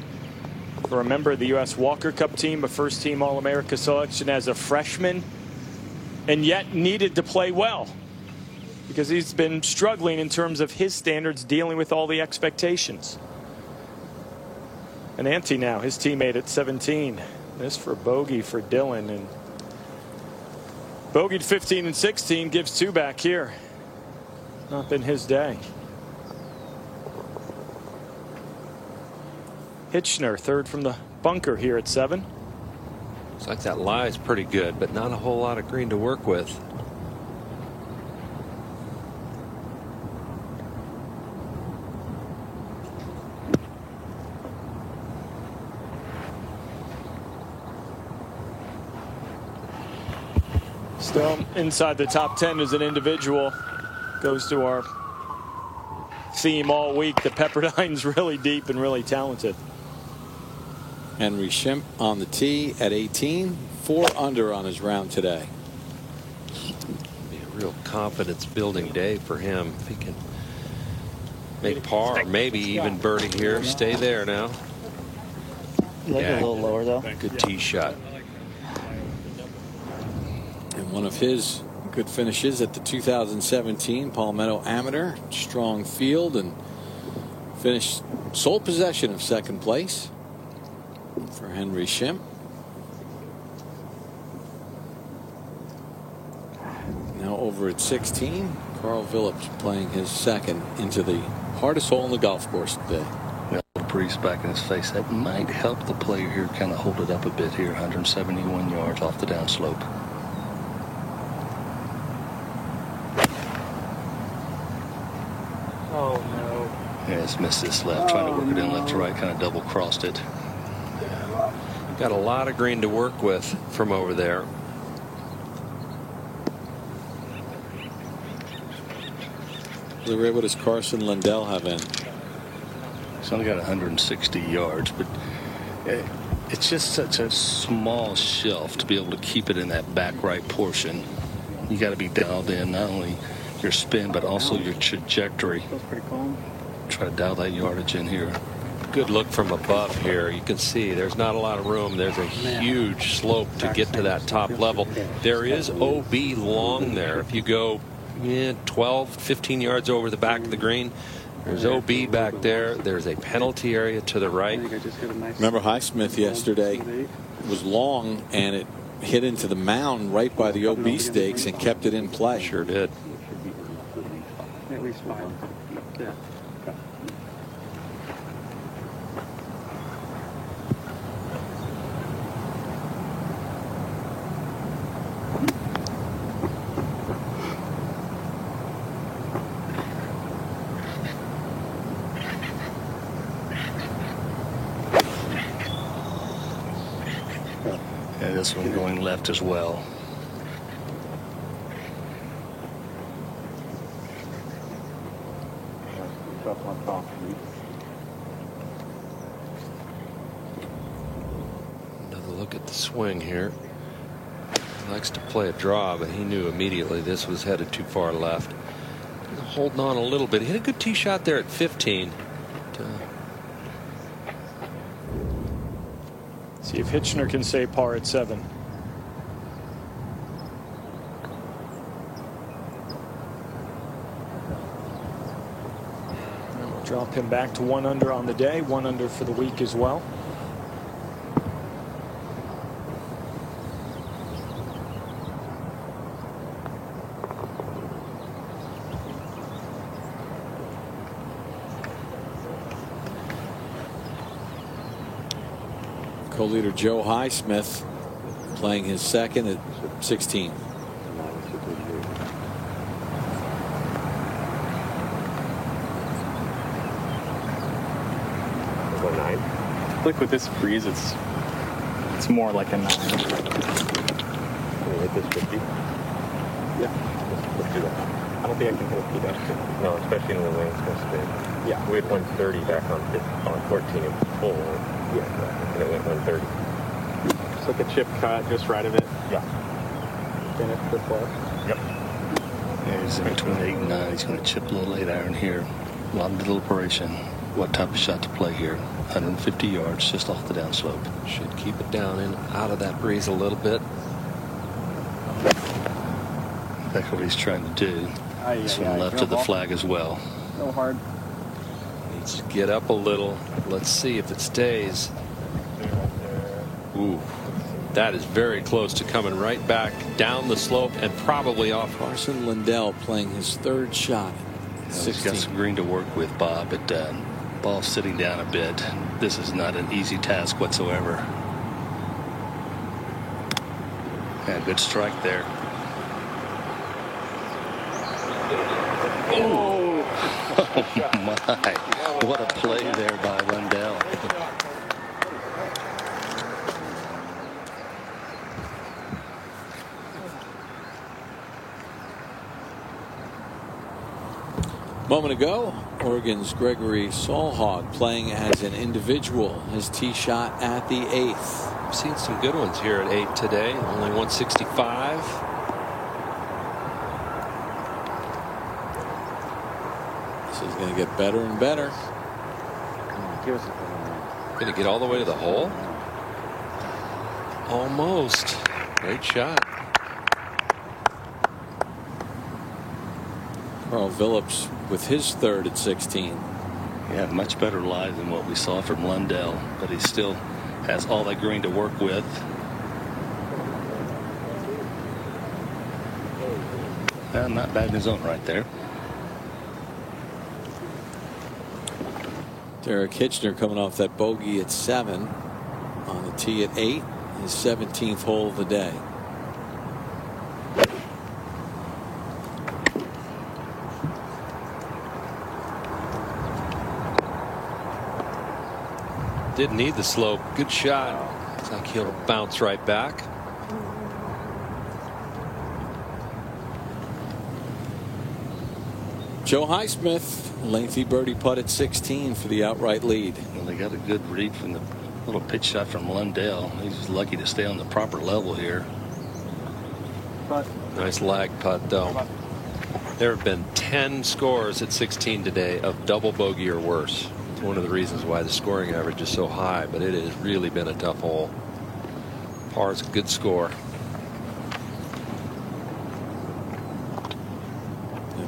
for a member of the U.S. Walker Cup team, a first team All-America selection as a freshman, and yet needed to play well because he's been struggling in terms of his standards, dealing with all the expectations. And Ante now, his teammate at 17. This for bogey for Dylan, and bogeyed 15 and 16, gives 2 back here. Not been his day. Hitchner, third from the bunker here at 7. Looks like that lie is pretty good, but not a whole lot of green to work with. Still inside the top 10 as an individual. Goes to our theme all week. The Pepperdine's really deep and really talented. Henry Shimp on the tee at 18, 4 under on his round today. Be a real confidence building day for him if he can make par, maybe even birdie here. Stay there now. You like it a little lower though. Good tee shot. And one of his good finishes at the 2017 Palmetto Amateur. Strong field and finished sole possession of second place for Henry Shimp. Now over at 16, Carl Phillips playing his second into the hardest hole in the golf course today. A breeze back in his face. That might help the player here kind of hold it up a bit here. 171 yards off the downslope. Oh no. Yeah, it's missed this left, trying to work it in left to right, kind of double crossed it. Got a lot of green to work with from over there. Larry, what does Carson Lundell have in? He's only got 160 yards, but it's just such a small shelf to be able to keep it in that back right portion. You got to be dialed in, not only your spin, but also your trajectory. Try to dial that yardage in here. Good look from above here. You can see there's not a lot of room. There's a huge slope to get to that top level. There is OB long there. If you go 12, 15 yards over the back of the green, there's OB back there. There's a penalty area to the right. Remember Highsmith yesterday was long and it hit into the mound right by the OB stakes and kept it in play. Sure did. At least 5. Yeah. Yeah, this one going left as well. Look at the swing here. He likes to play a draw, but he knew immediately this was headed too far left. Holding on a little bit. He hit a good tee shot there at 15. See if Hitchner can say par at 7. We'll drop him back to 1 under on the day, 1 under for the week as well. Co-leader Joe Highsmith playing his second at 16. Like with this breeze, it's more like a 9. Can we hit this 50? Yeah, let's do that. I don't think I can hit a P down. No, especially in the wings going to spin. Yeah, we had 130 back on 14 and full. Yeah, and it went 130. Just like a chip cut, just right of it. Yeah. Finish the plus. Yep. Yeah, he's in between 8 and 9. He's going to chip a little 8-iron here. A lot of deliberation. What type of shot to play here? 150 yards just off the downslope. Should keep it down and out of that breeze a little bit. That's what he's trying to do. This one left to the flag as well. So hard. Needs to get up a little. Let's see if it stays. Ooh, that is very close to coming right back down the slope and probably off. Carson Lundell playing his 3rd shot. He's got some green to work with, Bob, but ball sitting down a bit. This is not an easy task whatsoever. Yeah, good strike there. Oh, my. What a play there by Lundell. Moment ago, Oregon's Gregory Solhog playing as an individual. His tee shot at the 8th. I've seen some good ones here at 8 today. Only 165. This is going to get better and better. Going to get all the way to the hole? Almost. Great shot. Carl Phillips with his 3rd at 16. Yeah, much better lie than what we saw from Lundell, but he still has all that green to work with. Not bad in his own right there. Derek Hitchner coming off that bogey at 7 on the tee at 8. His 17th hole of the day. Didn't need the slope. Good shot. Looks like he'll bounce right back. Joe Highsmith, lengthy birdie putt at 16 for the outright lead. Well, they got a good read from the little pitch shot from Lundell. He's just lucky to stay on the proper level here. Nice lag putt, though. There have been 10 scores at 16 today of double bogey or worse. It's one of the reasons why the scoring average is so high, but it has really been a tough hole. Par is a good score.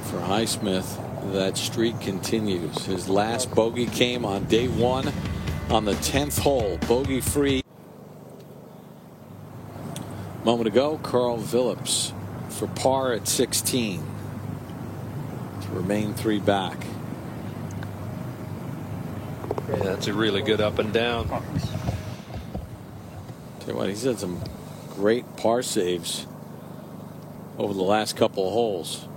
For Highsmith, that streak continues. His last bogey came on day 1 on the 10th hole, bogey free. Moment ago, Carl Phillips for par at 16 to remain 3 back. Yeah, that's a really good up and down. Tell you what, he's had some great par saves over the last couple of holes.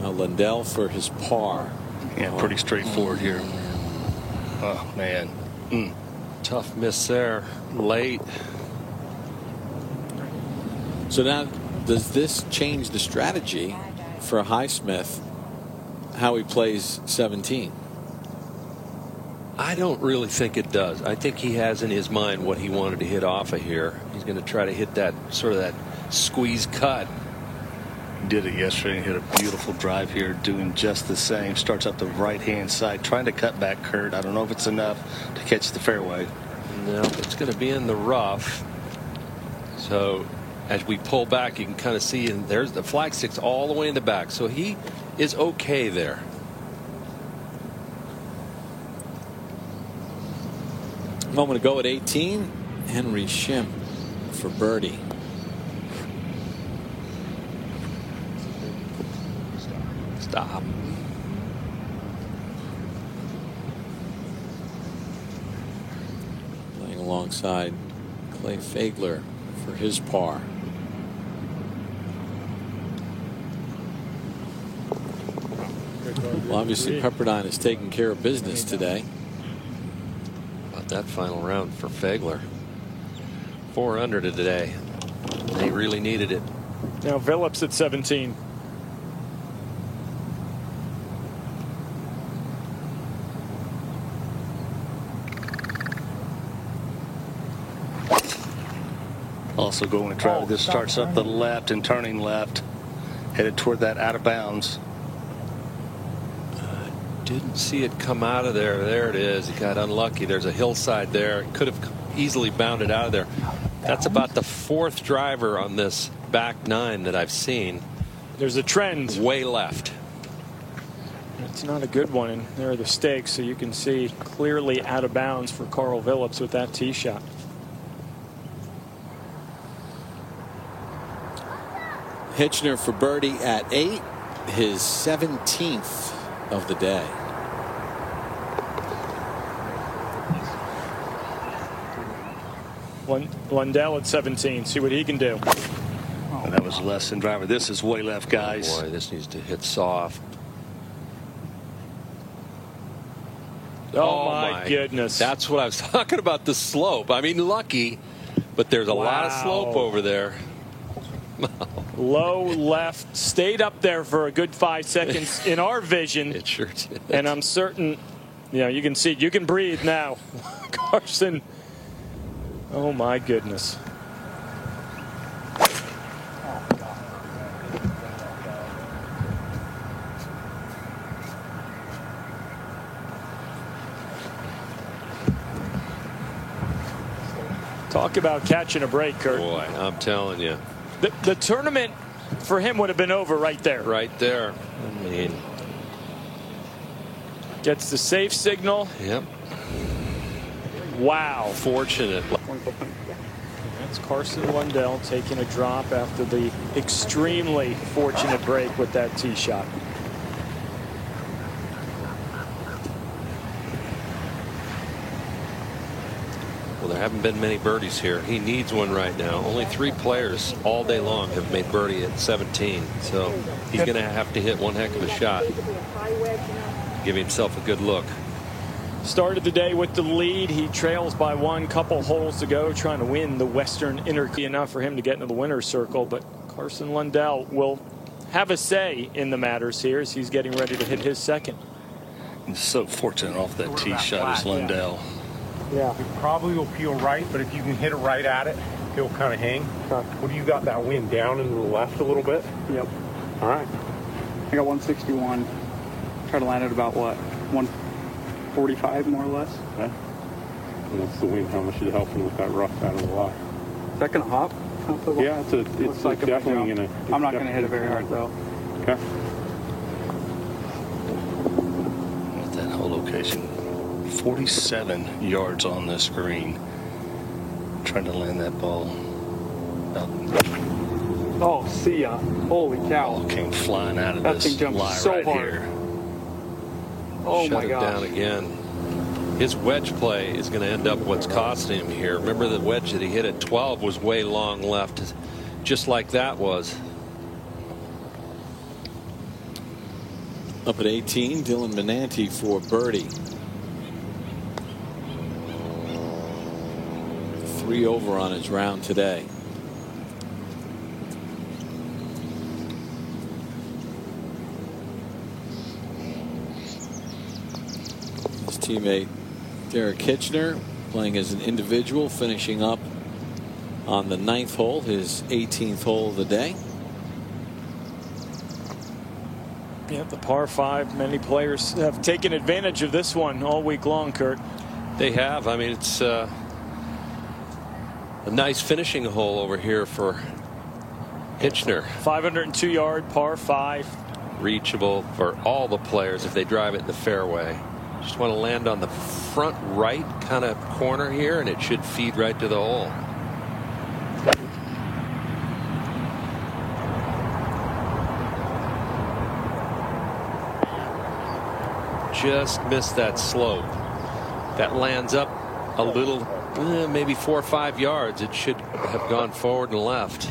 Now Lundell for his par. Yeah, pretty straightforward here. Oh, man. Tough miss there. Late. So now, does this change the strategy for Highsmith, how he plays 17? I don't really think it does. I think he has in his mind what he wanted to hit off of here. He's going to try to hit that sort of that squeeze cut. Did it yesterday and hit a beautiful drive here, doing just the same. Starts up the right-hand side, trying to cut back Kurt. I don't know if it's enough to catch the fairway. No, it's going to be in the rough. So as we pull back, you can kind of see, and there's the flag sticks all the way in the back. So he is okay there. Moment to go at 18. Henry Shimp for birdie. Stop. Playing alongside Clay Fagler for his par. Well, obviously Pepperdine is taking care of business today. About that final round for Fagler. 4 under today. They really needed it. Now Phillips at 17. Also going to try. This starts up the left and turning left, headed toward that out of bounds. Didn't see it come out of there. There it is. He got unlucky. There's a hillside there. It could have easily bounded out of there. That's about the 4th driver on this back 9 that I've seen. There's a trend. Way left. It's not a good one, and there are the stakes, so you can see clearly out of bounds for Carl Phillips with that tee shot. Hitchner for birdie at 8, his 17th of the day. Lundell at 17. See what he can do. And that was less than driver. This is way left, guys. Boy, this needs to hit soft. Oh my goodness. That's what I was talking about, the slope. I mean, lucky, but there's a lot of slope over there. Low left, stayed up there for a good 5 seconds in our vision. It sure did. And I'm certain, you can see, you can breathe now. Carson. Oh my goodness. Talk about catching a break, Kurt. Boy, I'm telling you. The tournament for him would have been over right there. Right there. I mean. Gets the safe signal. Yep. Wow. Fortunate. That's Carson Lundell taking a drop after the extremely fortunate break with that tee shot. Well, there haven't been many birdies here. He needs one right now. Only 3 players all day long have made birdie at 17. So he's going to have to hit one heck of a shot. Give himself a good look. Started the day with the lead. He trails by 1, couple holes to go, trying to win the Western Intercollegiate. Enough for him to get into the winner's circle, but Carson Lundell will have a say in the matters here as he's getting ready to hit his second. He's so fortunate off that tee shot as Lundell. Yeah. It probably will peel right, but if you can hit it right at it, he'll kind of hang. Okay. What do you got, that wind down and to the left a little bit? Yep. All right. I got 161. Try to land at about what? 145 more or less. Okay. And what's the wind? How much is it helping with that rough out of the lot? Is that going to hop? Yeah, it's like definitely going to. I'm not going to hit it very hard though. Okay. At that whole location. 47 yards on this green. Trying to land that ball. Oh, see ya. Holy cow. Ball came flying out of that this thing jumped lie so right hard. here. Oh Shut my it God. down again. His wedge play is going to end up what's costing him here. Remember the wedge that he hit at 12 was way long left, just like that was. Up at 18, Dylan Menanti for birdie. 3 over on his round today. His teammate Derek Hitchner playing as an individual, finishing up on the 9th hole, his 18th hole of the day. Yeah, the par 5. Many players have taken advantage of this one all week long, Kurt. They have. I mean, it's a nice finishing hole over here for Hitchner. 502 yard par 5. Reachable for all the players if they drive it in the fairway. Just want to land on the front right kind of corner here, and it should feed right to the hole. Just missed that slope. That lands up a little, maybe 4 or 5 yards. It should have gone forward and left.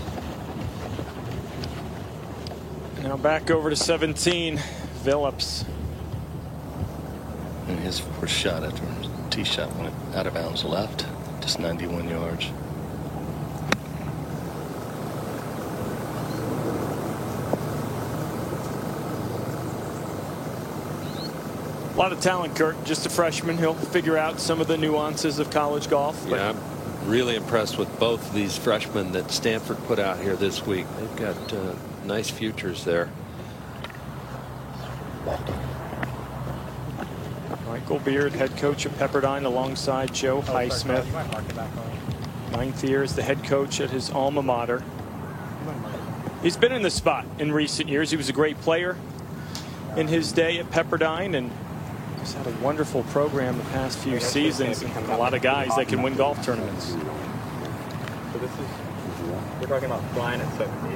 Now back over to 17. Phillips. And his first shot after his tee shot went out of bounds left, just 91 yards. A lot of talent, Kurt. Just a freshman. He'll figure out some of the nuances of college golf. Yeah, I'm really impressed with both of these freshmen that Stanford put out here this week. They've got nice futures there. Michael Beard, head coach at Pepperdine, alongside Joe Highsmith. 9th year as the head coach at his alma mater. He's been in the spot in recent years. He was a great player in his day at Pepperdine, and he's had a wonderful program the past few seasons, and a lot of guys that can win golf tournaments. So this is, we're talking about flying at 17.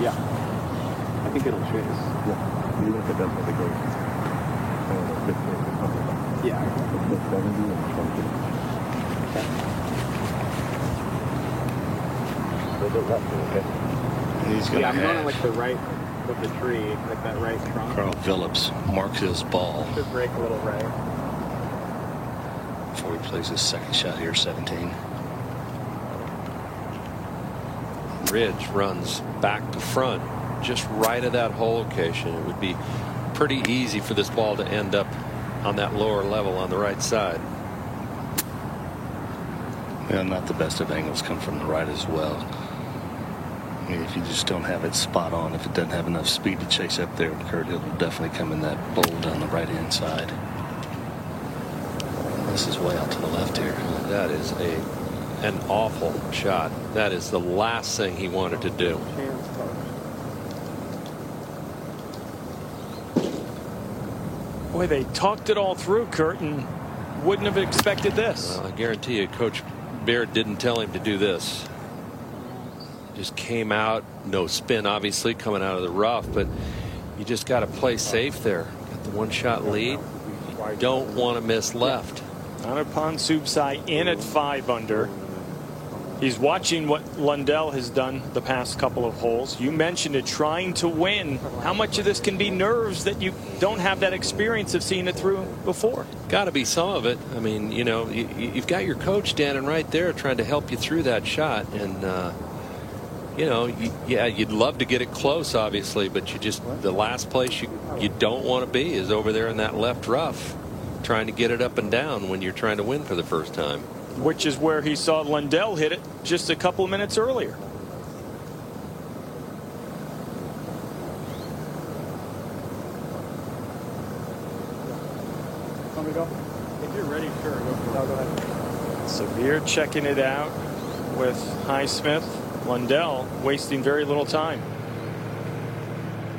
Yeah. I think it'll change. Yeah. Even if it doesn't make a great. Yeah. 70 and 20. Okay. He's going to I'm going like the right with the tree, like that right trunk. Carl Phillips marks his ball Should break a little right. before he plays his second shot here, 17. Ridge runs back to front, just right at that hole location. It would be pretty easy for this ball to end up on that lower level on the right side. Yeah, not the best of angles come from the right as well. I mean, if you just don't have it spot on, if it doesn't have enough speed to chase up there, Kurt, it'll definitely come in that bowl down the right hand side. This is way out to the left here. That is an awful shot. That is the last thing he wanted to do. Boy, they talked it all through, Kurt, and wouldn't have expected this. Well, I guarantee you, Coach Beard didn't tell him to do this. Just came out, no spin, obviously, coming out of the rough, but you just got to play safe there. Got the 1-shot lead. You don't want to miss left. Anupam Subsai in at 5 under. He's watching what Lundell has done the past couple of holes. You mentioned it, trying to win. How much of this can be nerves that you don't have that experience of seeing it through before? Got to be some of it. I mean, you know, you've got your coach standing right there trying to help you through that shot. And, you know, yeah, you'd love to get it close, obviously, but you just, the last place you don't want to be is over there in that left rough, trying to get it up and down when you're trying to win for the first time. Which is where he saw Lundell hit it just a couple of minutes earlier. Want me to go? If you're ready, sure. Go ahead. So Beard checking it out with Highsmith. Lundell wasting very little time.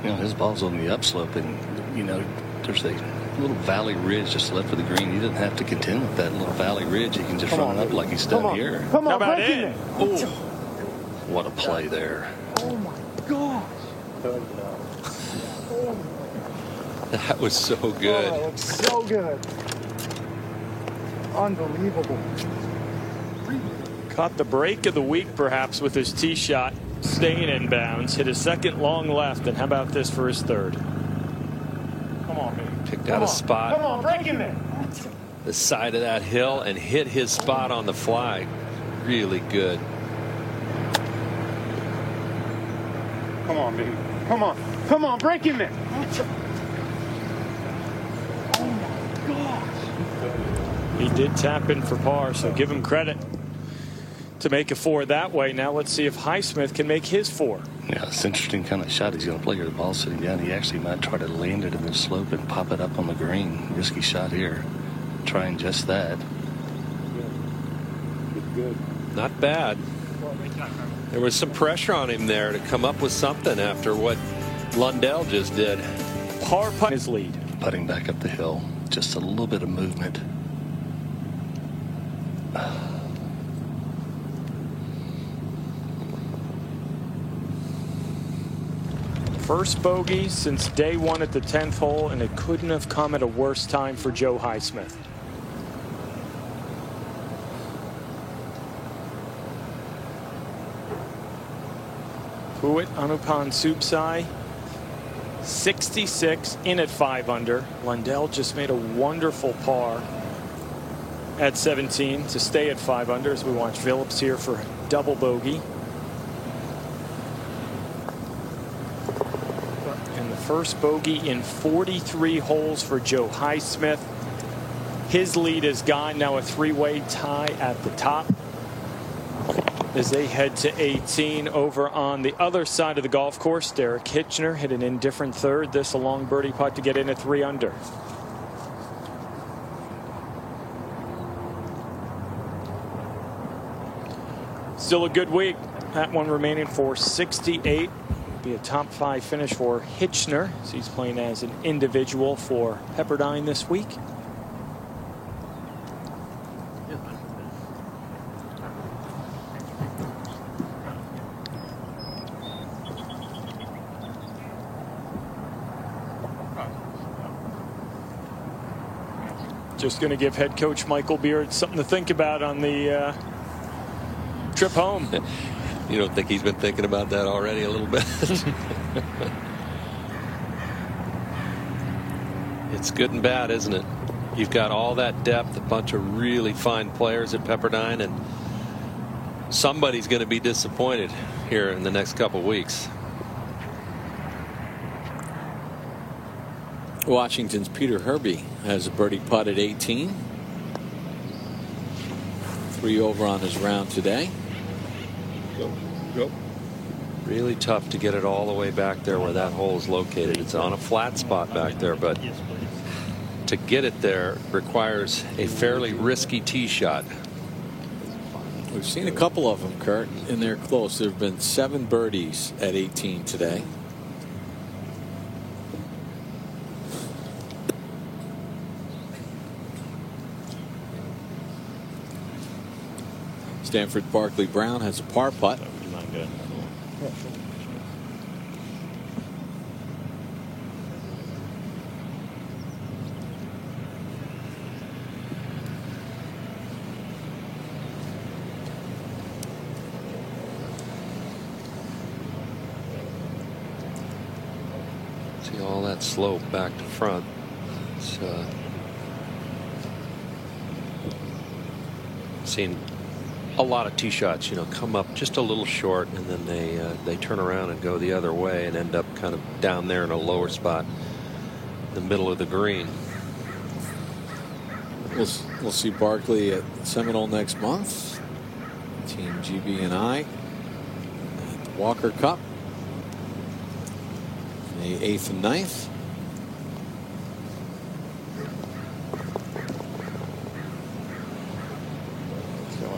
You know, his ball's on the upslope, and, you know, there's a little valley ridge just left for the green. He doesn't have to contend with that little valley ridge. He can just run up like he's done here. Come How on, about break it? it. Oh, What a play there. Oh my gosh. that was so good. Oh, it's so good. Unbelievable. Caught the break of the week, perhaps, with his tee shot, staying inbounds. Hit his second long left, and how about this for his third? Come on, baby. Picked out a spot. Come on, break in there. The side of that hill and hit his spot on the fly. Really good. Come on, baby. Come on. Come on, break him in. He did tap in for par, so give him credit to make a 4 that way. Now let's see if Highsmith can make his 4. Yeah, it's interesting kind of shot he's going to play here. The ball sitting down. He actually might try to land it in the slope and pop it up on the green. Risky shot here. Trying just that. Good. Not bad. There was some pressure on him there to come up with something after what Lundell just did. Par putt his lead. Putting back up the hill. Just a little bit of movement. First bogey since day 1 at the 10th hole, and it couldn't have come at a worse time for Joe Highsmith. Puett Anupan Subsai 66 in at 5 under. Lundell just made a wonderful par at 17 to stay at 5 under as we watch Phillips here for double bogey. And the first bogey in 43 holes for Joe Highsmith. His lead is gone. Now a 3-way tie at the top as they head to 18. Over on the other side of the golf course, Derek Hitchner hit an indifferent third. This a long birdie putt to get in at 3 under. Still a good week. That one remaining for 68. Be a top 5 finish for Hitchner as he's playing as an individual for Pepperdine this week. Just going to give head coach Michael Beard something to think about on the trip home. You don't think he's been thinking about that already a little bit? It's good and bad, isn't it? You've got all that depth, a bunch of really fine players at Pepperdine, and somebody's going to be disappointed here in the next couple of weeks. Washington's Peter Herby has a birdie putt at 18. 3 over on his round today. Go. Really tough to get it all the way back there where that hole is located. It's on a flat spot back there, but to get it there requires a fairly risky tee shot. We've seen a couple of them, Kurt, and they're close. There have been 7 birdies at 18 today. Stanford Barkley Brown has a par putt. See all that slope back to front. It's seen a lot of tee shots, you know, come up just a little short, and then they turn around and go the other way and end up kind of down there in a lower spot in the middle of the green. We'll see Barkley at Seminole next month. Team GB and I at the Walker Cup, May 8th and 9th.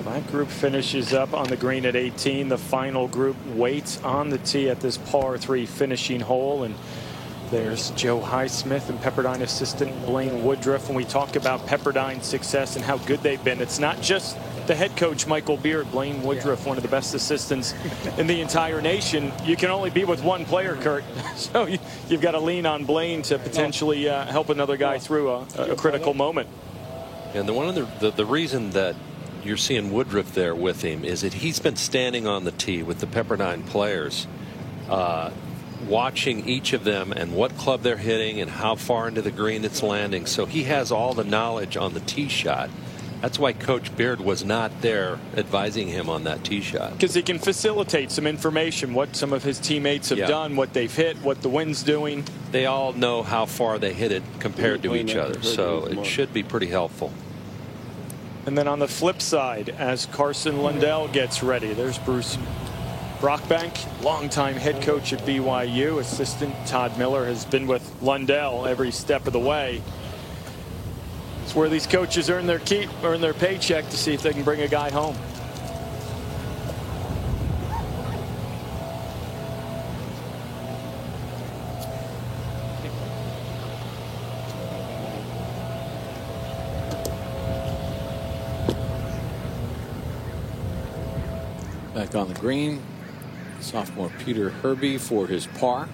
That group finishes up on the green at 18. The final group waits on the tee at this par 3 finishing hole. And there's Joe Highsmith and Pepperdine assistant Blaine Woodruff. When we talk about Pepperdine's success and how good they've been, it's not just the head coach Michael Beard. Blaine Woodruff, one of the best assistants in the entire nation. You can only be with one player, Kurt. So you've got to lean on Blaine to potentially help another guy through a critical moment. And the reason that you're seeing Woodruff there with him is that he's been standing on the tee with the Pepperdine players, watching each of them and what club they're hitting and how far into the green it's landing. So he has all the knowledge on the tee shot That's why Coach Beard was not there advising him on that tee shot. Because he can facilitate some information, what some of his teammates have done, what they've hit, what the wind's doing. They all know how far they hit it compared to each other, so it should be pretty helpful. And then on the flip side, as Carson Lundell gets ready, there's Bruce Brockbank, longtime head coach at BYU. Assistant Todd Miller has been with Lundell every step of the way. It's where these coaches earn their keep, earn their paycheck to see if they can bring a guy home. Back on the green, sophomore Peter Herby for his par.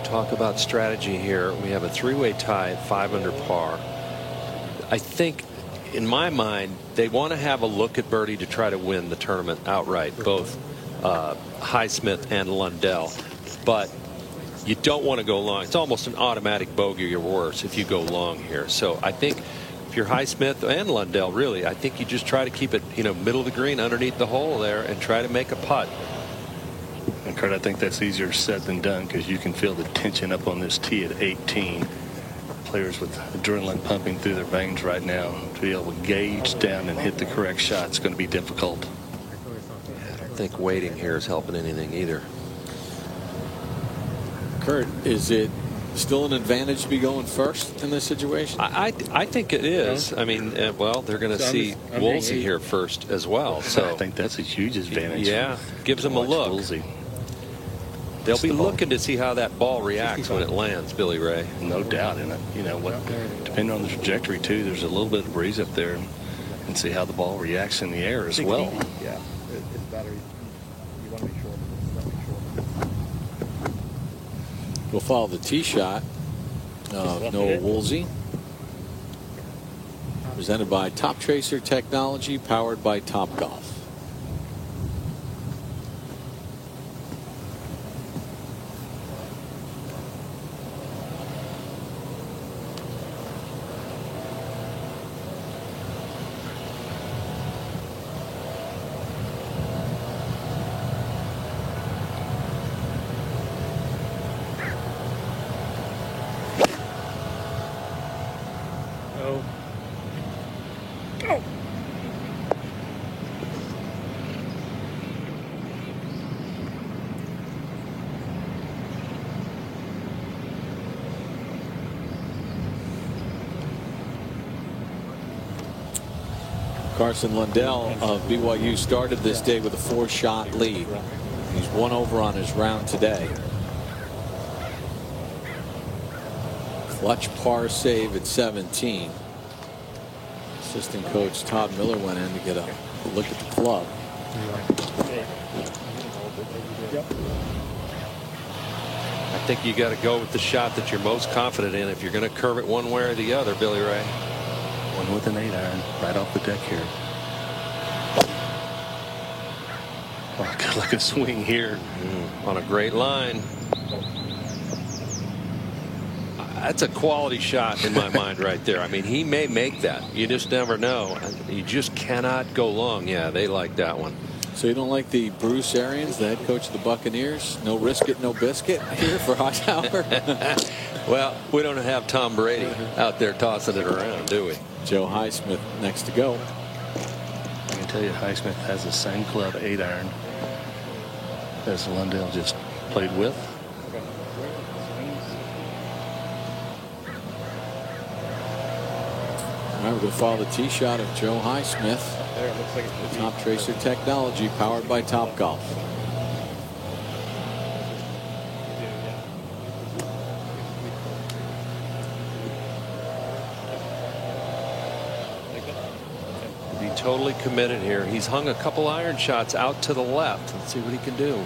Talk about strategy here. We have a three-way tie at 5 under par. I think, in my mind, they want to have a look at birdie to try to win the tournament outright, both Highsmith and Lundell. But you don't want to go long. It's almost an automatic bogey or worse if you go long here. So I think if you're Highsmith and Lundell, really, I think you just try to keep it, middle of the green underneath the hole there and try to make a putt. And Kurt, I think that's easier said than done because you can feel the tension up on this tee at 18. Players with adrenaline pumping through their veins right now. To be able to gauge down and hit the correct shot is going to be difficult. I don't think waiting here is helping anything either. Kurt, is it still an advantage to be going first in this situation? I think it is. I mean, well, they're going to see Woolsey here first as well. So I think that's a huge advantage. Yeah, gives them a look. Woolsey. They'll be looking to see how that ball reacts when it lands, Billy Ray. No doubt in it. Depending on the trajectory too, there's a little bit of breeze up there, and see how the ball reacts in the air as well. Yeah, it's better. You want to make sure. We'll follow the tee shot of Noah Woolsey, presented by Top Tracer Technology, powered by Topgolf. Carson Lundell of BYU started this day with a 4-shot lead. He's 1 over on his round today. Clutch par save at 17. Assistant coach Todd Miller went in to get a look at the club. I think you got to go with the shot that you're most confident in if you're going to curve it one way or the other, Billy Ray. One with an 8-iron right off the deck here. Oh, good looking swing here. On a great line. That's a quality shot in my mind right there. I mean, he may make that. You just never know. You just cannot go long. Yeah, they like that one. So you don't like the Bruce Arians, the head coach of the Buccaneers? No risk it, no biscuit here for Hightower? Well, we don't have Tom Brady out there tossing it around, do we? Joe Highsmith next to go. I can tell you Highsmith has the same club 8-iron as Lundell just played with. All right, we're going to follow the tee shot of Joe Highsmith. There, it looks like it's Top Tracer Technology, powered by Topgolf. Be totally committed here. He's hung a couple iron shots out to the left. Let's see what he can do.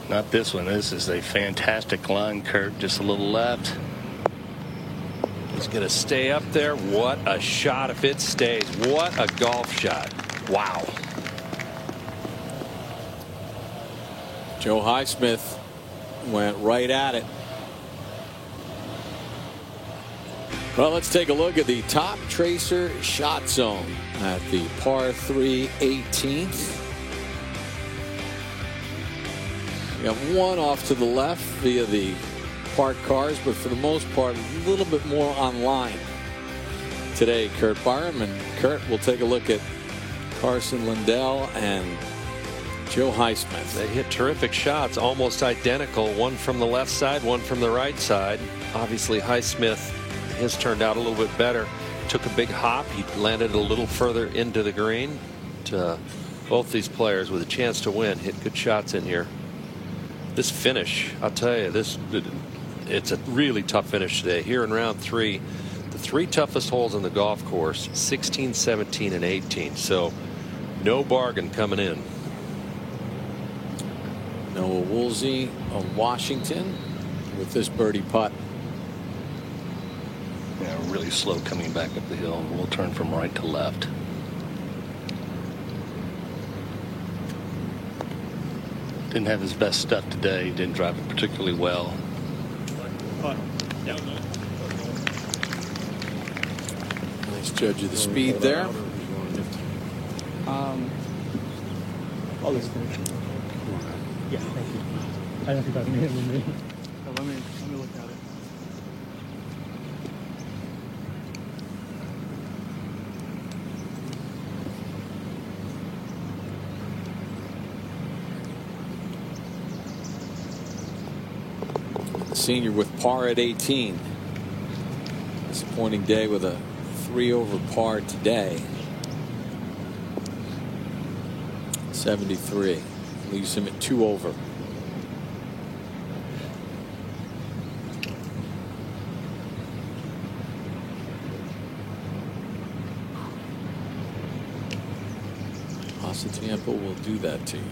Not this one. This is a fantastic line, Kurt. Just a little left. He's going to stay up there. What a shot if it stays. What a golf shot. Wow. Joe Highsmith went right at it. Well, let's take a look at the top tracer shot zone at the par 3 18th. We got one off to the left via the parked cars, but for the most part, a little bit more online today. Kurt Byrum and Kurt, we'll take a look at Carson Lundell and Joe Highsmith. They hit terrific shots, almost identical. One from the left side, one from the right side. Obviously, Highsmith, his turned out a little bit better. Took a big hop. He landed a little further into the green. Both these players with a chance to win hit good shots in here. This finish, I'll tell you, it's a really tough finish today. Here in round 3, the 3 toughest holes in the golf course, 16, 17, and 18. So no bargain coming in. Noah Woolsey of Washington with this birdie putt. Yeah, really slow coming back up the hill. We'll turn from right to left. Didn't have his best stuff today. Didn't drive it particularly well. Nice judge of the speed there. Yeah, thank you. I don't think that's me. Let me look at it. Senior with par at 18. Disappointing day with a 3 over par today. 73 leaves him at 2 over. Pasatiempo will do that to you.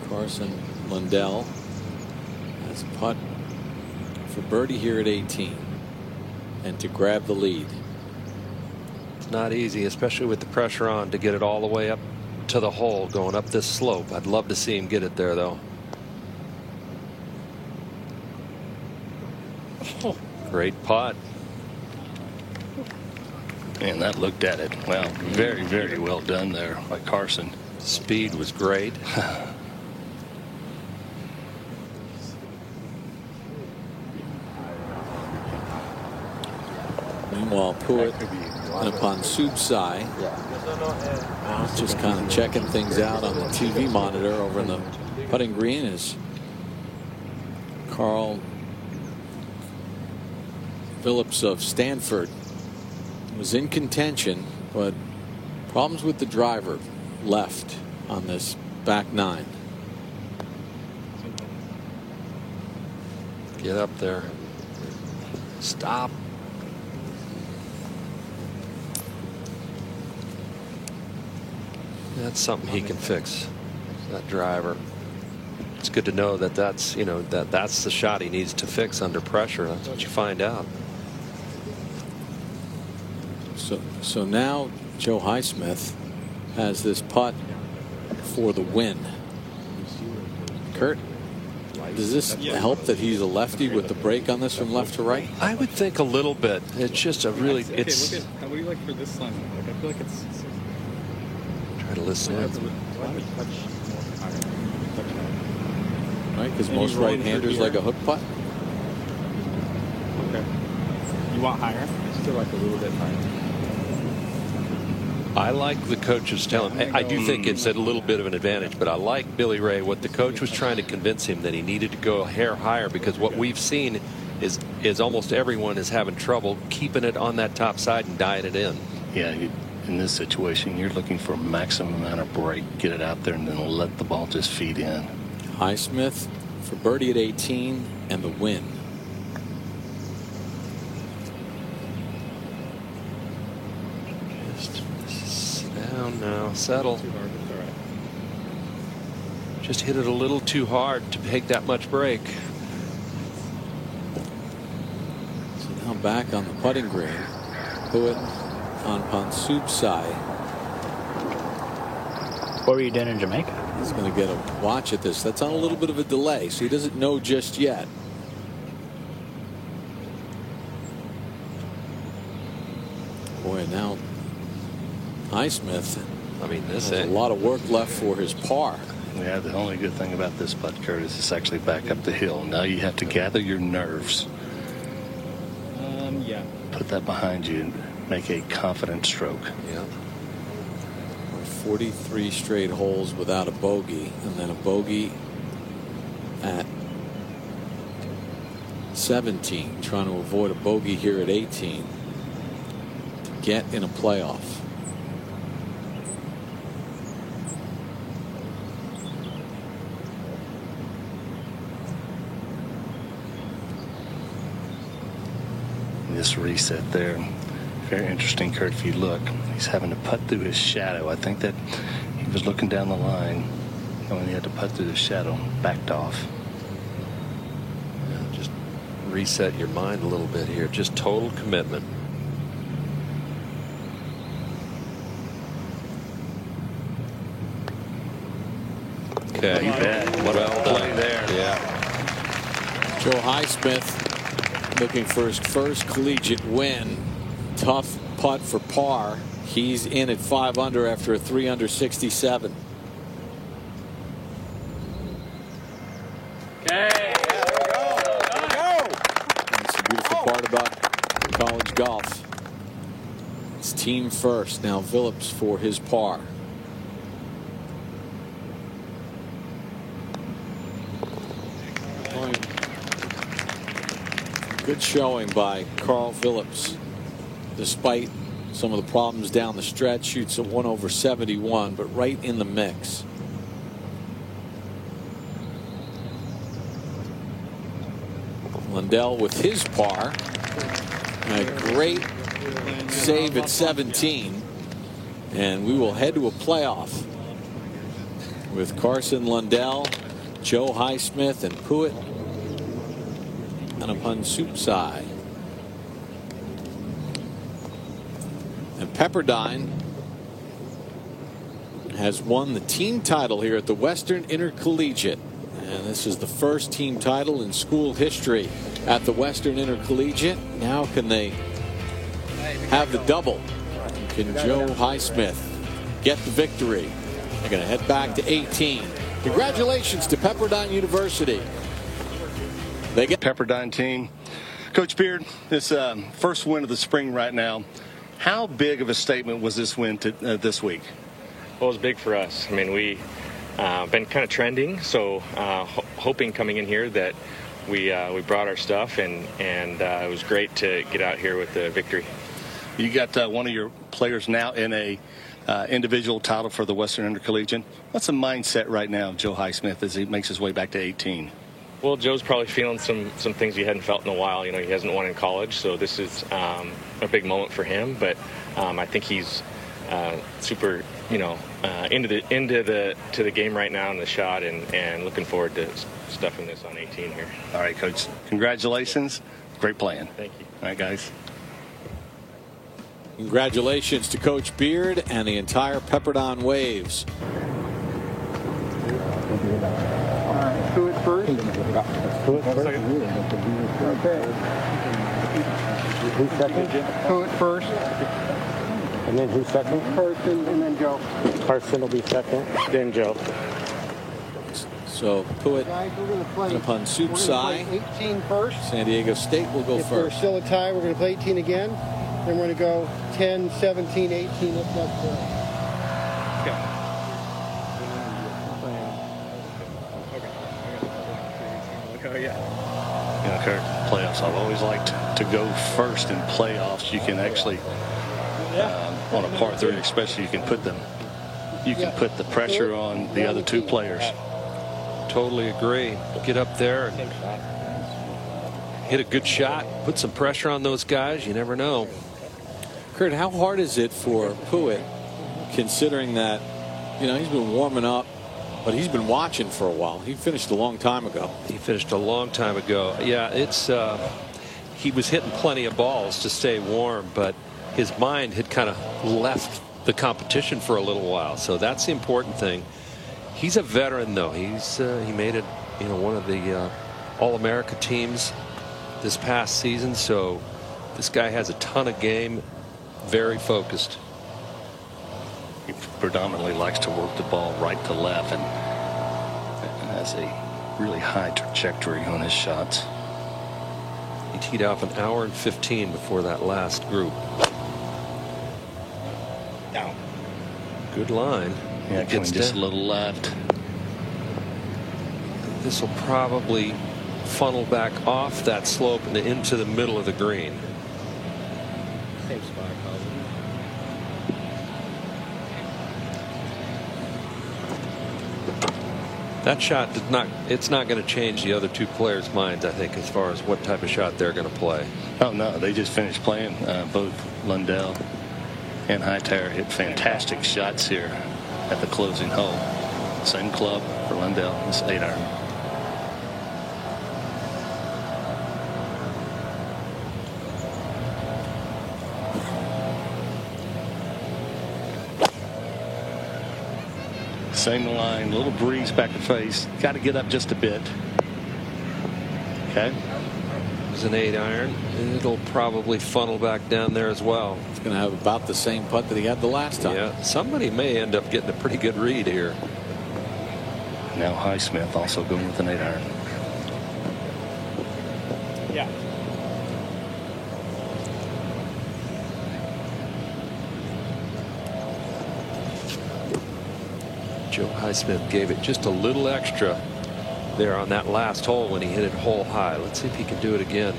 Carson Lundell has a putt for birdie here at 18 and to grab the lead. It's not easy, especially with the pressure on, to get it all the way up to the hole going up this slope. I'd love to see him get it there, though. Great putt. Man, that looked at it. Well, very, very well done there by Carson. Speed was great. Meanwhile, Puett and upon Subsai just kind of checking things out on the TV monitor over in the putting green as Carl Phillips of Stanford was in contention, but problems with the driver left on this back 9. Get up there. Stop. That's something he can fix, that driver. It's good to know that that's the shot he needs to fix under pressure. That's what you find out. So now Joe Highsmith has this putt for the win. Kurt, does this help that he's a lefty with the break on this from left to right? I would think a little bit. It's just a really. Okay, look at what do you like for this line? Like, I feel like it's. Try to listen. Right, because most right-handers like a hook putt. Okay. You want higher? Still like a little bit higher. I like the coach's telling. I do think it's a little bit of an advantage, but I like Billy Ray. What the coach was trying to convince him that he needed to go a hair higher, because what we've seen is almost everyone is having trouble keeping it on that top side and dying it in. Yeah, in this situation, you're looking for a maximum amount of break, get it out there, and then let the ball just feed in. Highsmith for birdie at 18 and the win. Just sit down now, settle. Just hit it a little too hard to take that much break. So now back on the putting green. Put on Ponsubsai. What were you doing in Jamaica? He's going to get a watch at this. That's on a little bit of a delay, so he doesn't know just yet. Boy, now Highsmith. I mean, this has a lot of work left for his par. Yeah, the only good thing about this putt, Curtis, is it's actually back up the hill. Now you have to gather your nerves. Yeah. Put that behind you and make a confident stroke. Yeah. 43 straight holes without a bogey, and then a bogey at 17. Trying to avoid a bogey here at 18 to get in a playoff. This reset there, very interesting, Kurt. If you look, he's having to putt through his shadow. I think that he was looking down the line, and when he had to putt through the shadow, backed off. Yeah, just reset your mind a little bit here. Just total commitment. Okay. You bet. Well Play done there. Yeah. Joe Highsmith looking for his first collegiate win. Tough putt for par. He's in at 5 under after a 3 under 67. Okay. That's the beautiful part about college golf. It's team first. Now Phillips for his par. Good showing by Carl Phillips. Despite some of the problems down the stretch, shoots a 1 over 71, but right in the mix. Lundell with his par. A great save at 17. And we will head to a playoff with Carson Lundell, Joe Highsmith, and Puett Ponsubsai. And Pepperdine has won the team title here at the Western Intercollegiate. And this is the first team title in school history at the Western Intercollegiate. Now can they have the double? Can Joe Highsmith get the victory? They're going to head back to 18. Congratulations to Pepperdine University. They get Pepperdine team. Coach Beard, this first win of the spring right now. How big of a statement was this win this week? Well, it was big for us. I mean, we been kind of trending, so hoping coming in here that we brought our stuff, and it was great to get out here with the victory. You got one of your players now in a individual title for the Western Intercollegiate. What's the mindset right now, Joe Highsmith, as he makes his way back to 18? Well, Joe's probably feeling some things he hadn't felt in a while. You know, he hasn't won in college, so this is a big moment for him. But I think he's super, into the game right now in the shot, and looking forward to stuffing this on 18 here. All right, Coach. Congratulations. Great playing. Thank you. All right, guys. Congratulations to Coach Beard and the entire Pepperdine Waves. Who it first? Okay. Who's second? Who it first? And then who's second? Carson and then Joe. Carson will be second, then Joe. So Puett Guys, we're going to play Ponsubsai. 18 first. San Diego State will go If we're first. still a tie, we're going to play 18 again. Then we're going to go 10, 17, 18. That's Kurt, playoffs. I've always liked to go first in playoffs. You can actually on a par 3, especially you can put the pressure on the other 2 players. Totally agree. Get up there and hit a good shot, put some pressure on those guys. You never know. Kurt, how hard is it for Puett, considering that, you know, he's been warming up, but he's been watching for a while? He finished a long time ago. He finished a long time ago. Yeah, it's he was hitting plenty of balls to stay warm, but his mind had kind of left the competition for a little while. So that's the important thing. He's a veteran, though. He made it, you know, one of the All-America teams this past season. So this guy has a ton of game. Very focused. He predominantly likes to work the ball right to left and has a really high trajectory on his shots. He teed off 1 hour and 15 before that last group. Down. Good line. Yeah, coming just a little left. This will probably funnel back off that slope and into the middle of the green. Same spot, probably. That shot did not. It's not going to change the other 2 players' minds, I think, as far as what type of shot they're going to play. Oh no, they just finished playing. Both Lundell and Hightower hit fantastic shots here at the closing hole. Same club for Lundell. It's 8-iron. Same line, a little breeze back and face. Got to get up just a bit. Okay. It's an 8-iron. It'll probably funnel back down there as well. It's going to have about the same putt that he had the last time. Yeah, somebody may end up getting a pretty good read here. Now Highsmith also going with an 8-iron. Yeah. Joe Highsmith gave it just a little extra there on that last hole when he hit it hole high. Let's see if he can do it again.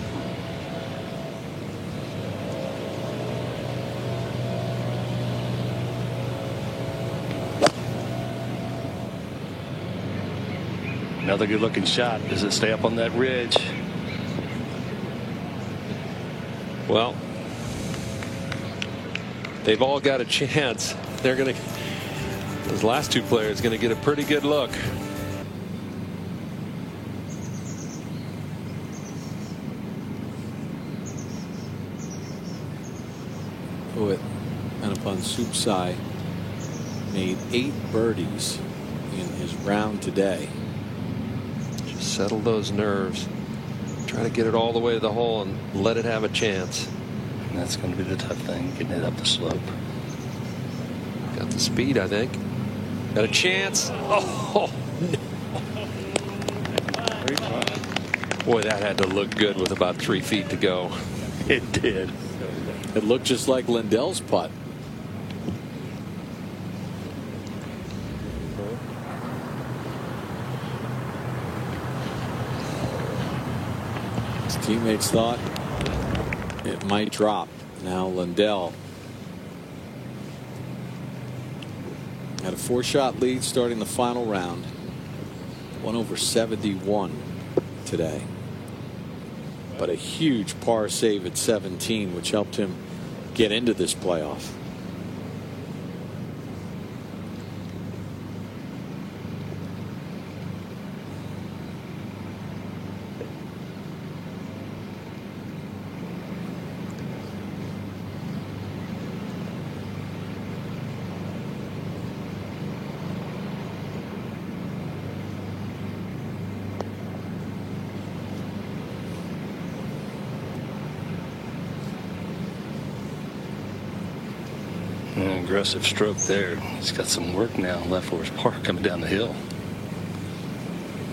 Another good looking shot. Does it stay up on that ridge? Well, they've all got a chance. They're going to, those last 2 players going to get a pretty good look. Puett Anupam Subsai made 8 birdies in his round today. Just settle those nerves. Try to get it all the way to the hole and let it have a chance. And that's going to be the tough thing, getting it up the slope. Got the speed, I think. Got a chance. Oh, no. Boy, that had to look good with about 3 feet to go. It did. It looked just like Lindell's putt. His teammates thought it might drop. Now Lundell had a 4-shot lead starting the final round. 1/71 today. But a huge par save at 17, which helped him get into this playoff. An aggressive stroke there. He's got some work now left for his par coming down the hill.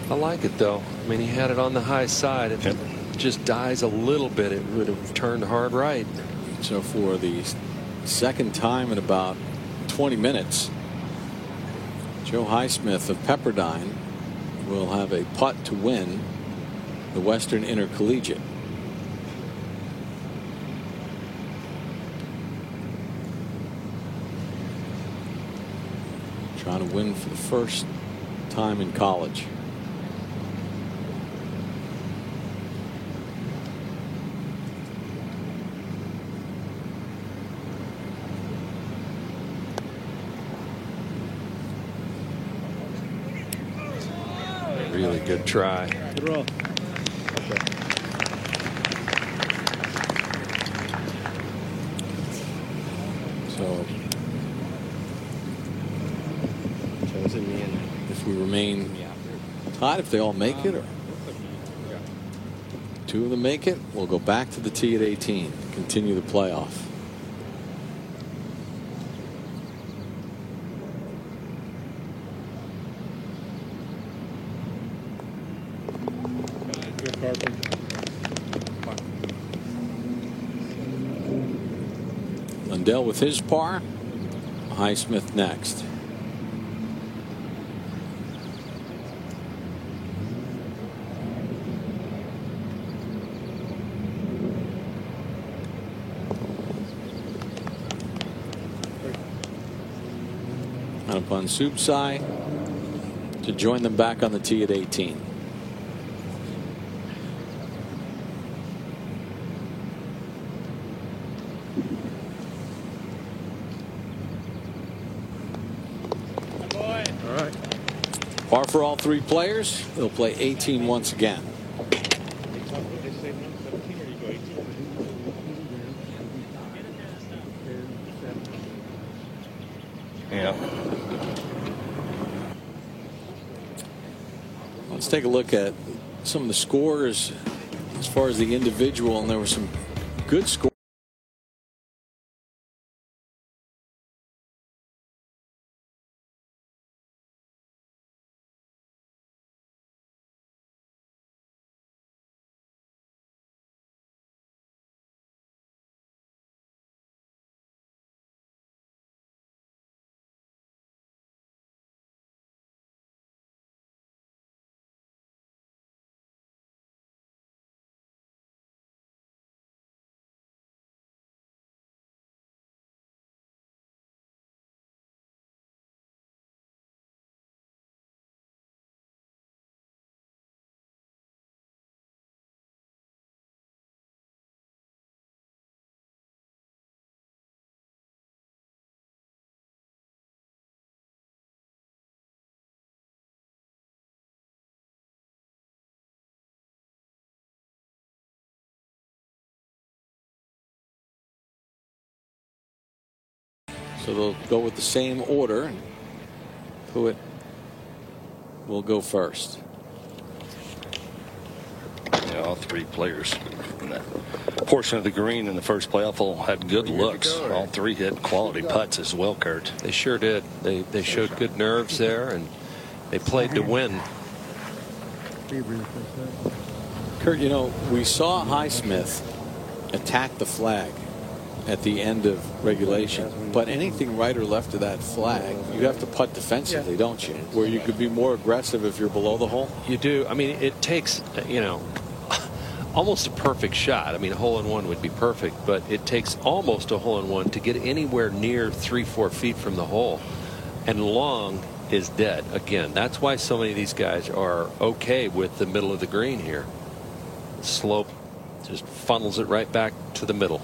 I like it, though. I mean, he had it on the high side. If it just dies a little bit, it would have turned hard right. So for the second time in about 20 minutes, Joe Highsmith of Pepperdine will have a putt to win the Western Intercollegiate. trying to win for the first time in college. Really good try. Good roll. So if we remain tied, if they all make it, or two of them make it, we'll go back to the tee at 18, continue the playoff. Lundell with his par. Highsmith next. Anapan Subsai to join them back on the tee at 18. Par for all three players. They'll play 18 once again. Yeah. Let's take a look at some of the scores as far as the individual, and there were some good scores. So they'll go with the same order, and Puett will go first. Yeah, all three players in that portion of the green in the first playoff hole had good looks. All three hit quality putts as well, Kurt. They sure did. They showed good nerves there, and they played to win. Kurt, you know, we saw Highsmith attack the flag at the end of regulation, but anything right or left of that flag, you have to putt defensively, don't you? Where you could be more aggressive if you're below the hole. You do. I mean, it takes, you know, almost a perfect shot. I mean, a hole-in-one would be perfect, but it takes almost a hole-in-one to get anywhere near 3-4 feet from the hole, and long is dead. Again, that's why so many of these guys are okay with the middle of the green here. The slope just funnels it right back to the middle.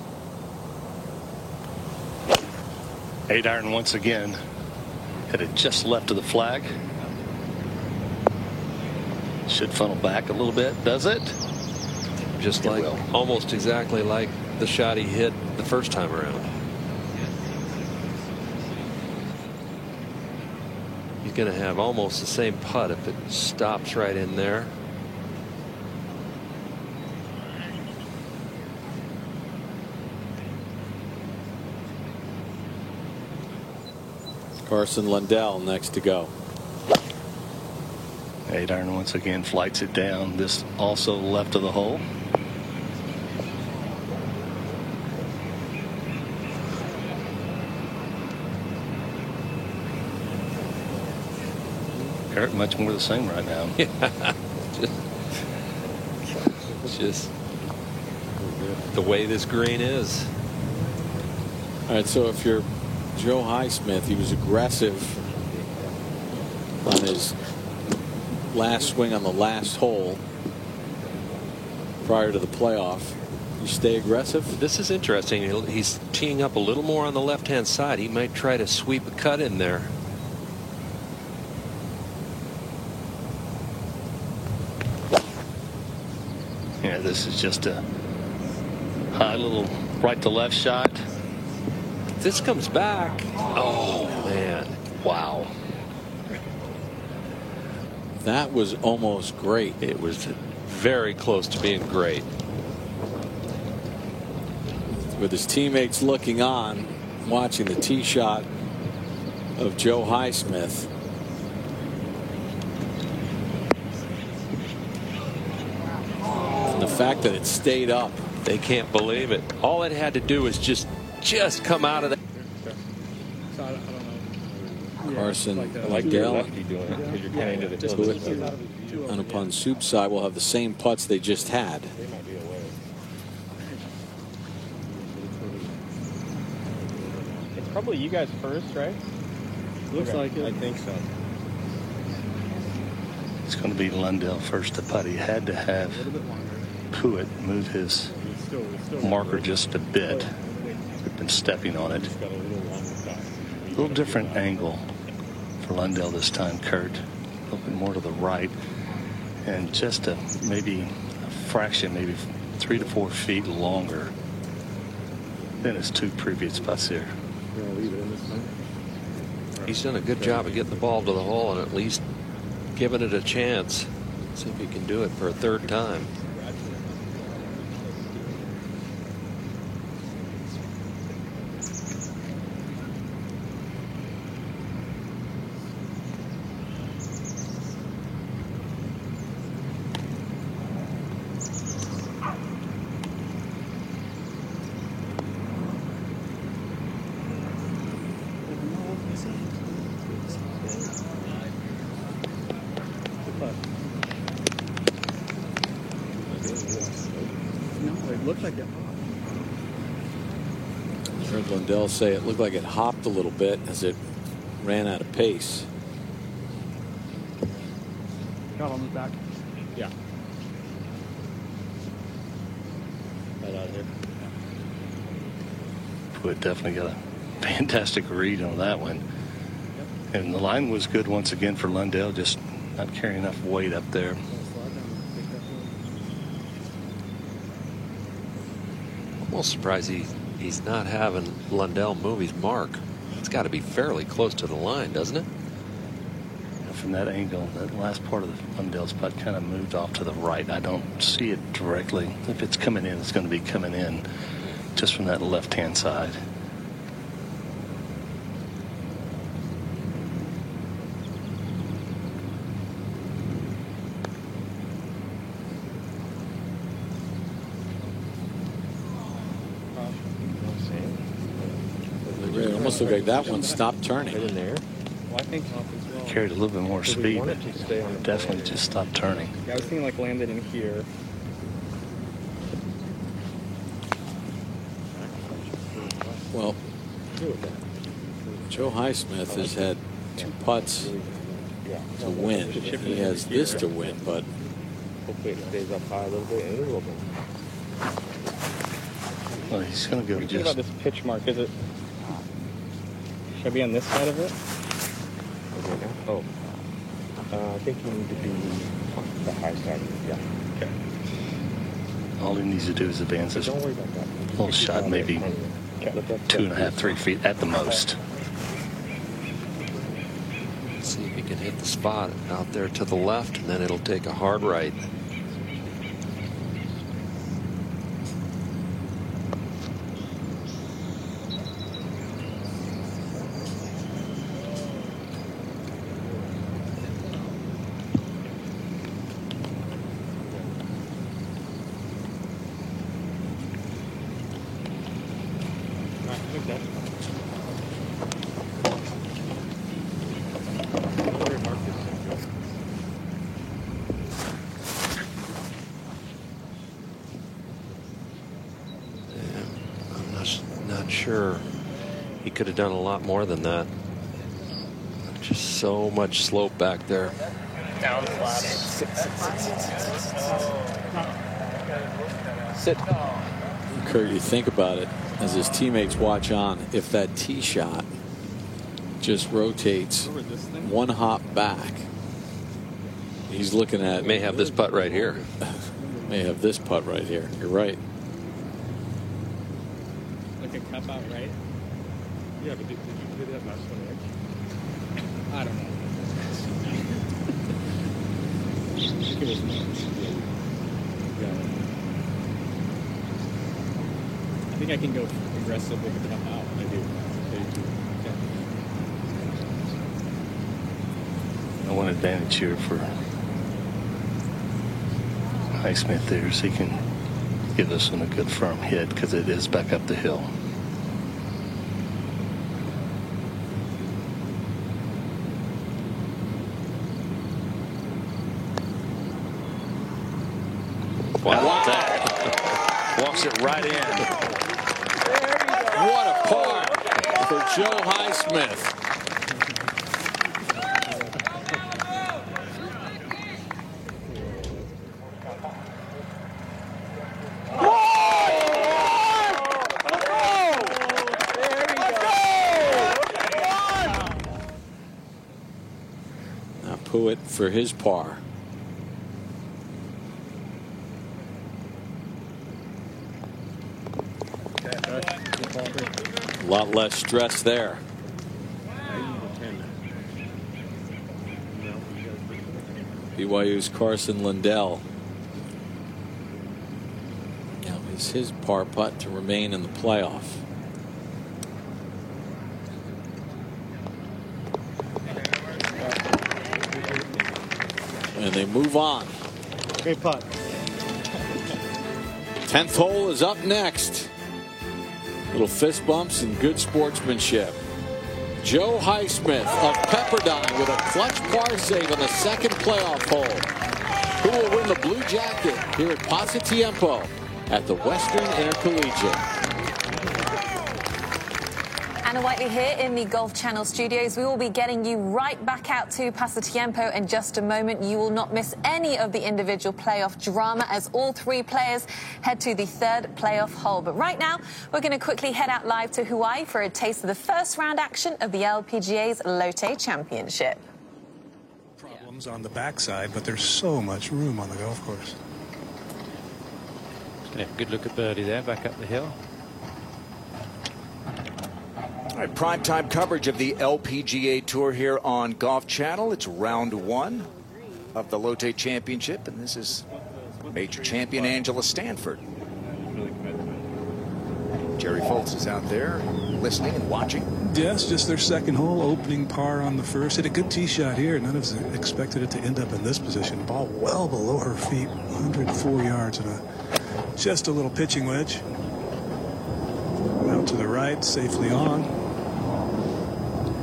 8-iron once again. Hit it just left of the flag. Should funnel back a little bit, does it? Just like, almost exactly like the shot he hit the first time around. He's going to have almost the same putt if it stops right in there. Carson Lundell next to go. 8-iron once again flights it down. This also left of the hole. Eric, much more the same right now. Yeah. just the way this green is. All right, so if you're Joe Highsmith, he was aggressive on his last swing on the last hole prior to the playoff. You stay aggressive. This is interesting. He's teeing up a little more on the left-hand side. He might try to sweep a cut in there. Yeah, this is just a high little right to left shot. This comes back. Oh, man. Wow. That was almost great. It was very close to being great. With his teammates looking on, watching the tee shot of Joe Highsmith. And the fact that it stayed up. They can't believe it. All it had to do was just come out of that. Carson, Liddell, Anupam Subsai will have the same putts they just had. It's probably you guys first, right? Looks like it. I think so. It's going to be Lundell first to putt. He had to have Pruitt move his marker just a bit. We've been stepping on it. A little different angle for Lundell this time, Kurt. A little bit more to the right. And just maybe a fraction, maybe 3 to 4 feet longer than his 2 previous putts here. He's done a good job of getting the ball to the hole and at least giving it a chance. See if he can do it for a 3rd time. Heard Lundell say it looked like it hopped a little bit as it ran out of pace. Got on the back. Yeah. Right out here. Pruitt definitely got a fantastic read on that one. And the line was good once again for Lundell, just not carrying enough weight up there. Almost surprised he's not having Lundell move his mark. It's got to be fairly close to the line, doesn't it? From that angle, that last part of the Lundell's putt kind of moved off to the right. I don't see it directly. If it's coming in, it's going to be coming in just from that left-hand side. It almost looked like that one stopped turning. Right in there. Well, I think Carried a little bit more speed, but definitely just stopped turning. Yeah, I was thinking like landed in here. Well, Joe Highsmith has had 2 putts to win. He has this to win, but Hopefully it stays up high a little bit and a little bit. Well, he's going to go What do you think about just. this pitch mark? Is it? Should I be on this side of it? Oh. I think you need to be on the high side of it. Yeah. Okay. All he needs to do is advance his Don't worry about that. little shot, maybe 2.5, 3 feet at the most. See if he can hit the spot out there to the left, and then it'll take a hard right. Not sure. He could have done a lot more than that. Just so much slope back there. Down flat. Sit. Kurt, you think about it as his teammates watch on. If that tee shot just rotates one hop back, he's looking at. May have this putt right here. May have this putt right here. You're right. Like a cup out, right? Yeah, but did you hit that last one right? I don't know. I think it was nuts. Yeah. I think I can go aggressive with the cup out. I do. One advantage here for Highsmith there is he can give this one a good firm hit because it is back up the hill. Wow. That walks it right in. What a par for Joe Highsmith. Now Puett for his par. A lot less stress there. BYU's Carson Lundell. Now is his par putt to remain in the playoff. And they move on. Great putt. 10th hole is up next. Little fist bumps and good sportsmanship. Joe Highsmith of Pepperdine with a clutch par save on the second playoff hole. Who will win the blue jacket here at Pasatiempo at the Western Intercollegiate? Anna Whiteley here in the Golf Channel studios. We will be getting you right back out to Pasatiempo in just a moment. You will not miss any of the individual playoff drama as all three players head to the third playoff hole. But right now, we're going to quickly head out live to Hawaii for a taste of the first round action of the LPGA's Lotte Championship. Problems on the backside, but there's so much room on the golf course. Gonna have a good look at birdie there, back up the hill. All right, primetime coverage of the LPGA Tour here on Golf Channel. It's round one of the Lotte Championship, and this is major champion Angela Stanford. Jerry Foltz is out there listening and watching. Yes, just their second hole, opening par on the first. Hit a good tee shot here. None of us expected it to end up in this position. Ball well below her feet, 104 yards, and just a little pitching wedge. Out to the right, safely on.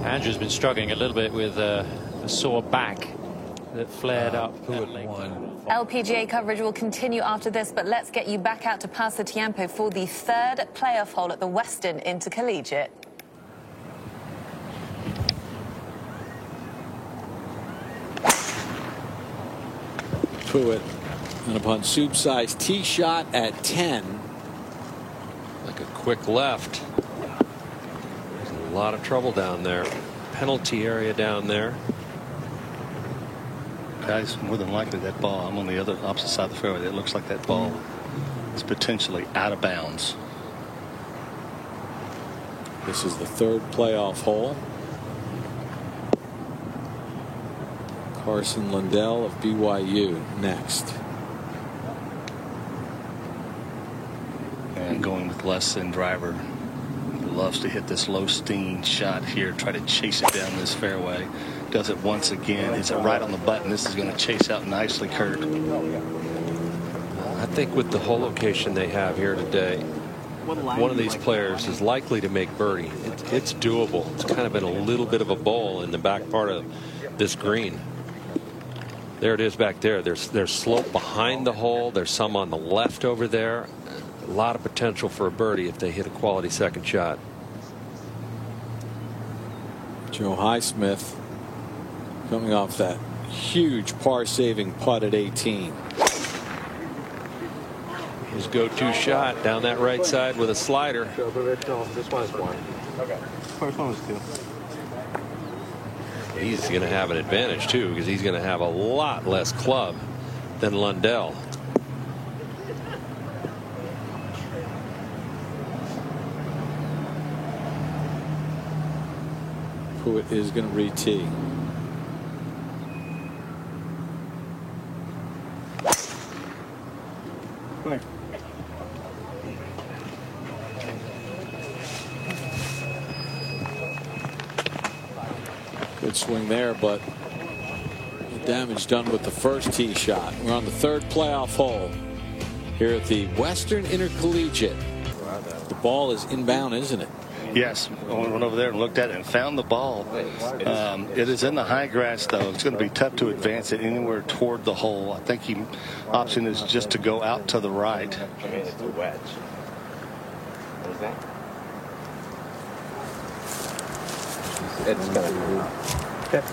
Andrew's been struggling a little bit with a sore back that flared up. LPGA coverage will continue after this, but let's get you back out to Pasatiempo for the third playoff hole at the Western Intercollegiate. Puett, and upon Subsai's tee shot at 10. Like a quick left. A lot of trouble down there. Penalty area down there. Guys, more than likely that ball, I'm on the other opposite side of the fairway. It looks like that ball is potentially out of bounds. This is the third playoff hole. Carson Lundell of BYU next. And going with less than driver. Loves to hit this low steam shot here, try to chase it down this fairway. Does it once again. Hits it right on the button. This is going to chase out nicely, Kurt. I think with the hole location they have here today, one of these players is likely to make birdie. It's doable. It's kind of been a little bit of a bowl in the back part of this green. There it is back there. There's slope behind the hole. There's some on the left over there. A lot of potential for a birdie if they hit a quality second shot. Joe Highsmith coming off that huge par-saving putt at 18. His go-to shot down that right side with a slider. This one is one. Okay. First one was two. He's going to have an advantage too, because he's going to have a lot less club than Lundell. Pruitt is going to re-tee. Good swing there, but the damage done with the first tee shot. We're on the third playoff hole here at the Western Intercollegiate. The ball is inbound, isn't it? Yes, I went over there and looked at it and found the ball. It is in the high grass, though. It's going to be tough to advance it anywhere toward the hole. I think the option is just to go out to the right. I mean, it's a wedge. What is that? It's going to be. Okay.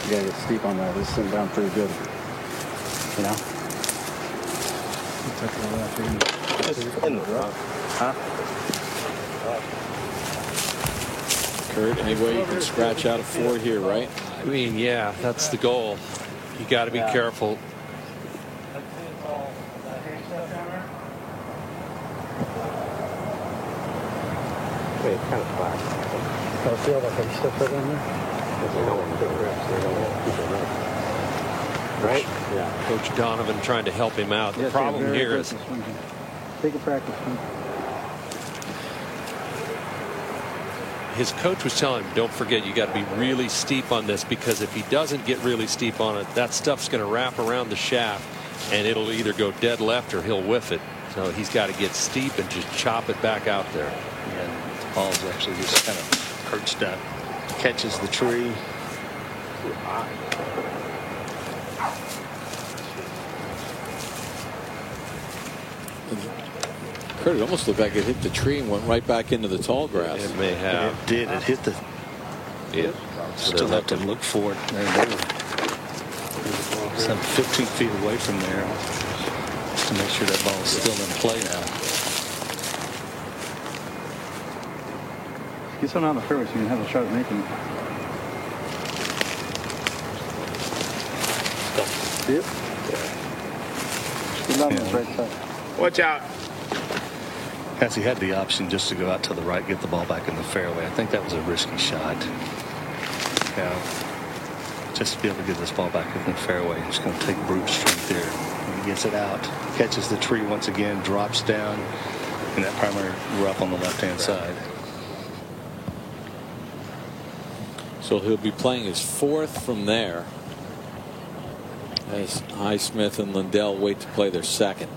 You gotta get steep on that. This is sitting down pretty good. You know? Just in the rough. Huh? Kurt, any way you can scratch out a 4 here, right? I mean, yeah, that's the goal. You got to be careful. Wait, it's kind of flat. I feel like I'm still putting in there. Right? Yeah. Coach Donovan trying to help him out. The problem here is take a practice. his coach was telling him, don't forget, you got to be really steep on this, because if he doesn't get really steep on it, that stuff's going to wrap around the shaft and it'll either go dead left or he'll whiff it. So he's got to get steep and just chop it back out there. And the ball's actually just kind of perched up. Catches the tree. Kurt, it almost looked like it hit the tree and went right back into the tall grass. It may have. It did. It hit the. Yeah. Still have to look for it. There they were. Some 15 feet away from there. Just to make sure that ball is still in play now. Get something on the fairway so you can have a shot at making it. Yep. Get on this right side. Watch out. As he had the option just to go out to the right, get the ball back in the fairway. I think that was a risky shot. Yeah. Just to be able to get this ball back in the fairway. It's going to take brute strength there. When he gets it out, catches the tree once again, drops down in that primary rough on the left-hand side. So he'll be playing his fourth from there as Highsmith and Lundell wait to play their second.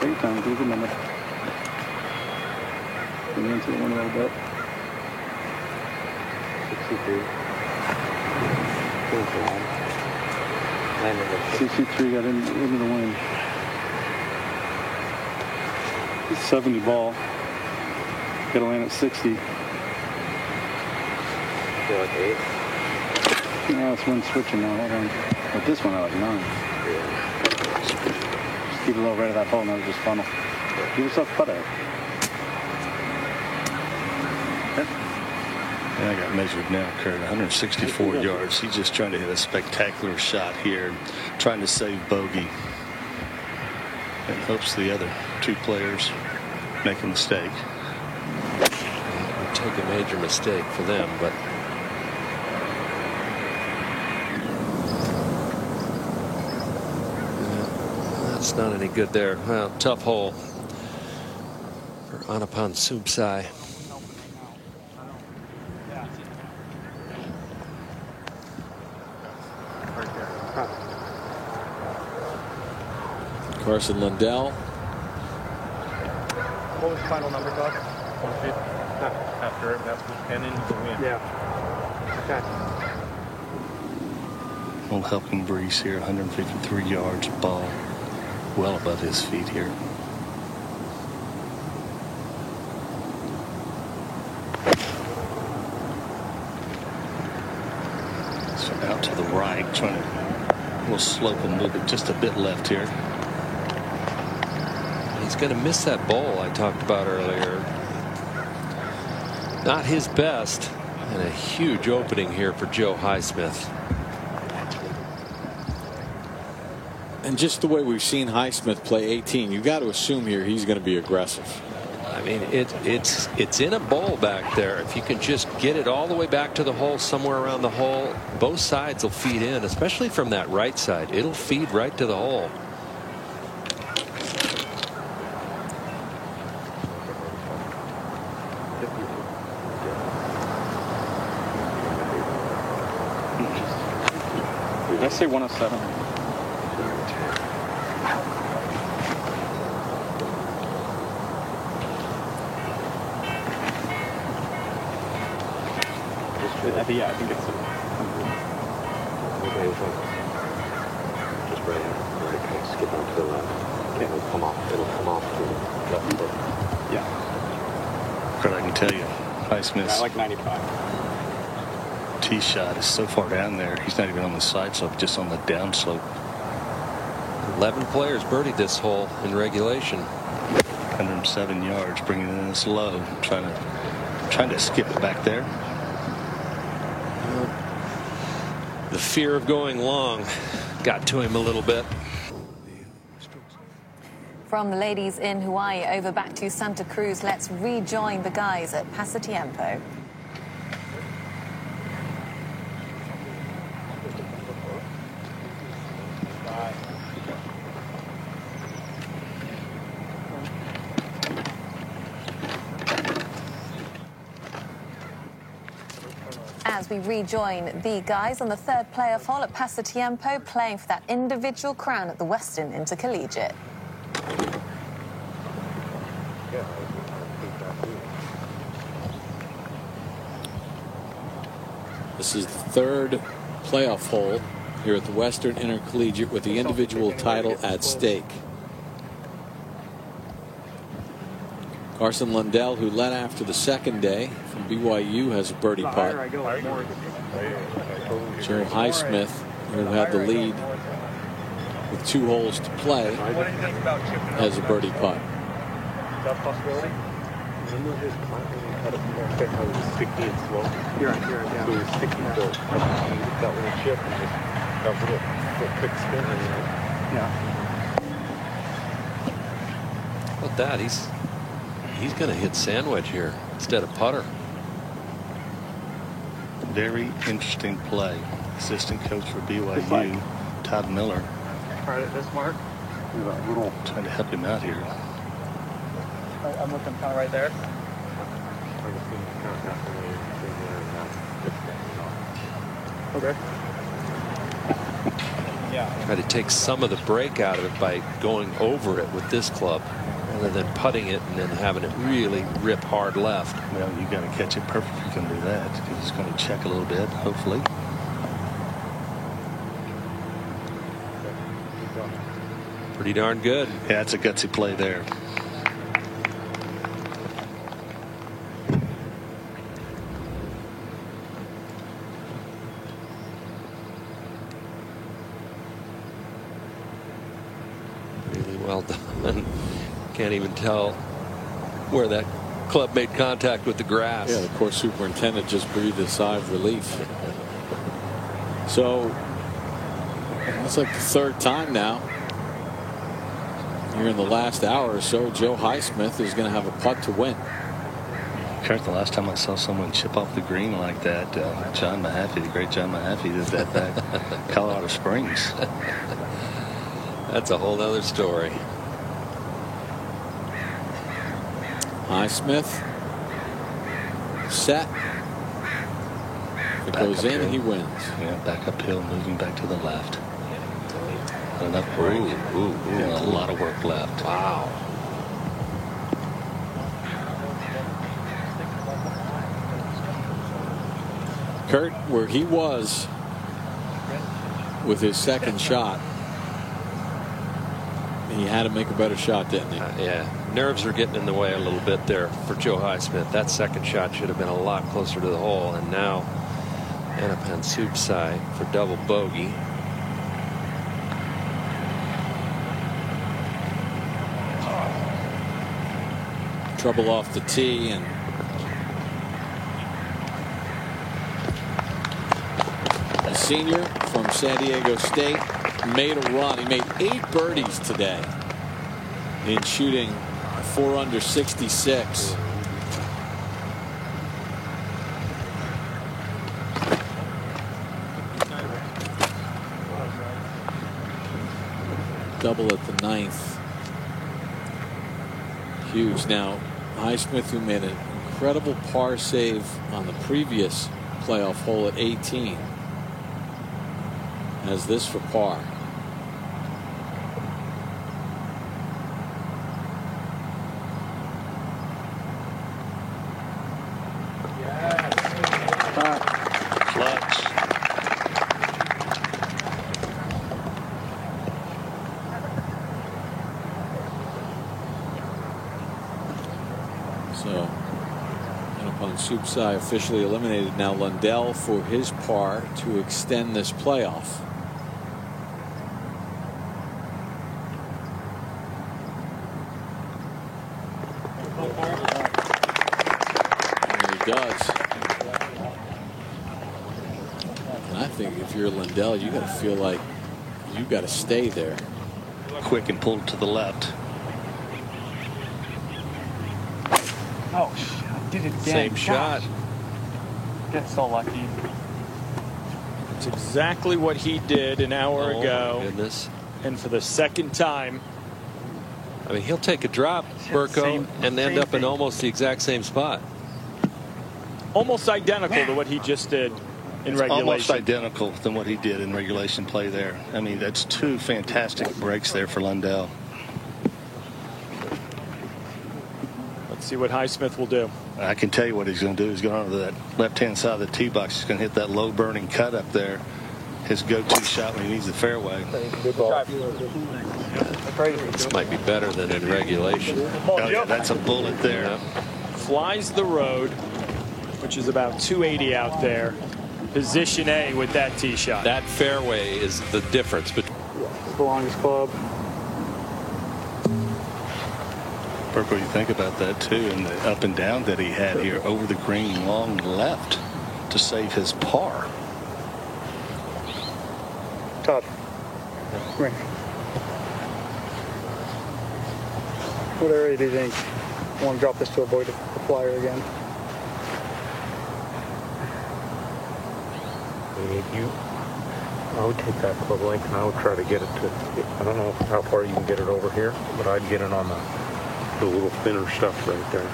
Take your time, do the number. Get into the one a little bit. 63. 63 got into the wind. 70 ball. Got to land at 60. Feel like 8. No, it's wind switching now. Hold on. But this one I like 9. Just keep a little right of that hole, and that'll just funnel. Give yourself a putt out. And I got measured now, Kurt, 164 yards. He's just trying to hit a spectacular shot here, trying to save bogey. And hopes the other two players make a mistake. It would take a major mistake for them, but that's not any good there. Well, tough hole. Anapan Subsai. Carson Lundell. What was the final number, Doug? 150. After that's with 10 into the wind. Yeah. Okay. Little helping breeze here, 153 yards, ball well above his feet here. So out to the right, trying to little slope and move it just a bit left here. He's going to miss that bowl I talked about earlier. Not his best, and a huge opening here for Joe Highsmith. And just the way we've seen Highsmith play 18, you got to assume here he's going to be aggressive. I mean, it's in a bowl back there. If you can just get it all the way back to the hole, somewhere around the hole, both sides will feed in, especially from that right side. It'll feed right to the hole. Let's say 107. Yeah, I think it's just right kind of skip onto the left. It'll come off to the left foot. Yeah. But I can tell you, Highsmith's I like 95. tee shot is so far down there, he's not even on the side slope, just on the down slope. 11 players birdied this hole in regulation. 107 yards, bringing it in this low, trying to skip it back there. The fear of going long got to him a little bit. From the ladies in Hawaii over back to Santa Cruz, let's rejoin the guys at Pasatiempo. As we rejoin the guys on the third playoff hole at Pasatiempo, playing for that individual crown at the Western Intercollegiate. This is the third playoff hole here at the Western Intercollegiate with the individual title at stake. Carson Lundell, who led after the second day from BYU, has a birdie putt. Joe Highsmith, who had the lead with 2 holes to play, has a birdie putt. Tough possibility. Remember his how it was sticky and slow? You're right, yeah. So it was sticky, so he hit that little chip and just that little quick spin. Yeah. Look at that. He's going to hit sandwich here instead of putter. Very interesting play. Assistant coach for BYU, Todd Miller. Right at this mark. Trying to help him out here. I'm looking kind of right there. Okay. Yeah. Try to take some of the break out of it by going over it with this club, rather than putting it and then having it really rip hard left. Well, you got to catch it perfect if you can do that, because it's going to check a little bit, hopefully. Pretty darn good. Yeah, it's a gutsy play there. Really well done. Can't even tell where that club made contact with the grass. Yeah, the course superintendent just breathed a sigh of relief. So it's like the third time now here in the last hour or so, Joe Highsmith is going to have a putt to win. Kurt, the last time I saw someone chip off the green like that, John Mahaffey, the great John Mahaffey, did that back Colorado Springs. That's a whole other story. Highsmith. Set. If it goes in, he wins. Yeah, back uphill, moving back to the left. Not enough break. A lot of work left. Wow. Kurt, where he was with his second shot, he had to make a better shot, didn't he? Yeah. Nerves are getting in the way a little bit there for Joe Highsmith. That second shot should have been a lot closer to the hole. And now Anapan Subsai for double bogey. Trouble off the tee, and a senior from San Diego State made a run. He made 8 birdies today in shooting 4 under 66. Double at the 9th. Huge. Now Highsmith, who made an incredible par save on the previous playoff hole at 18, has this for par. So Anapan Subsai officially eliminated. Now Lundell for his par to extend this playoff. And he does. And I think if you're Lundell, you got to feel like you got to stay there. Quick and pulled to the left. Oh, I did it again. Same shot. Get so lucky. It's exactly what he did an hour ago. My goodness. And for the second time. I mean, he'll take a drop, Burko, and end up in almost the exact same spot. Almost identical to what he just did in regulation. Almost identical than what he did in regulation play there. I mean, that's 2 fantastic breaks there for Lundell. Let's see what Highsmith will do. I can tell you what he's going to do. He's going to the left-hand side of the tee box. He's going to hit that low burning cut up there. His go-to shot when he needs the fairway. Good ball. This might be better than in regulation. Oh, yeah, that's a bullet there. Yeah. Flies the road, which is about 280 out there. Position A with that tee shot. That fairway is the difference between. The longest club. Purple, you think about that too, and the up and down that he had here over the green, long left to save his par. Todd. Right. What area do you think? I want to drop this to avoid the flyer again. I would take that club length and I would try to get it to, I don't know how far you can get it over here, but I'd get it on the little thinner stuff right there.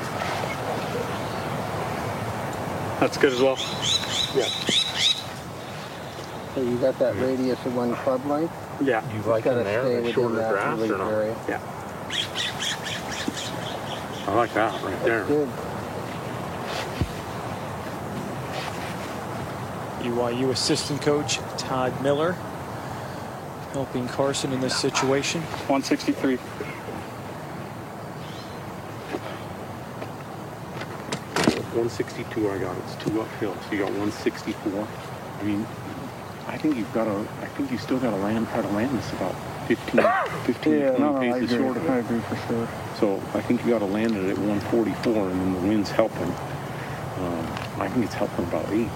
That's good as well. Yeah. So you got that radius of 1 club length? Yeah. You like in there, the shorter grass or not? Area. Yeah. I like that right there. Good. BYU assistant coach Todd Miller helping Carson in this situation. 163. .162 I got. It's 2 uphill, so you got 164. I mean, I think you still got to try to land this about 15 20 paces short of it. I agree for sure. So I think you got to land it at 144, and then the wind's helping. I think it's helping about 8.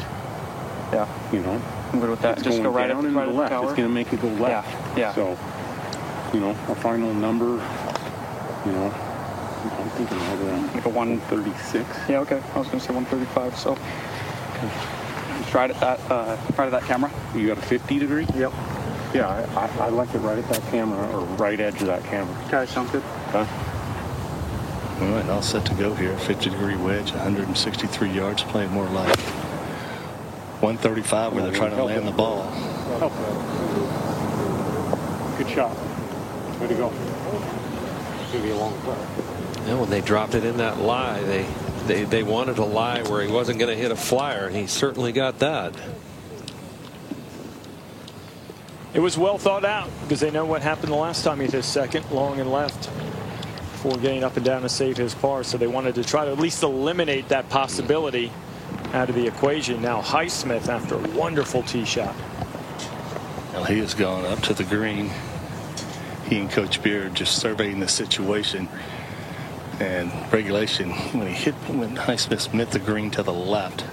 Yeah. You know? I'm good with that. It's Just going go right down up and right to the left. It's going to make it go left. Yeah. So, you know, a final number, you know, I'm thinking right around like a 136. Yeah, okay. I was going to say 135. So, try it at that camera. You got a 50 degree? Yep. Yeah, I like it right at that camera or right edge of that camera. Okay, sounds good. Okay. All right, all set to go here. 50-degree wedge, 163 yards, playing more like 135 where they're trying to land the ball. Good shot. Way to go. It's going to be a long putt. And when they dropped it in that lie, they wanted a lie where he wasn't going to hit a flyer, and he certainly got that. It was well thought out because they know what happened the last time he hit his second, long and left, before getting up and down to save his par. So they wanted to try to at least eliminate that possibility out of the equation. Now Highsmith after a wonderful tee shot. Well, he has gone up to the green. He and Coach Beard just surveying the situation. And regulation, when Highsmith met the green to the left,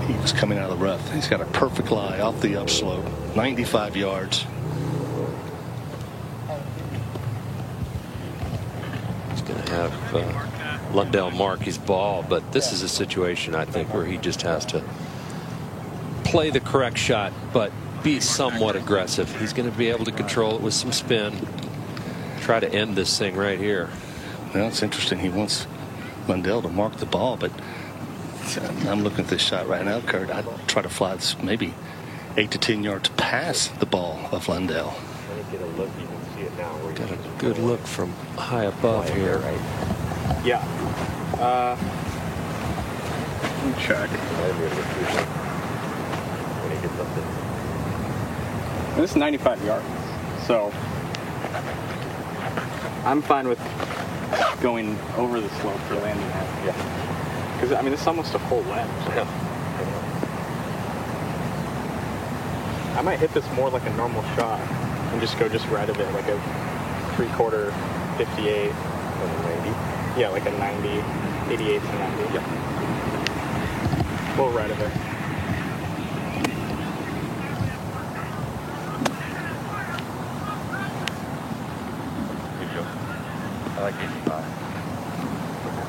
he was coming out of the rough. He's got a perfect lie off the upslope, 95 yards. He's going to have Lundell mark his ball, but this is a situation, I think, where he just has to play the correct shot, but be somewhat aggressive. He's going to be able to control it with some spin. Try to end this thing right here. Well, it's interesting. He wants Lundell to mark the ball, but I'm looking at this shot right now, Kurt. I'd try to fly this maybe 8 to 10 yards past the ball of Lundell. Got a good look from high above here. Yeah. Check. This is 95 yards, so I'm fine with going over the slope for landing that. Yeah. Because I mean, this is almost a full length. Yeah. I might hit this more like a normal shot and just go just right of it, like a 3/4 58. Like a 90. Yeah, like a 90, 88 to 90. Yeah. Full right of it. I like 85.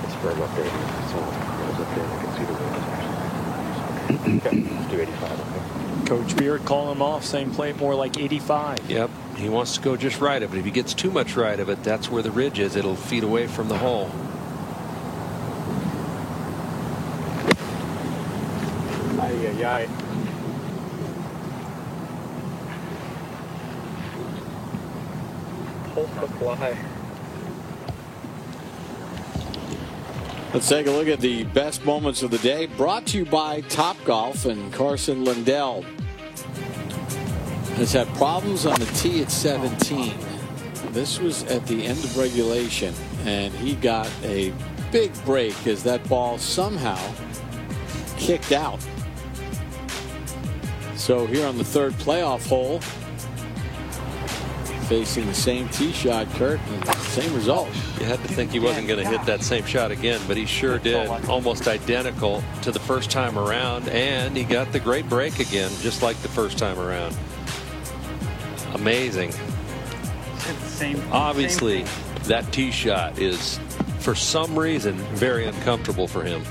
It's spread up there. So it's up there. I can see the wind. Okay, let's do 85. Okay. Coach Beard calling him off, saying play it more like 85. Yep. He wants to go just right of it. If he gets too much right of it, that's where the ridge is. It'll feed away from the hole. Ay, ay, ay. Pull the fly. Let's take a look at the best moments of the day, brought to you by Topgolf. And Carson Lundell has had problems on the tee at 17. This was at the end of regulation, and he got a big break as that ball somehow kicked out. So here on the third playoff hole, facing the same tee shot, Kurt, and same result. You had to think he wasn't going to hit that same shot again, but he sure did. Almost identical to the first time around, and he got the great break again, just like the first time around. Amazing. Obviously, that tee shot is, for some reason, very uncomfortable for him.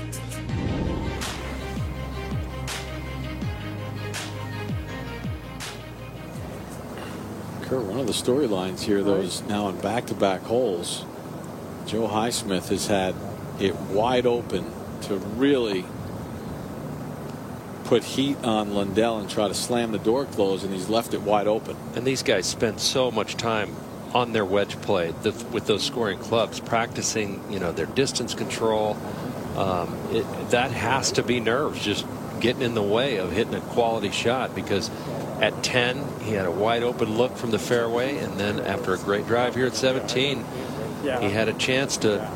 Kurt, one of the storylines here, though, is now in back-to-back holes. Joe Highsmith has had it wide open to really put heat on Lundell and try to slam the door closed, and he's left it wide open. And these guys spend so much time on their wedge play with those scoring clubs, practicing, their distance control. That has to be nerves, just getting in the way of hitting a quality shot, because at 10 he had a wide open look from the fairway, and then after a great drive here at 17, he had a chance to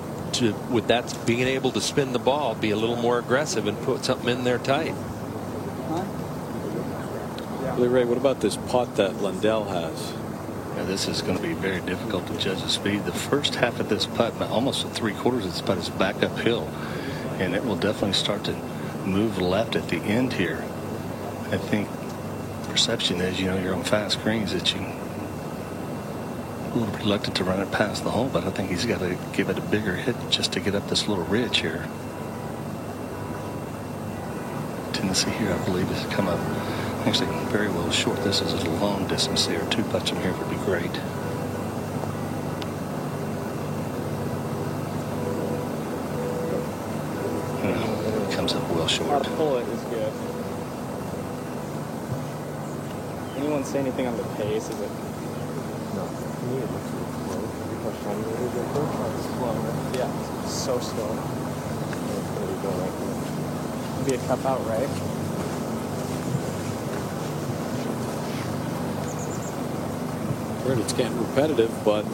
with that being able to spin the ball, be a little more aggressive and put something in there tight. Billy Ray, what about this putt that Lundell has? Yeah, this is going to be very difficult to judge the speed. The first half of this putt, almost 3/4 of this putt, is back uphill, and it will definitely start to move left at the end here. I think perception is, you're on fast greens, that you're a little reluctant to run it past the hole, but I think he's got to give it a bigger hit just to get up this little ridge here. Tendency here, I believe, is to come up actually very well short. This is a long distance here. 2 putts from here would be great. well short. Pull it is good. Anyone say anything on the pace? Is it? No. To me, it looks a little slow. Every question I'm going to do, it's slow. Yeah, it's so slow. It's going to be going like that. It'd be a cup out, right? It's getting repetitive, but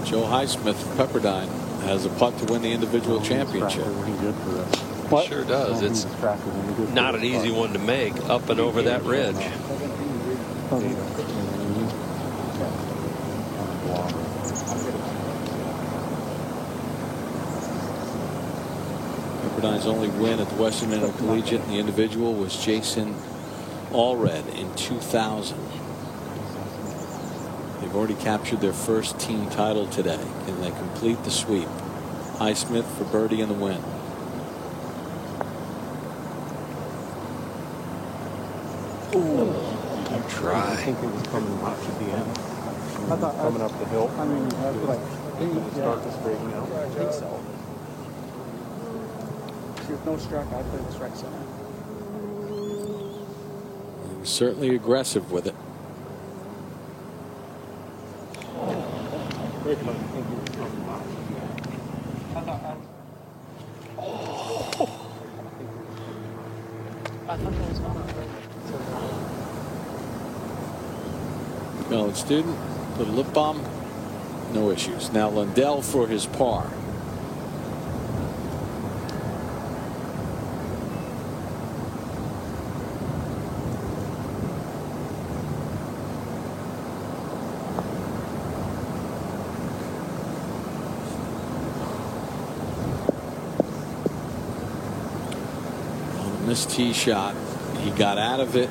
Joe Highsmith of Pepperdine has a putt to win the individual championship. It sure does. It's not an easy one to make up and over that ridge. Pepperdine's only win at the Western Intercollegiate in the individual was Jason Allred in 2000. They've already captured their first team title today. Can they complete the sweep? Highsmith for birdie in the win. Ooh, try. I think it was coming up to the end. I thought coming up the hill. I mean, Start to straighten out. I think so. See, with no strike, I played the strike center. He was certainly aggressive with it. College student, little lip balm, no issues. Now Lundell for his par. Missed tee shot. He got out of it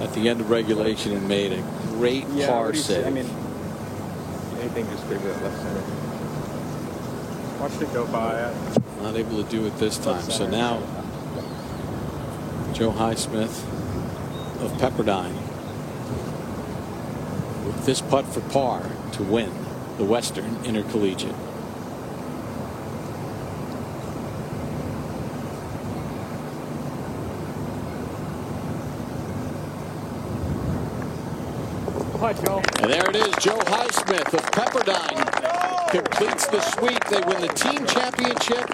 at the end of regulation and made a great par save. I mean, anything just figure it left center. Watched it go by. Not able to do it this time. So now Joe Highsmith of Pepperdine with this putt for par to win the Western Intercollegiate. And there it is. Joe Highsmith of Pepperdine completes the sweep. They win the team championship.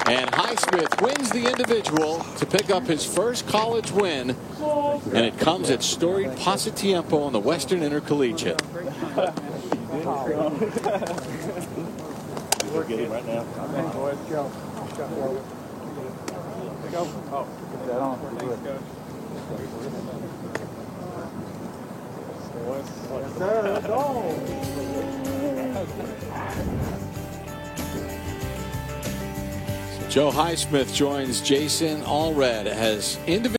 And Highsmith wins the individual to pick up his first college win. And it comes at storied Pasatiempo in the Western Intercollegiate. We'll get him right now. Joe Highsmith joins Jason Allred as individual.